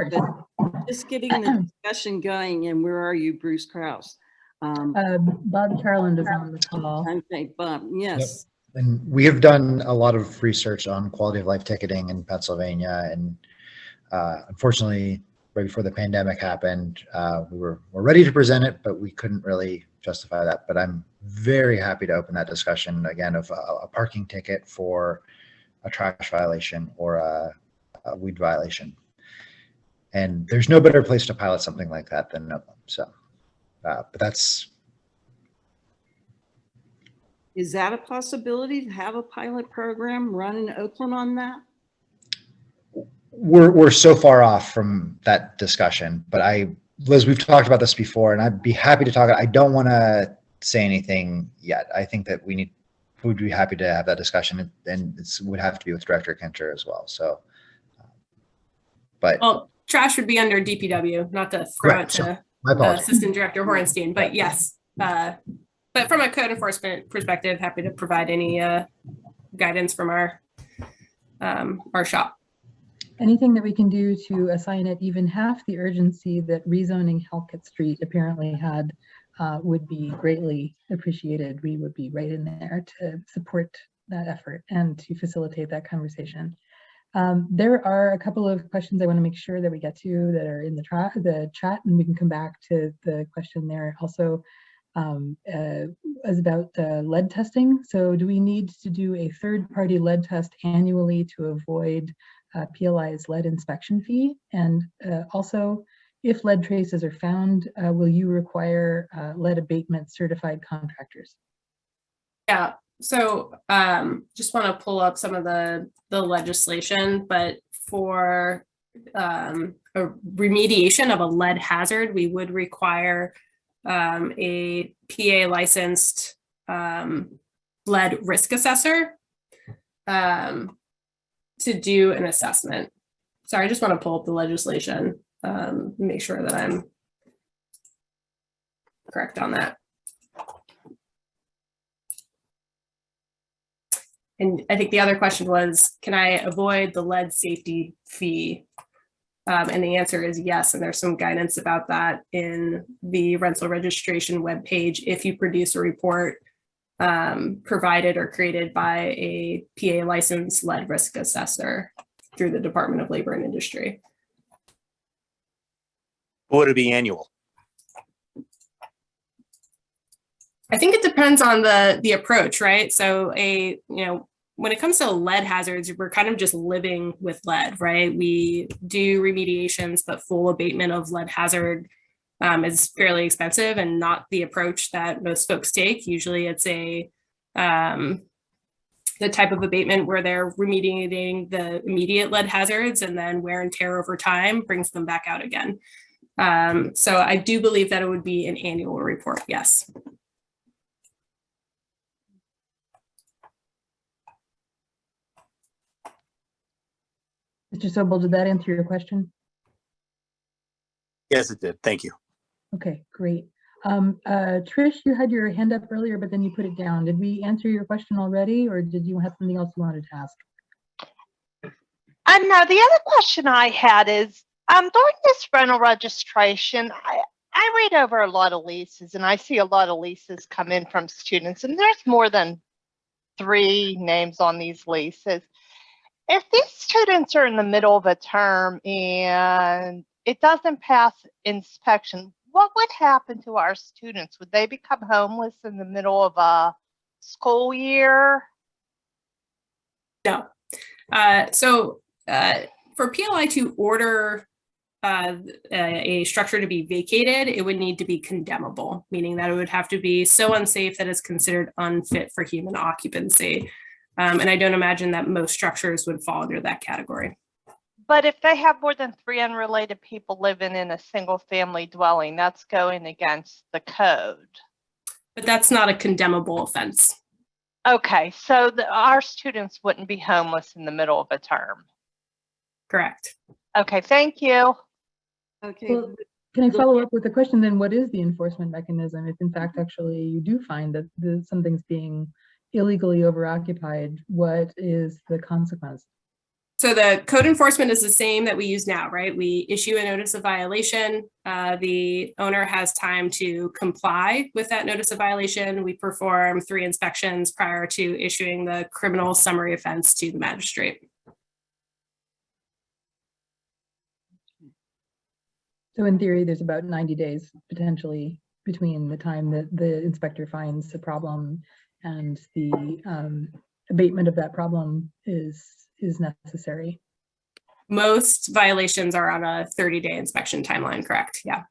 but just getting the discussion going. And where are you, Bruce Krause? Bob Carland is on the call. Okay, Bob, yes. Yep. And we have done a lot of research on quality of life ticketing in Pennsylvania. And unfortunately, right before the pandemic happened, we're ready to present it, but we couldn't really justify that. But I'm very happy to open that discussion again of a parking ticket for a trash violation or a weed violation. And there's no better place to pilot something like that than Oakland. So, but that's. Is that a possibility to have a pilot program run in Oakland on that? We're so far off from that discussion, but Liz, we've talked about this before, and I'd be happy to talk. I don't want to say anything yet. I think that we would be happy to have that discussion, and it would have to be with Director Kinter as well. So, but. Well, trash would be under DPW, not to throw it to Assistant Director Horenstein, but yes. But from a code enforcement perspective, happy to provide any guidance from our our shop. Anything that we can do to assign it even half the urgency that rezoning Halkett Street apparently had would be greatly appreciated. We would be right in there to support that effort and to facilitate that conversation. There are a couple of questions I want to make sure that we get to that are in the chat, and we can come back to the question there also as about lead testing. So do we need to do a third-party lead test annually to avoid PLI's lead inspection fee? And also, if lead traces are found, will you require lead abatement certified contractors? Yeah, so just want to pull up some of the legislation, but for a remediation of a lead hazard, we would require a PA licensed lead risk assessor to do an assessment. Sorry, I just want to pull up the legislation, make sure that I'm correct on that. And I think the other question was, can I avoid the lead safety fee? And the answer is yes, and there's some guidance about that in the rental registration webpage if you produce a report provided or created by a PA licensed lead risk assessor through the Department of Labor and Industry. Would it be annual? I think it depends on the approach, right? So when it comes to lead hazards, we're kind of just living with lead, right? We do remediations, but full abatement of lead hazard is fairly expensive and not the approach that most folks take. Usually it's the type of abatement where they're remediating the immediate lead hazards, and then wear and tear over time brings them back out again. So I do believe that it would be an annual report, yes. Mr. Sobel, did that answer your question? Yes, it did. Thank you. Okay, great. Trish, you had your hand up earlier, but then you put it down. Did we answer your question already, or did you have something else you wanted to ask? No, the other question I had is, during this rental registration, I read over a lot of leases, and I see a lot of leases come in from students, and there's more than 3 names on these leases. If these students are in the middle of a term and it doesn't pass inspection, what would happen to our students? Would they become homeless in the middle of a school year? No. For PLI to order a structure to be vacated, it would need to be condemnable, meaning that it would have to be so unsafe that it's considered unfit for human occupancy. And I don't imagine that most structures would fall under that category. But if they have more than 3 unrelated people living in a single family dwelling, that's going against the code. But that's not a condemnable offense. Okay, so our students wouldn't be homeless in the middle of a term. Correct. Okay, thank you. Okay. Well, can I follow up with a question then? What is the enforcement mechanism if in fact actually you do find that something's being illegally overoccupied? What is the consequence? So the code enforcement is the same that we use now, right? We issue a notice of violation. The owner has time to comply with that notice of violation. We perform 3 inspections prior to issuing the criminal summary offense to the magistrate. So in theory, there's about 90 days potentially between the time that the inspector finds the problem and the abatement of that problem is necessary. Most violations are on a 30-day inspection timeline, correct? Yeah.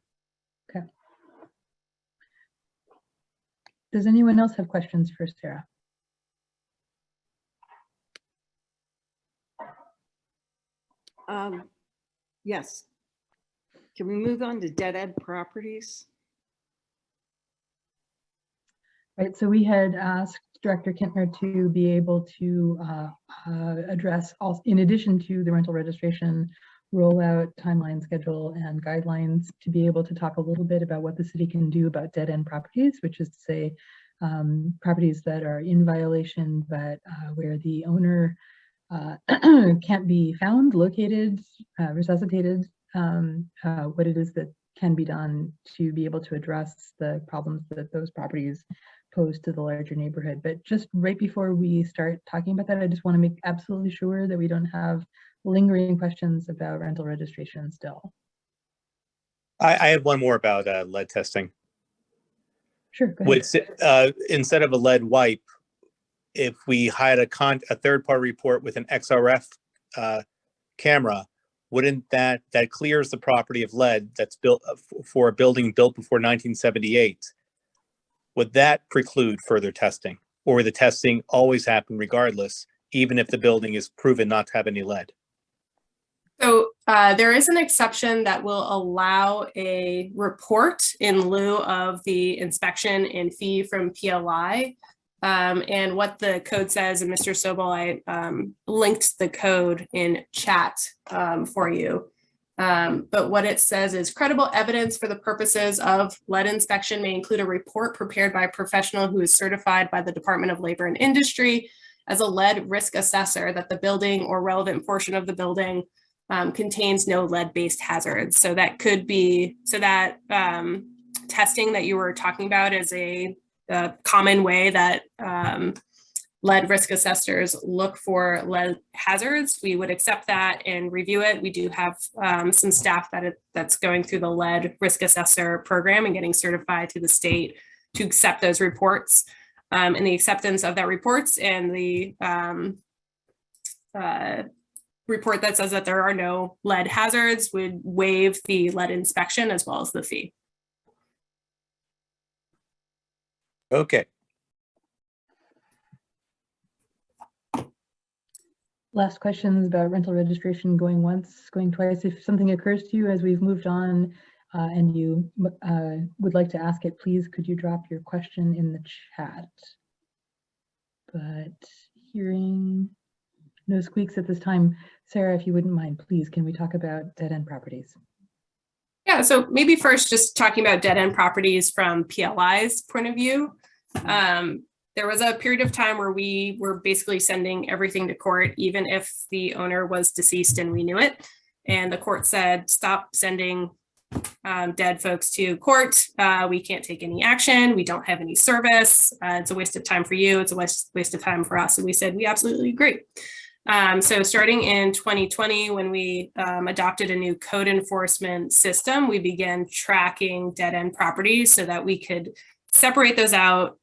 Okay. Does anyone else have questions for Sarah? Yes. Can we move on to dead end properties? Right, so we had asked Director Kintner to be able to address, in addition to the rental registration rollout timeline schedule and guidelines, to be able to talk a little bit about what the city can do about dead end properties, which is to say properties that are in violation, but where the owner can't be found, located, resuscitated, what it is that can be done to be able to address the problems that those properties pose to the larger neighborhood. But just right before we start talking about that, I just want to make absolutely sure that we don't have lingering questions about rental registration still. I had one more about lead testing. Sure, go ahead. Instead of a lead wipe, if we had a third-party report with an XRF camera, wouldn't that clears the property of lead that's built for a building built before 1978? Would that preclude further testing, or would the testing always happen regardless, even if the building is proven not to have any lead? So there is an exception that will allow a report in lieu of the inspection and fee from PLI. And what the code says, and Mr. Sobel, I linked the code in chat for you. But what it says is credible evidence for the purposes of lead inspection may include a report prepared by a professional who is certified by the Department of Labor and Industry as a lead risk assessor that the building or relevant portion of the building contains no lead-based hazards. So that could be, testing that you were talking about is a common way that lead risk assessors look for lead hazards. We would accept that and review it. We do have some staff that's going through the lead risk assessor program and getting certified to the state to accept those reports. And the acceptance of that reports and the report that says that there are no lead hazards would waive the lead inspection as well as the fee. Okay. Last questions about rental registration going once, going twice. If something occurs to you as we've moved on and you would like to ask it, please could you drop your question in the chat? But hearing no squeaks at this time. Sarah, if you wouldn't mind, please, can we talk about dead-end properties? Yeah, so maybe first just talking about dead-end properties from PLI's point of view. There was a period of time where we were basically sending everything to court, even if the owner was deceased and we knew it. And the court said, stop sending dead folks to court. We can't take any action. We don't have any service. It's a waste of time for you. It's a waste of time for us. And we said, we absolutely agree. So starting in 2020, when we adopted a new code enforcement system, we began tracking dead-end properties so that we could separate those out,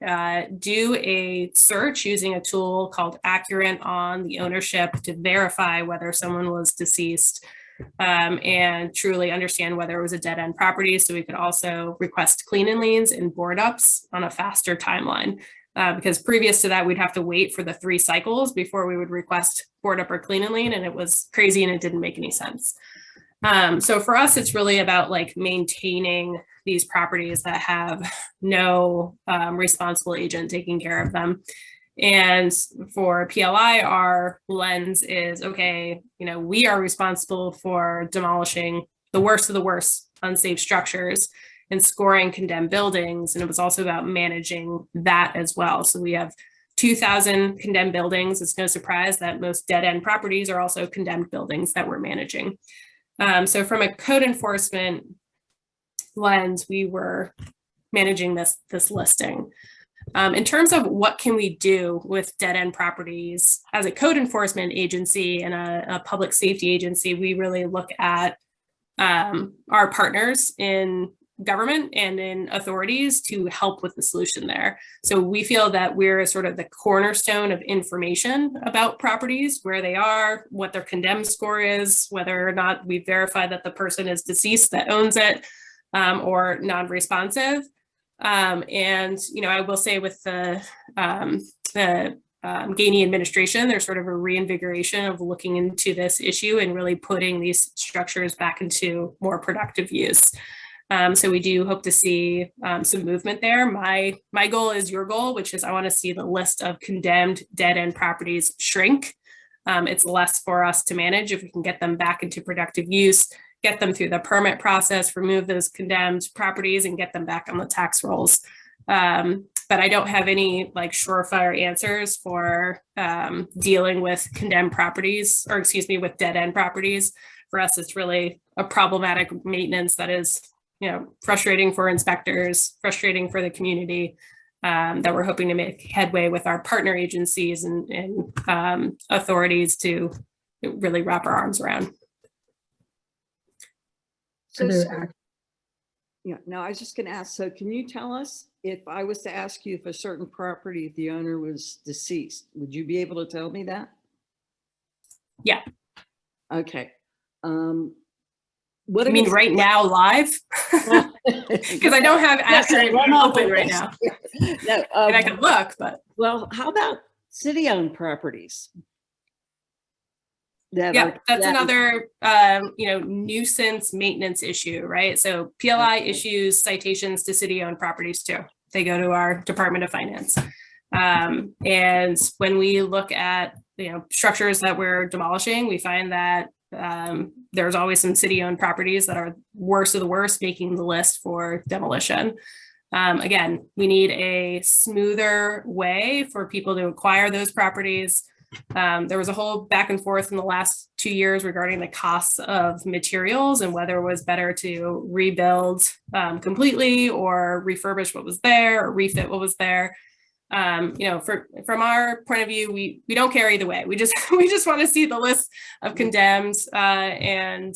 do a search using a tool called Accurate on the ownership to verify whether someone was deceased and truly understand whether it was a dead-end property. So we could also request clean and liens and board ups on a faster timeline. Because previous to that, we'd have to wait for the 3 cycles before we would request board up or clean and lien, and it was crazy and it didn't make any sense. So for us, it's really about like maintaining these properties that have no responsible agent taking care of them. And for PLI, our lens is, okay, we are responsible for demolishing the worst of the worst unsafe structures and scoring condemned buildings. And it was also about managing that as well. So we have 2,000 condemned buildings. It's no surprise that most dead-end properties are also condemned buildings that we're managing. So from a code enforcement lens, we were managing this listing. In terms of what can we do with dead-end properties, as a code enforcement agency and a public safety agency, we really look at our partners in government and in authorities to help with the solution there. So we feel that we're sort of the cornerstone of information about properties, where they are, what their condemned score is, whether or not we verify that the person is deceased that owns it or non-responsive. And, I will say with the Gainey administration, there's sort of a reinvigoration of looking into this issue and really putting these structures back into more productive use. So we do hope to see some movement there. My goal is your goal, which is I want to see the list of condemned dead-end properties shrink. It's less for us to manage if we can get them back into productive use, get them through the permit process, remove those condemned properties and get them back on the tax rolls. But I don't have any like surefire answers for dealing with condemned properties, or excuse me, with dead end properties. For us, it's really a problematic maintenance that is, frustrating for inspectors, frustrating for the community, that we're hoping to make headway with our partner agencies and authorities to really wrap our arms around. So, yeah, no, I was just going to ask, so can you tell us, if I was to ask you if a certain property, if the owner was deceased, would you be able to tell me that? Yeah. Okay. What do you mean right now live? Because I don't have access open right now. No, and I can look, but. Well, how about city-owned properties? Yeah, that's another, nuisance maintenance issue, right? So PLI issues citations to city-owned properties too. They go to our Department of Finance. And when we look at, structures that we're demolishing, we find that there's always some city-owned properties that are worst of the worst, making the list for demolition. Again, we need a smoother way for people to acquire those properties. There was a whole back and forth in the last 2 years regarding the costs of materials and whether it was better to rebuild completely or refurbish what was there or refit what was there. From our point of view, we don't care either way. We just want to see the list of condemned and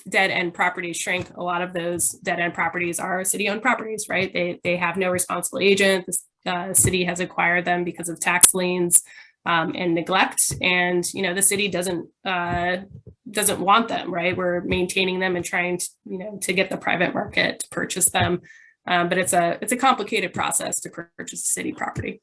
dead end properties shrink. A lot of those dead end properties are city-owned properties, right? They have no responsible agent. The city has acquired them because of tax liens and neglect, and the city doesn't want them, right? We're maintaining them and trying to, to get the private market to purchase them, but it's a complicated process to purchase a city property.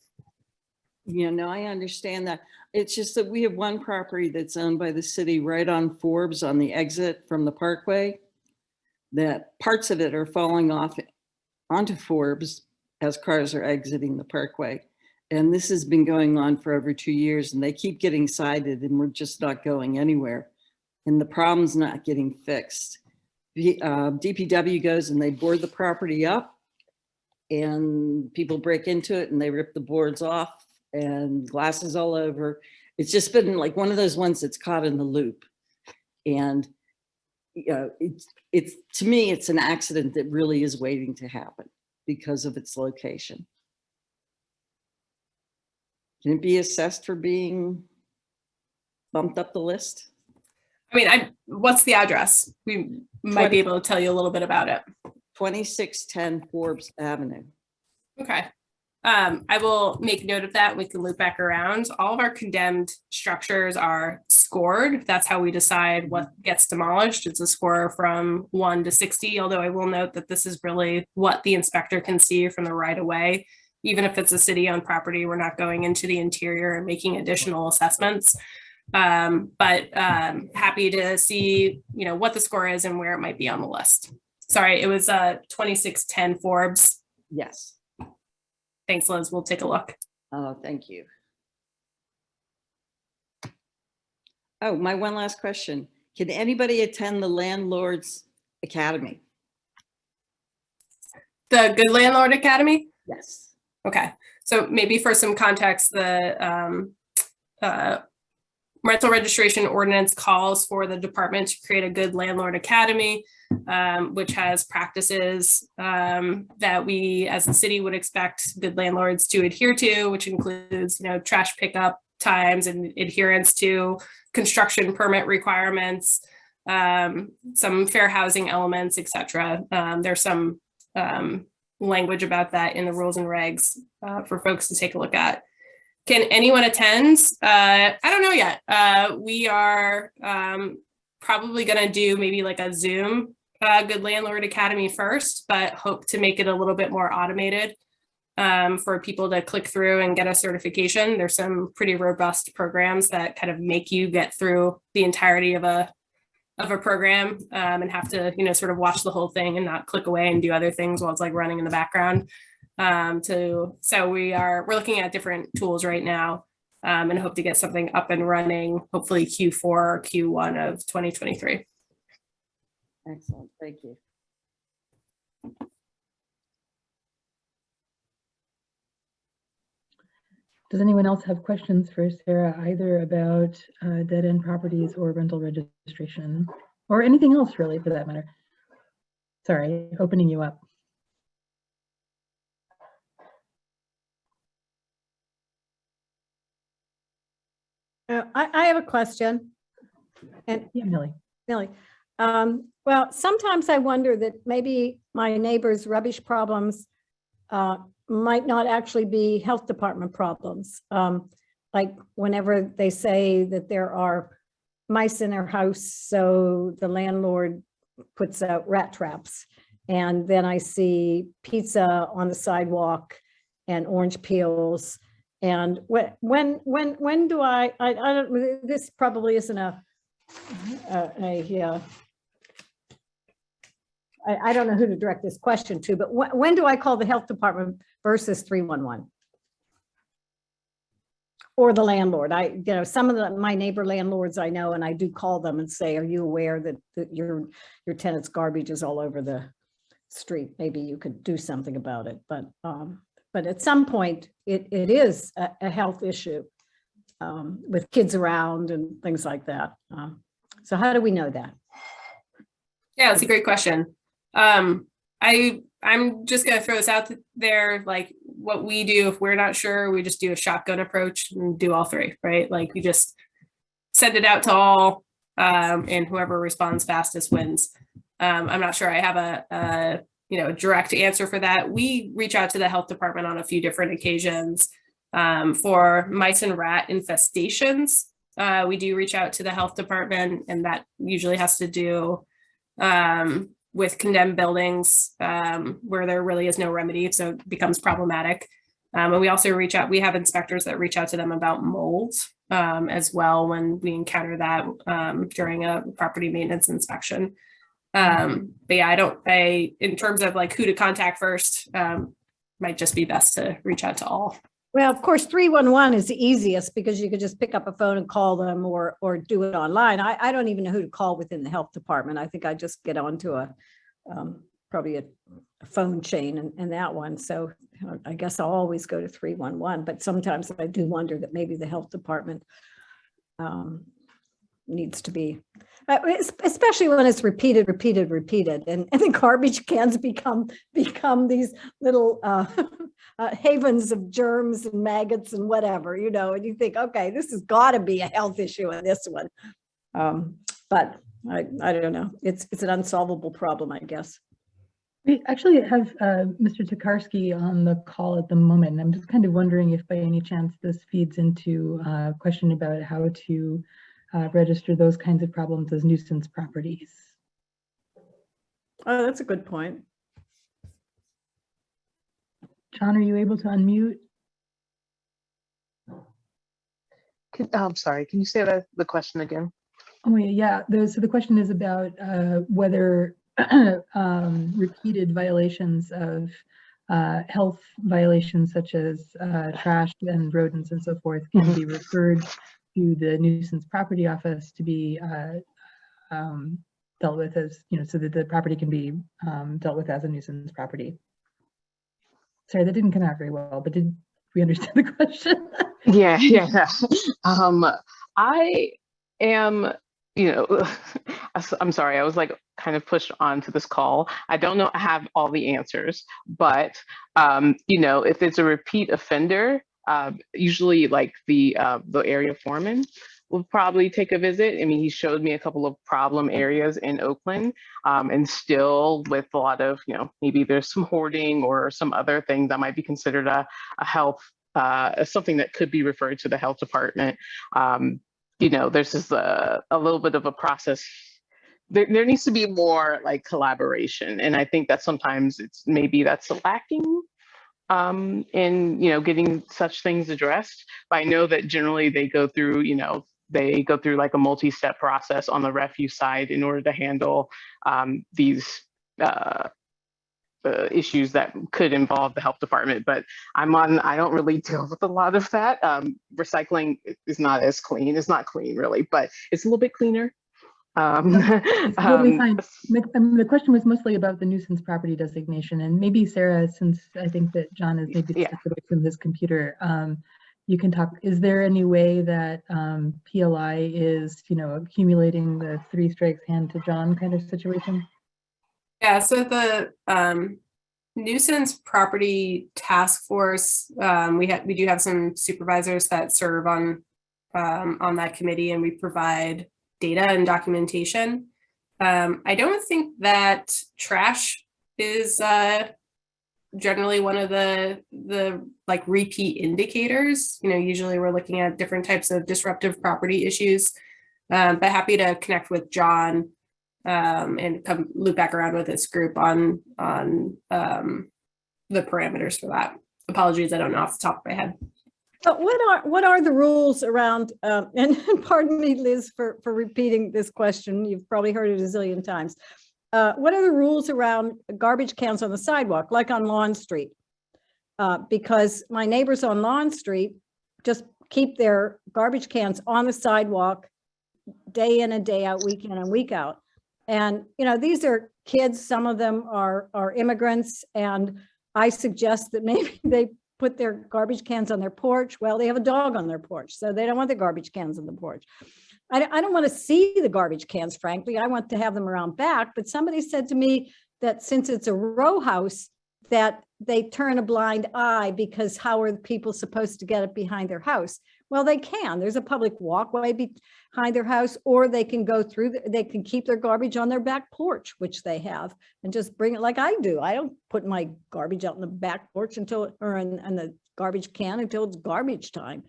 No, I understand that. It's just that we have one property that's owned by the city right on Forbes on the exit from the Parkway, that parts of it are falling off onto Forbes as cars are exiting the Parkway. And this has been going on for over 2 years, and they keep getting cited and we're just not going anywhere. And the problem's not getting fixed. DPW goes and they board the property up and people break into it and they rip the boards off and glasses all over. It's just been like one of those ones that's caught in the loop. And it's to me, it's an accident that really is waiting to happen because of its location. Can it be assessed for being bumped up the list? I mean, what's the address? We might be able to tell you a little bit about it. 2610 Forbes Avenue. Okay. I will make note of that. We can loop back around. All of our condemned structures are scored. That's how we decide what gets demolished. It's a score from 1 to 60, although I will note that this is really what the inspector can see from the right of way. Even if it's a city-owned property, we're not going into the interior and making additional assessments. But happy to see, what the score is and where it might be on the list. Sorry, it was 2610 Forbes. Yes. Thanks, Liz. We'll take a look. Oh, thank you. Oh, my one last question. Can anybody attend the Landlords Academy? The Good Landlord Academy? Yes. Okay. So maybe for some context, the rental registration ordinance calls for the department to create a Good Landlord Academy, which has practices that we as a city would expect good landlords to adhere to, which includes, trash pickup times and adherence to construction permit requirements, some fair housing elements, etc. There's some language about that in the rules and regs for folks to take a look at. Can anyone attend? I don't know yet. We are probably going to do maybe like a Zoom Good Landlord Academy first, but hope to make it a little bit more automated for people to click through and get a certification. There's some pretty robust programs that kind of make you get through the entirety of a program and have to, sort of watch the whole thing and not click away and do other things while it's like running in the background. So we're looking at different tools right now and hope to get something up and running, hopefully Q4 or Q1 of 2023. Excellent, thank you. Does anyone else have questions for Sarah, either about dead end properties or rental registration, or anything else really for that matter? Sorry, opening you up. I have a question. And yeah, Millie. Well, sometimes I wonder that maybe my neighbor's rubbish problems might not actually be health department problems. Like whenever they say that there are mice in their house, so the landlord puts out rat traps. And then I see pizza on the sidewalk and orange peels. And when do I don't, this probably isn't I don't know who to direct this question to, but when do I call the health department versus 311? Or the landlord? Some of my neighbor landlords I know, and I do call them and say, are you aware that your tenant's garbage is all over the street? Maybe you could do something about it. But at some point, it is a health issue with kids around and things like that. So how do we know that? Yeah, that's a great question. I'm just going to throw this out there, like what we do if we're not sure, we just do a shotgun approach and do all three, right? Like we just send it out to all, and whoever responds fastest wins. I'm not sure I have a direct answer for that. We reach out to the health department on a few different occasions for mice and rat infestations. We do reach out to the health department, and that usually has to do with condemned buildings where there really is no remedy, so it becomes problematic. And we also reach out, we have inspectors that reach out to them about mold as well when we encounter that during a property maintenance inspection. But yeah, in terms of like who to contact first, might just be best to reach out to all. Well, of course, 311 is the easiest because you could just pick up a phone and call them or do it online. I don't even know who to call within the health department. I think I just get onto probably a phone chain and that one. So I guess I'll always go to 311, but sometimes I do wonder that maybe the health department needs to be, especially when it's repeated. And the garbage cans become these little havens of germs and maggots and whatever, and you think, okay, this has got to be a health issue in this one. But I don't know. It's an unsolvable problem, I guess. We actually have Mr. Tokarski on the call at the moment. I'm just kind of wondering if by any chance this feeds into a question about how to register those kinds of problems as nuisance properties. Oh, that's a good point. John, are you able to unmute? I'm sorry, can you say the question again? Oh yeah. So the question is about whether repeated violations of health violations such as trash and rodents and so forth can be referred to the nuisance property office to be dealt with as, so that the property can be dealt with as a nuisance property. Sorry, that didn't come out very well, but did we understand the question? Yeah. I am, I'm sorry, I was like kind of pushed onto this call. I don't know, I have all the answers, but, if it's a repeat offender, usually like the area foreman will probably take a visit. I mean, he showed me a couple of problem areas in Oakland, and still with a lot of, maybe there's some hoarding or some other thing that might be considered a health, something that could be referred to the health department. There's just a little bit of a process. There needs to be more like collaboration. And I think that sometimes that's lacking in, getting such things addressed. But I know that generally they go through, like a multi-step process on the refuse side in order to handle these issues that could involve the health department. But I don't really deal with a lot of that. Recycling is not as clean. It's not clean really, but it's a little bit cleaner. It's totally fine. The question was mostly about the nuisance property designation, and maybe Sarah, since I think that John is maybe stepped away from his computer, you can talk, is there any way that PLI is, accumulating the 3 strikes hand to John kind of situation? Yeah, so the nuisance property task force, we do have some supervisors that serve on that committee, and we pove data and documentation. I don't think that trash is generally one of the like repeat indicators. Usually we're looking at different types of disruptive property issues, but happy to connect with John and come loop back around with this group on the parameters for that. Apologies, I don't know off the top of my head. But what are the rules around, and pardon me, Liz, for repeating this question, you've probably heard it a zillion times. What are the rules around garbage cans on the sidewalk, like on Lawn Street? Because my neighbors on Lawn Street just keep their garbage cans on the sidewalk day in and day out, week in and week out. And, these are kids, some of them are immigrants, and I suggest that maybe they put their garbage cans on their porch. Well, they have a dog on their porch, so they don't want the garbage cans on the porch. I don't want to see the garbage cans, frankly. I want to have them around back. But somebody said to me that since it's a row house, that they turn a blind eye, because how are people supposed to get it behind their house? Well, they can. There's a public walkway behind their house, or they can go through, they can keep their garbage on their back porch, which they have, and just bring it like I do. I don't put my garbage out in the back porch or in the garbage can until it's garbage time.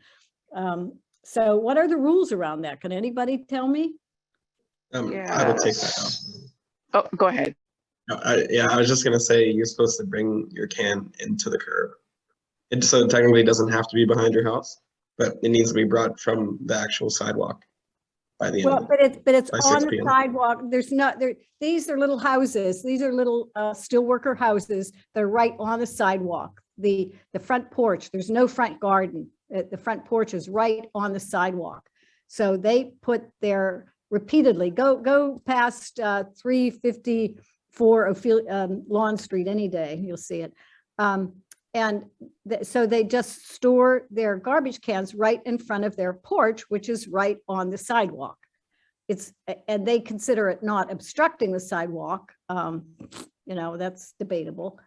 So what are the rules around that? Can anybody tell me? I will take that Oh, go ahead. I was just gonna say, you're supposed to bring your can into the curb. So it technically doesn't have to be behind your house, but it needs to be brought from the actual sidewalk by the end. Well, but it's on the sidewalk. There's not there. These are little houses. These are little steelworker houses. They're right on the sidewalk. The front porch. There's no front garden. The front porch is right on the sidewalk. So they put their repeatedly go past 354 Lawn Street any day. You'll see it. So they just store their garbage cans right in front of their porch, which is right on the sidewalk. And they consider it not obstructing the sidewalk. That's debatable.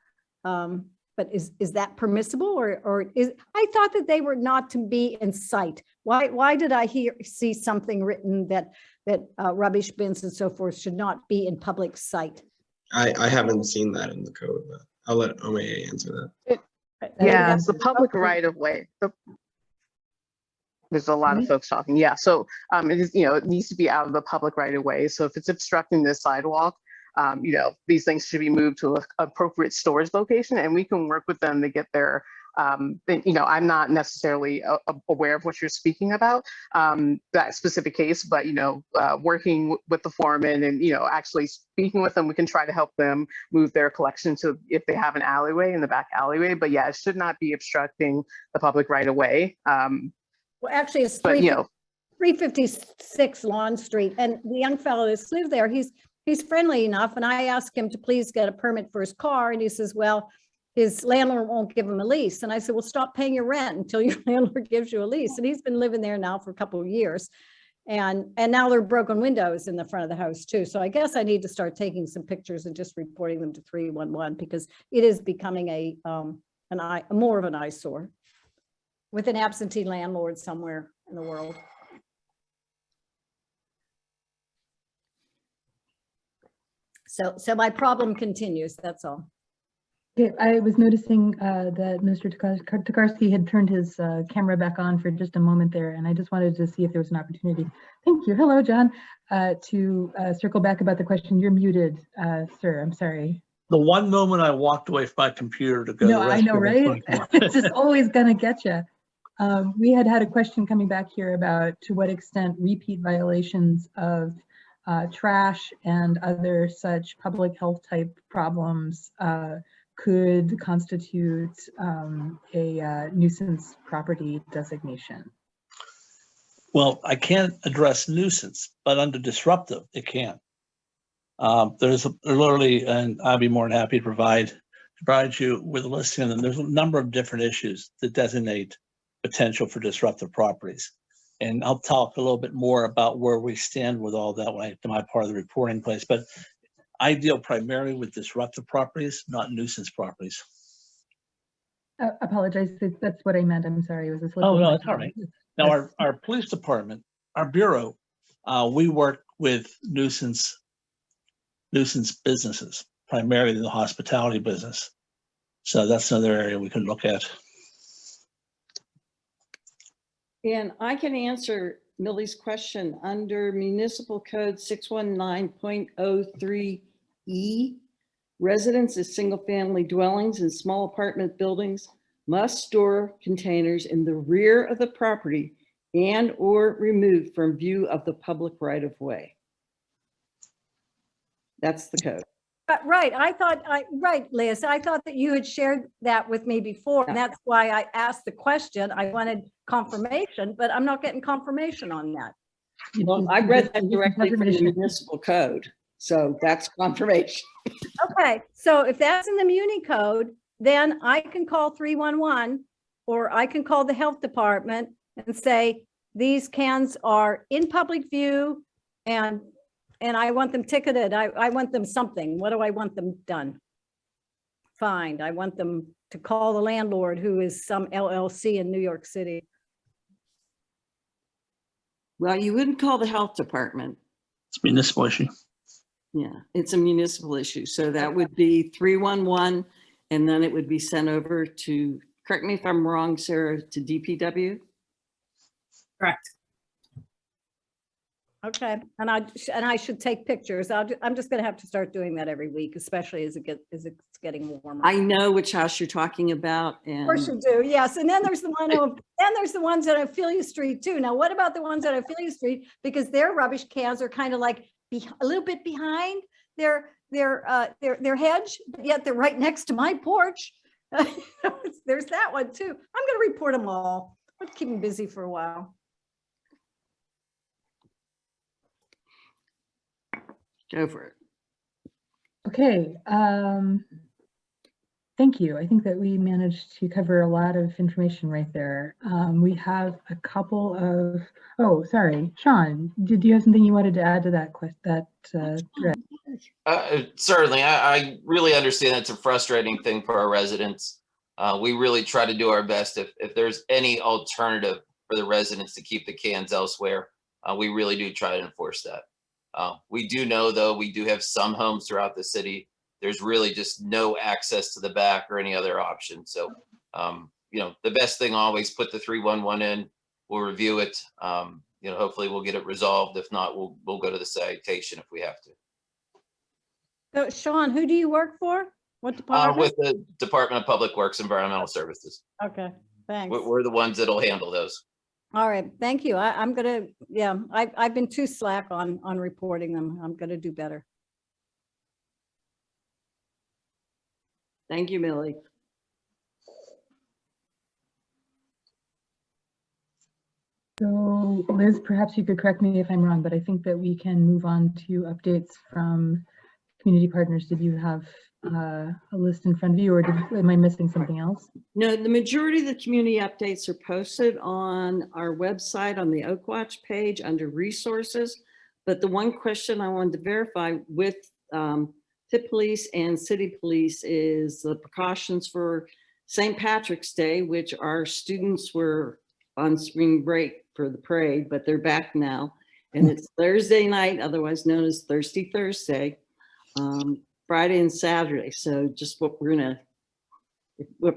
But is that permissible, or is, I thought that they were not to be in sight. Why did I see something written that rubbish bins and so forth should not be in public sight? I haven't seen that in the code, but I'll let OMA answer that. Yeah, it's the public right of way. There's a lot of folks talking. Yeah, so it is, it needs to be out of the public right of way. So if it's obstructing the sidewalk, these things should be moved to an appropriate storage location, and we can work with them to get their, I'm not necessarily aware of what you're speaking about, that specific case, but, working with the foreman and, actually speaking with them, we can try to help them move their collection to, if they have an alleyway, in the back alleyway. But yeah, it should not be obstructing the public right of way. Well, actually, it's 356 Lawn Street, and the young fellow that's lived there, he's friendly enough, and I asked him to please get a permit for his car, and he says, well, his landlord won't give him a lease. And I said, well, stop paying your rent until your landlord gives you a lease. And he's been living there now for a couple of years. And now there are broken windows in the front of the house too. So I guess I need to start taking some pictures and just reporting them to 311, because it is becoming more of an eyesore with an absentee landlord somewhere in the world. So my problem continues, that's all. Okay, I was noticing that Mr. Tokarski had turned his camera back on for just a moment there, and I just wanted to see if there was an opportunity. Thank you. Hello, John. To circle back about the question. You're muted, sir. I'm sorry. The one moment I walked away from my computer to go. No, I know, right? It's just always gonna get you. We had a question coming back here about to what extent repeat violations of trash and other such public health type problems could constitute a nuisance property designation. Well, I can't address nuisance, but under disruptive, it can. There's literally, and I'll be more than happy to provide you with a listing of them. There's a number of different issues that designate potential for disruptive properties. And I'll talk a little bit more about where we stand with all that when I get to my part of the reporting place. But I deal primarily with disruptive properties, not nuisance properties. Apologize, that's what I meant. I'm sorry. It was a slip. Oh, of no, my that's all tongue. right. Now, our police department, our bureau, we work with nuisance businesses, primarily the hospitality business. So that's another area we can look at. And I can answer Millie's question under Municipal Code 619.03E. Residents of single-family dwellings and small apartment buildings must store containers in the rear of the property and or removed from view of the public right-of-way. That's the code. Right, right, Liz, I thought that you had shared that with me before, and that's why I asked the question. I wanted confirmation, but I'm not getting confirmation on that. Well, I read that directly from the municipal code, so that's confirmation. Okay, so if that's in the Muni code, then I can call 311 or I can call the health department and say, these cans are in public view and I want them ticketed. I want them something. What do I want them done? Fined. I want them to call the landlord, who is some LLC in New York City. Well, you wouldn't call the health department. It's a municipal issue. Yeah, it's a municipal issue. So that would be 311, and then it would be sent over to, correct me if I'm wrong, Sarah, to DPW? Correct. Okay, and I should take pictures. I'm just gonna have to start doing that every week, especially as it's getting warmer. I know which house you're talking about. Of course you do, yes. And then there's the ones on Ophelia Street too. Now, what about the ones on Ophelia Street? Because their rubbish cans are kind of like a little bit behind their hedge, but yet they're right next to my porch. There's that one too. I'm gonna report them all. Let's keep them busy for a while. Go for it. Okay, thank you. I think that we managed to cover a lot of information right there. We have a couple of, oh, sorry, Sean, did you have something you wanted to add to that thread? Certainly, I really understand it's a frustrating thing for our residents. We really try to do our best. If there's any alternative for the residents to keep the cans elsewhere, we really do try to enforce that. We do know, though, we do have some homes throughout the city. There's really just no access to the back or any other option. So, the best thing, always put the 311 in. We'll review it. Hopefully we'll get it resolved. If not, we'll go to the citation if we have to. So, Sean, who do you work for? What department? With the Department of Public Works, Environmental Services. Okay, thanks. We're the ones that'll handle those. All right, thank you. I'm gonna, yeah, I've been too slack on reporting them. I'm gonna do better. Thank you, Millie. So Liz, perhaps you could correct me if I'm wrong, but I think that we can move on to updates from community partners. Did you have a list in front of you, or am I missing something else? No, the majority of the community updates are posted on our website on the Oakwatch page under resources. But the one question I wanted to verify with Pitt Police and City Police is the precautions for St. Patrick's Day, which our students were on spring break for the parade, but they're back now. And it's Thursday night, otherwise known as Thirsty Thursday. Friday and Saturday. So just what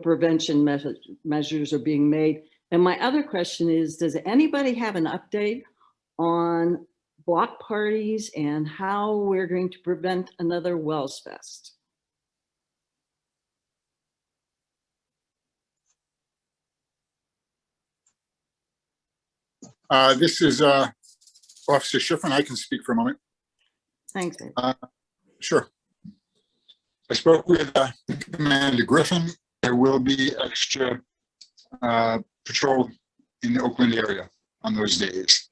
prevention measures are being made. And my other question is, does anybody have an update on block parties and how we're going to prevent another Wells Fest? This is Officer Schiffman. I can speak for a moment. Thanks. Sure. I spoke with Commander Griffin. There will be extra patrol in the Oakland area on those days.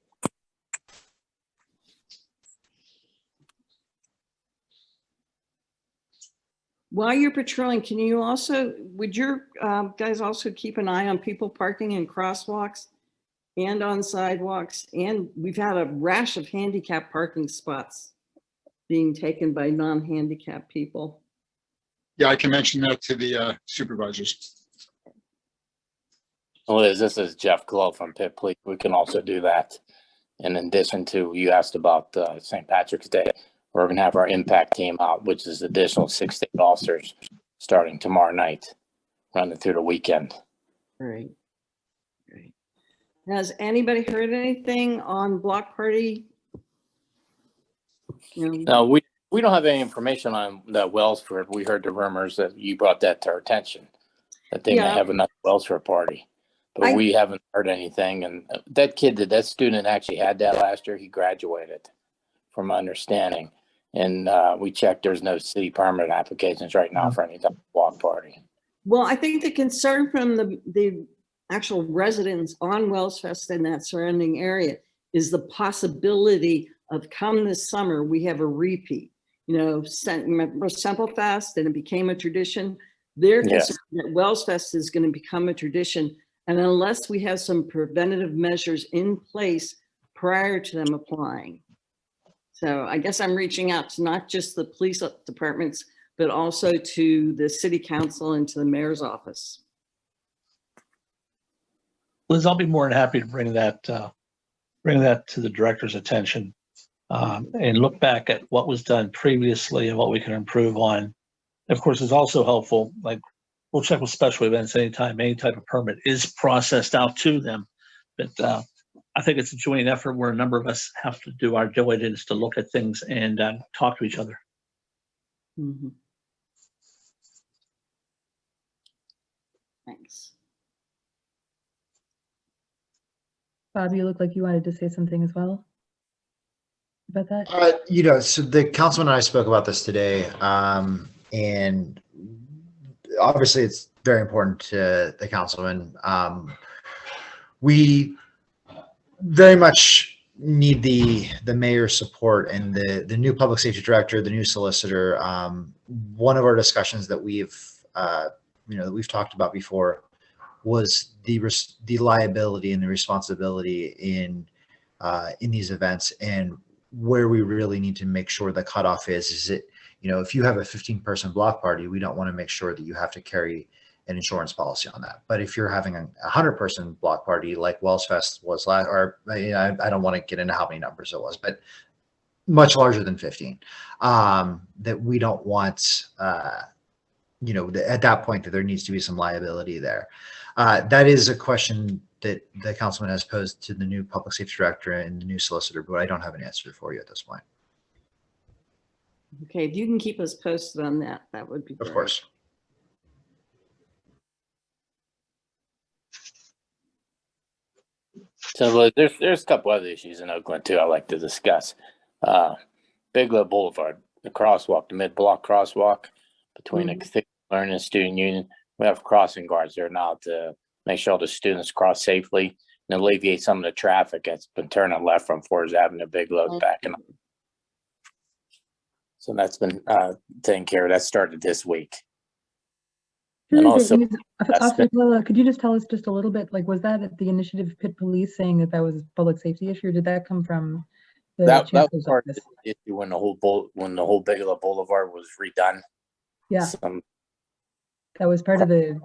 while you're patrolling, can you also, would your guys also keep an eye on people parking in crosswalks and on sidewalks? And we've had a rash of handicap parking spots being taken by non-handicapped people. Yeah, I can mention that to the supervisors. Liz, this is Jeff Glow from Pitt Police. We can also do that. In addition to, you asked about St. Patrick's Day, we're going to have our impact team out, which is additional 6 state officers starting tomorrow night, running through the weekend. Great. Great. Has anybody heard anything on block party? No, we don't have any information on that Wellsford. We heard the rumors that you brought that to our attention, that they may have another Wellsford party. But we haven't heard anything. And that student actually had that last year. He graduated, from my understanding. And we checked, there's no city permit applications right now for any type of block party. Well, I think the concern from the actual residents on Wellsfest and that surrounding area is the possibility of come this summer, we have a repeat. You know, remember Semple Fest, and it became a tradition. They're concerned that Wellsfest is going to become a tradition. And unless we have some preventative measures in place prior to them applying. So I guess I'm reaching out to not just the police departments, but also to the city council and to the mayor's office. Liz, I'll be more than happy to bring that to the director's attention and look back at what was done previously and what we can improve on. Of course, it's also helpful, like we'll check with special events anytime any type of permit is processed out to them. But I think it's a joint effort where a number of us have to do our diligence to look at things and talk to each other. Mm-hmm. Thanks. Bob, you look like you wanted to say something as well about that. You know, so the councilman and I spoke about this today, and obviously it's very important to the councilman. We very much need the mayor's support and the new public safety director, the new solicitor. One of our discussions that we've talked about before was the liability and the responsibility in these events, and where we really need to make sure the cutoff is it, you know, if you have a 15-person block party, we don't want to make sure that you have to carry an insurance policy on that. But if you're having a 100-person block party like Wellsfest was last, or I don't want to get into how many numbers it was, but much larger than 15, that we don't want, you know, at that point that there needs to be some liability there. That is a question that the councilman has posed to the new public safety director and the new solicitor, but I don't have an answer for you at this point. Okay, if you can keep us posted on that, that would be great. Of course. So there's a couple other issues in Oakland too I'd like to discuss. Bigelow Boulevard, the crosswalk, the mid-block crosswalk between the Cathedral Learning and Student Union. We have crossing guards there now to make sure the students cross safely and alleviate some of the traffic that's been turning left from Forest Avenue, Bigelow backing up. So that's been taken care of. That started this week. And also, could you just tell us just a little bit, like, was that at the initiative of Pitt Police saying that that was a public safety issue, or did that come from the that was part office? of the issue when the whole Bigelow Boulevard was redone. Yeah. That was part of the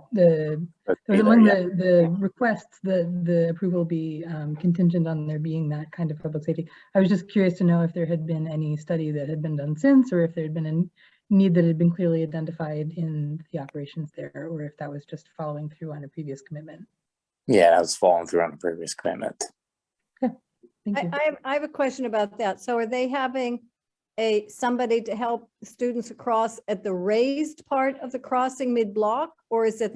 among the requests that the approval be contingent on there being that kind of public safety. I was just curious to know if there had been any study that had been done since, or if there had been a need that had been clearly identified in the operations there, or if that was just following through on a previous commitment. Yeah, that was following through on a previous commitment. Okay, thank you. I have a question about that. So are they having somebody to help students across at the raised part of the crossing mid-block, or is it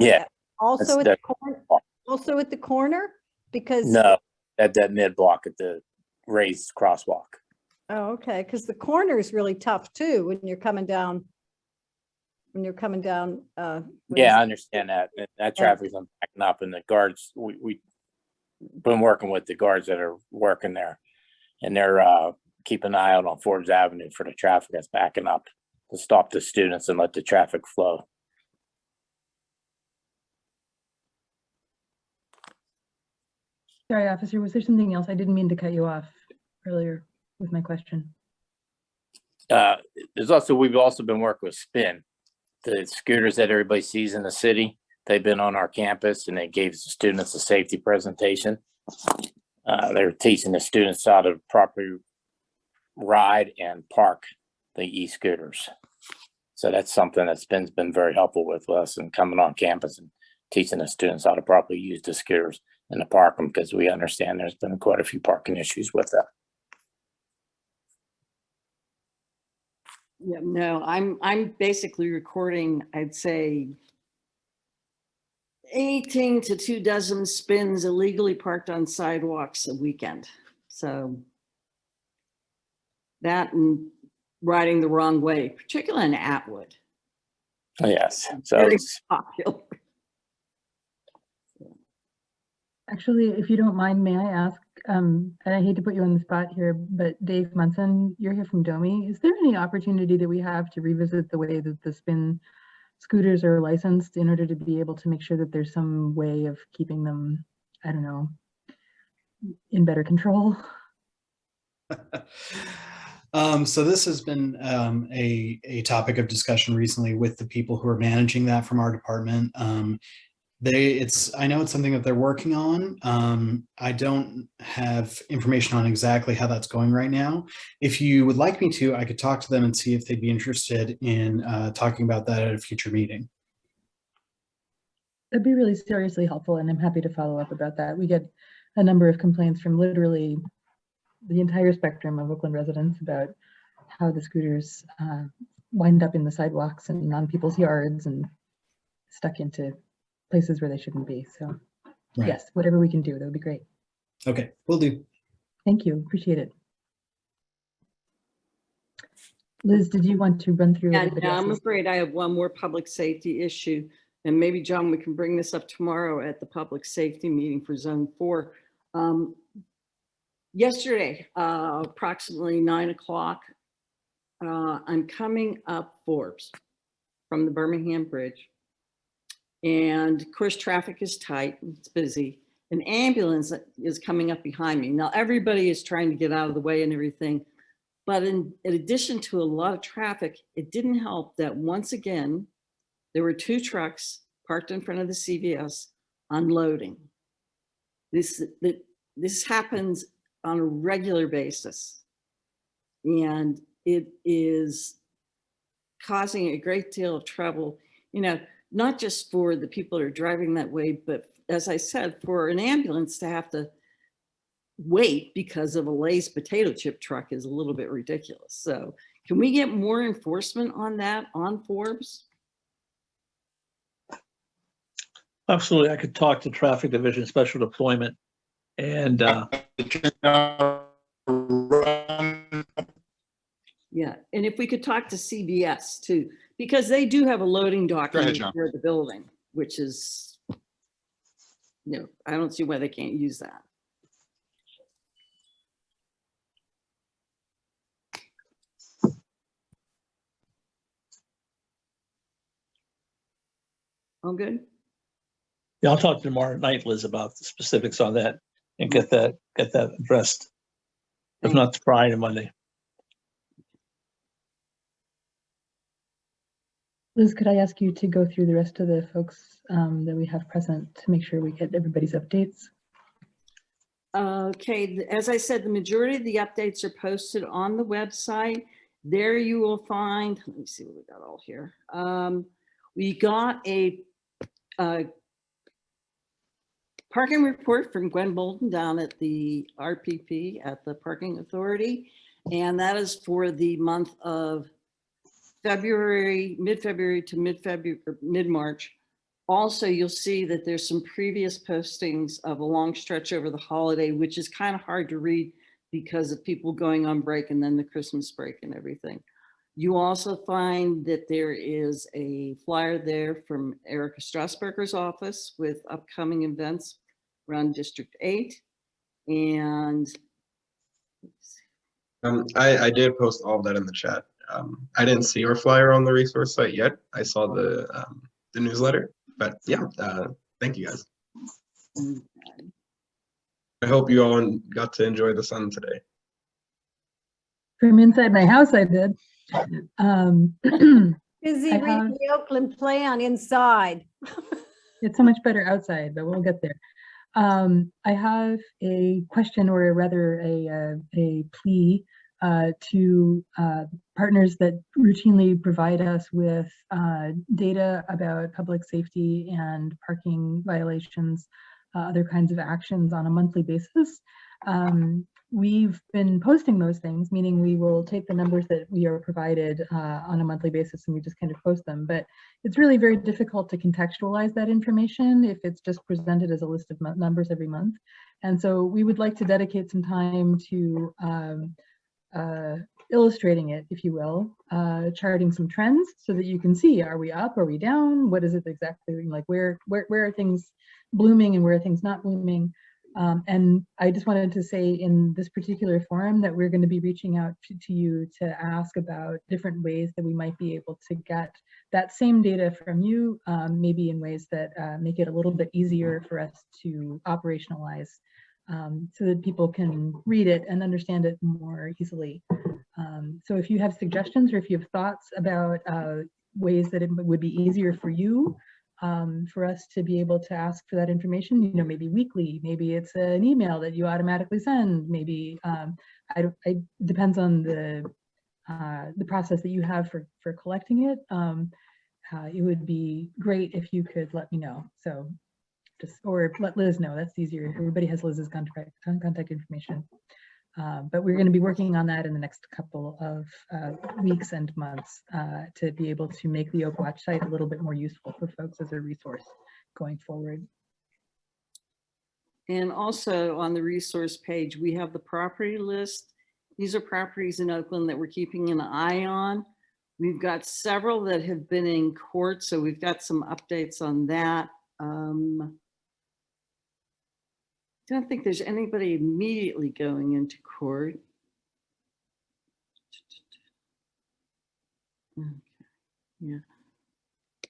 also at the corner? Also at the corner? Because no, at that mid-block at the raised crosswalk. Oh, okay. Because the corner is really tough too when you're coming down. When you're coming down. Yeah, I understand that. That traffic's backing up, and the guards. We've been working with the guards that are working there, and they're keeping an eye out on Forbes Avenue for the traffic that's backing up to stop the students and let the traffic flow. Sorry, officer, was there something else? I didn't mean to cut you off earlier with my question. We've also been working with Spin, the scooters that everybody sees in the city. They've been on our campus and they gave the students a safety presentation. They're teaching the students how to properly ride and park the e-scooters. So that's something that Spin's been very helpful with us and coming on campus and teaching the students how to properly use the scooters and to park them, because we understand there's been quite a few parking issues with them. Yeah, no, I'm basically recording, I'd say 18 to 24 spins illegally parked on sidewalks a weekend. So that and riding the wrong way, particularly in Atwood. Yes, so Very it's popular. Actually, if you don't mind, may I ask, and I hate to put you on the spot here, but Dave Munson, you're here from DOMI. Is there any opportunity that we have to revisit the way that the spin scooters are licensed in order to be able to make sure that there's some way of keeping them, I don't know, in better control? So this has been a topic of discussion recently with the people who are managing that from our department. I know it's something that they're working on. I don't have information on exactly how that's going right now. If you would like me to, I could talk to them and see if they'd be interested in talking about that at a future meeting. That'd be really seriously helpful, and I'm happy to follow up about that. We get a number of complaints from literally the entire spectrum of Oakland residents about how the scooters wind up in the sidewalks and on people's yards and stuck into places where they shouldn't be. So Right. yes, whatever we can do, that would be great. Okay, will do. Thank you, appreciate it. Liz, did you want to run through? Yeah, everybody no, I'm else's? afraid I have one more public safety issue. And maybe, John, we can bring this up tomorrow at the public safety meeting for Zone 4. Yesterday, approximately 9 o'clock, I'm coming up Forbes from the Birmingham Bridge. And of course, traffic is tight, it's busy. An ambulance is coming up behind me. Now, everybody is trying to get out of the way and everything. But in addition to a lot of traffic, it didn't help that once again, there were 2 trucks parked in front of the CVS unloading. This happens on a regular basis. And it is causing a great deal of trouble, you know, not just for the people who are driving that way, but as I said, for an ambulance to have to wait because of a Lay's potato chip truck is a little bit ridiculous. So can we get more enforcement on that on Forbes? Absolutely. I could talk to Traffic Division Special Deployment and Yeah, and if we could talk to CBS too, because they do have a loading dock Go ahead, John. near the building, which is, you know, I don't see why they can't use that. All good? yeah, I'll talk to tomorrow night, Liz, about the specifics on that and get that addressed. If not Friday, Monday. Liz, could I ask you to go through the rest of the folks that we have present to make sure we get everybody's updates? Okay, as I said, the majority of the updates are posted on the website. There you will find, let me see what we got all here. We got a parking report from Gwen Bolden down at the RPP at the Parking Authority. And that is for the month of February, mid-February to mid-February, mid-March. Also, you'll see that there's some previous postings of a long stretch over the holiday, which is kind of hard to read because of people going on break and then the Christmas break and everything. You also find that there is a flyer there from Erica Strasberger's office with upcoming events around District 8. And I did post all of that in the chat. I didn't see our flyer on the resource site yet. I saw the newsletter, but yeah, thank you guys. I hope you all got to enjoy the sun today. From inside my house, I did. Busy I reading have- the Oakland Plan inside. It's so much better outside, but we'll get there. I have a question, or rather a plea to partners that routinely provide us with data about public safety and parking violations, other kinds of actions on a monthly basis. We've been posting those things, meaning we will take the numbers that we are provided on a monthly basis and we just kind of post them. But it's really very difficult to contextualize that information if it's just presented as a list of numbers every month. And so we would like to dedicate some time to illustrating it, if you will, charting some trends so that you can see, are we up, are we down? What is it exactly like? Where are things blooming and where are things not blooming? And I just wanted to say in this particular forum that we're going to be reaching out to you to ask about different ways that we might be able to get that same data from you, maybe in ways that make it a little bit easier for us to operationalize so that people can read it and understand it more easily. So if you have suggestions or if you have thoughts about ways that it would be easier for you for us to be able to ask for that information, you know, maybe weekly, maybe it's an email that you automatically send, maybe it depends on the process that you have for collecting it. It would be great if you could let me know. So or let Liz know, that's easier. Everybody has Liz's contact information. But we're going to be working on that in the next couple of weeks and months to be able to make the Oakwatch site a little bit more useful for folks as a resource going forward. And also on the resource page, we have the property list. These are properties in Oakland that we're keeping an eye on. We've got several that have been in court, so we've got some updates on that. I don't think there's anybody immediately going into court. Okay. Yeah.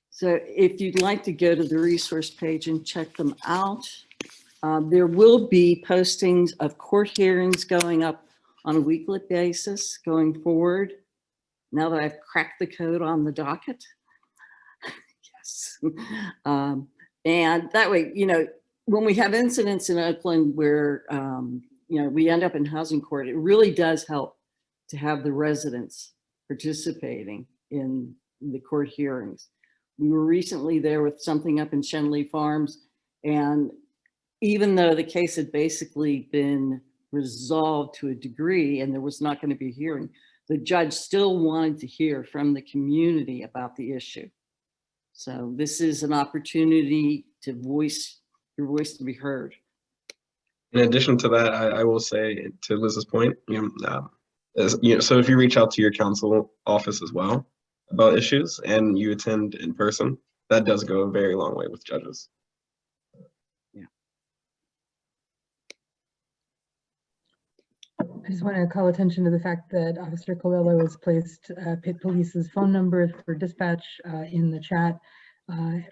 So if you'd like to go to the resource page and check them out, there will be postings of court hearings going up on a weekly basis going forward. Now that I've cracked the code on the docket. Yes. And that way, you know, when we have incidents in Oakland where, you know, we end up in housing court, it really does help to have the residents participating in the court hearings. We were recently there with something up in Shenley Farms, and even though the case had basically been resolved to a degree and there was not going to be a hearing, the judge still wanted to hear from the community about the issue. So this is an opportunity to voice your voice to be heard. In addition to that, I will say to Liz's point, so if you reach out to your council office as well about issues and you attend in person, that does go a very long way with judges. Yeah. I just want to call attention to the fact that Officer Colello has placed Pitt Police's phone number for dispatch in the chat.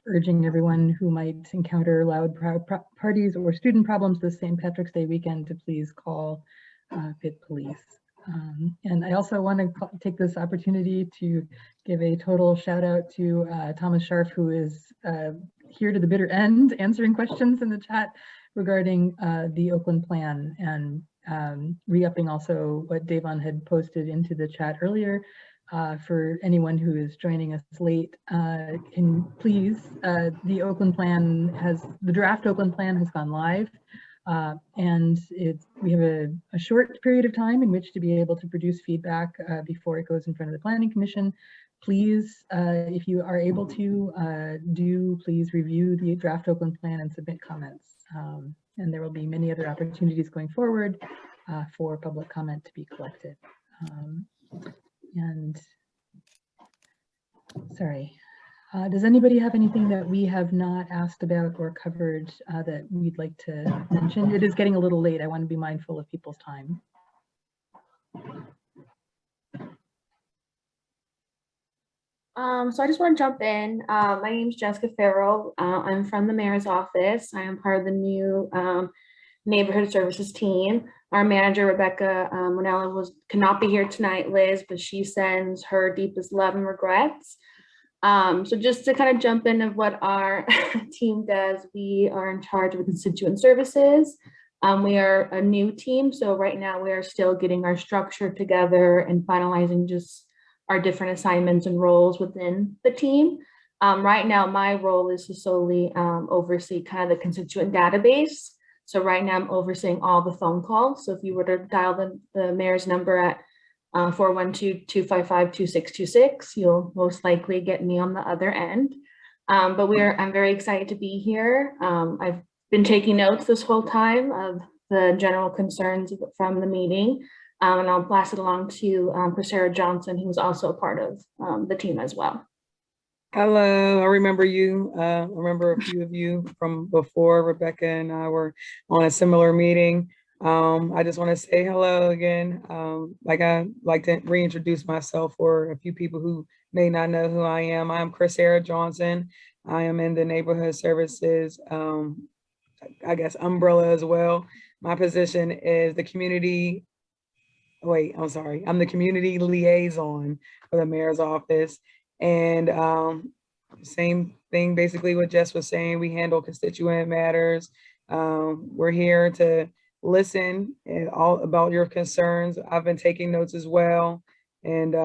Urging everyone who might encounter loud parties or student problems this St. Patrick's Day weekend to please call Pitt Police. And I also want to take this opportunity to give a total shout out to Thomas Scharf, who is here to the bitter end answering questions in the chat regarding the Oakland Plan, and re-upping also what Davon had posted into the chat earlier. For anyone who is joining us late, can please, the Oakland Plan the draft Oakland Plan has gone live, and we have a short period of time in which to be able to produce feedback before it goes in front of the Planning Commission. Please, if you are able to, please review the draft Oakland Plan and submit comments. And there will be many other opportunities going forward for public comment to be collected. And sorry, does anybody have anything that we have not asked about or covered that we'd like to mention? It is getting a little late. I want to be mindful of people's time. So I just want to jump in. My name is Jessica Farrell. I'm from the mayor's office. I am part of the new neighborhood services team. Our manager, Rebecca Monella, could not be here tonight, Liz, but she sends her deepest love and regrets. So just to kind of jump in of what our team does, we are in charge of constituent services. We are a new team, so right now we are still getting our structure together and finalizing just our different assignments and roles within the team. Right now, my role is to solely oversee kind of the constituent database. So right now I'm overseeing all the phone calls. So if you were to dial the mayor's number at 412-255-2626, you'll most likely get me on the other end. But I'm very excited to be here. I've been taking notes this whole time of the general concerns from the meeting. And I'll pass it along to Sarah Johnson, who's also a part of the team as well. Hello, I remember you. I remember a few of you from before. Rebecca and I were on a similar meeting. I just want to say hello again. I like to reintroduce myself for a few people who may not know who I am. I'm Sarah Johnson. I am in the neighborhood services, I guess, umbrella as well. My position is the community. I'm the community liaison for the mayor's office. And same thing, basically what Jess was saying, we handle constituent matters. We're here to listen and all about your concerns. I've been taking notes as well. And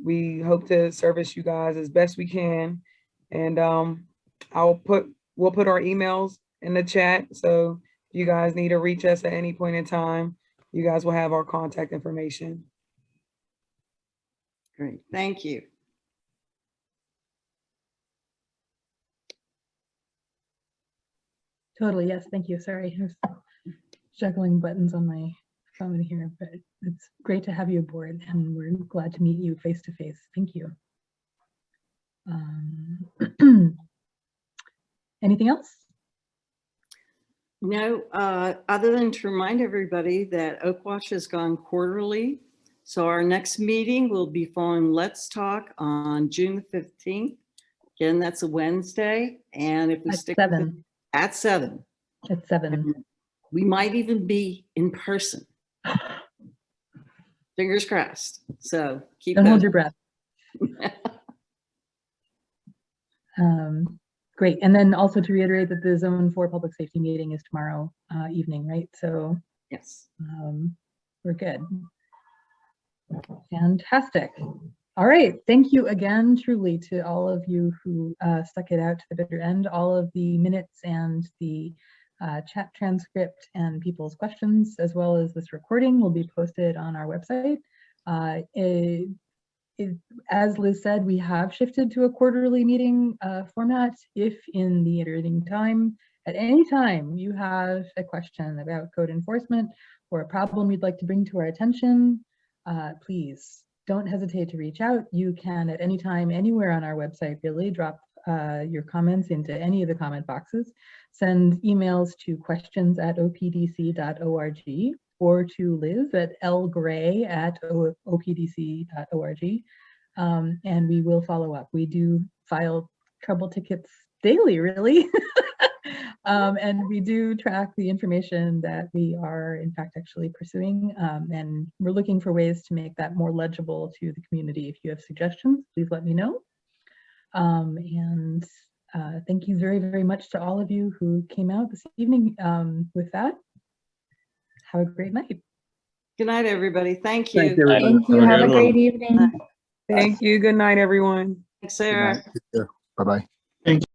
we hope to service you guys as best we can. And we'll put our emails in the chat. So if you guys need to reach us at any point in time, you guys will have our contact information. Great, thank you. Totally, yes, thank you. Sorry, I was juggling buttons on my phone here, but it's great to have you aboard and we're glad to meet you face to face. Thank you. Anything else? No, other than to remind everybody that Oakwatch has gone quarterly. So our next meeting will be following Let's Talk on June the 15th. Again, that's a Wednesday. And if we stick with it, at 7. At 7. We might even be in person. Fingers crossed. So keep Don't hold your breath. Great. And then also to reiterate that the Zone 4 public safety meeting is tomorrow evening, right? So yes, we're good. Fantastic. All right. Thank you again, truly, to all of you who stuck it out to the bitter end. All of the minutes and the chat transcript and people's questions, as well as this recording, will be posted on our website. As Liz said, we have shifted to a quarterly meeting format. If in the intervening time, at any time, you have a question about code enforcement or a problem you'd like to bring to our attention, please don't hesitate to reach out. You can at any time, anywhere on our website, really drop your comments into any of the comment boxes. Send emails to questions@opdc.org or to Liz at lgray@opdc.org, and we will follow up. We do file trouble tickets daily, really, and we do track the information that we are, in fact, actually pursuing, and we're looking for ways to make that more legible to the community. If you have suggestions, please let me know. Thank you very, very much to all of you who came out this evening. With that, have a great night. Good night, everybody. Thank you. Thank you. Have a great evening. Thank you. Good night, everyone. Thanks, Sarah. Bye-bye.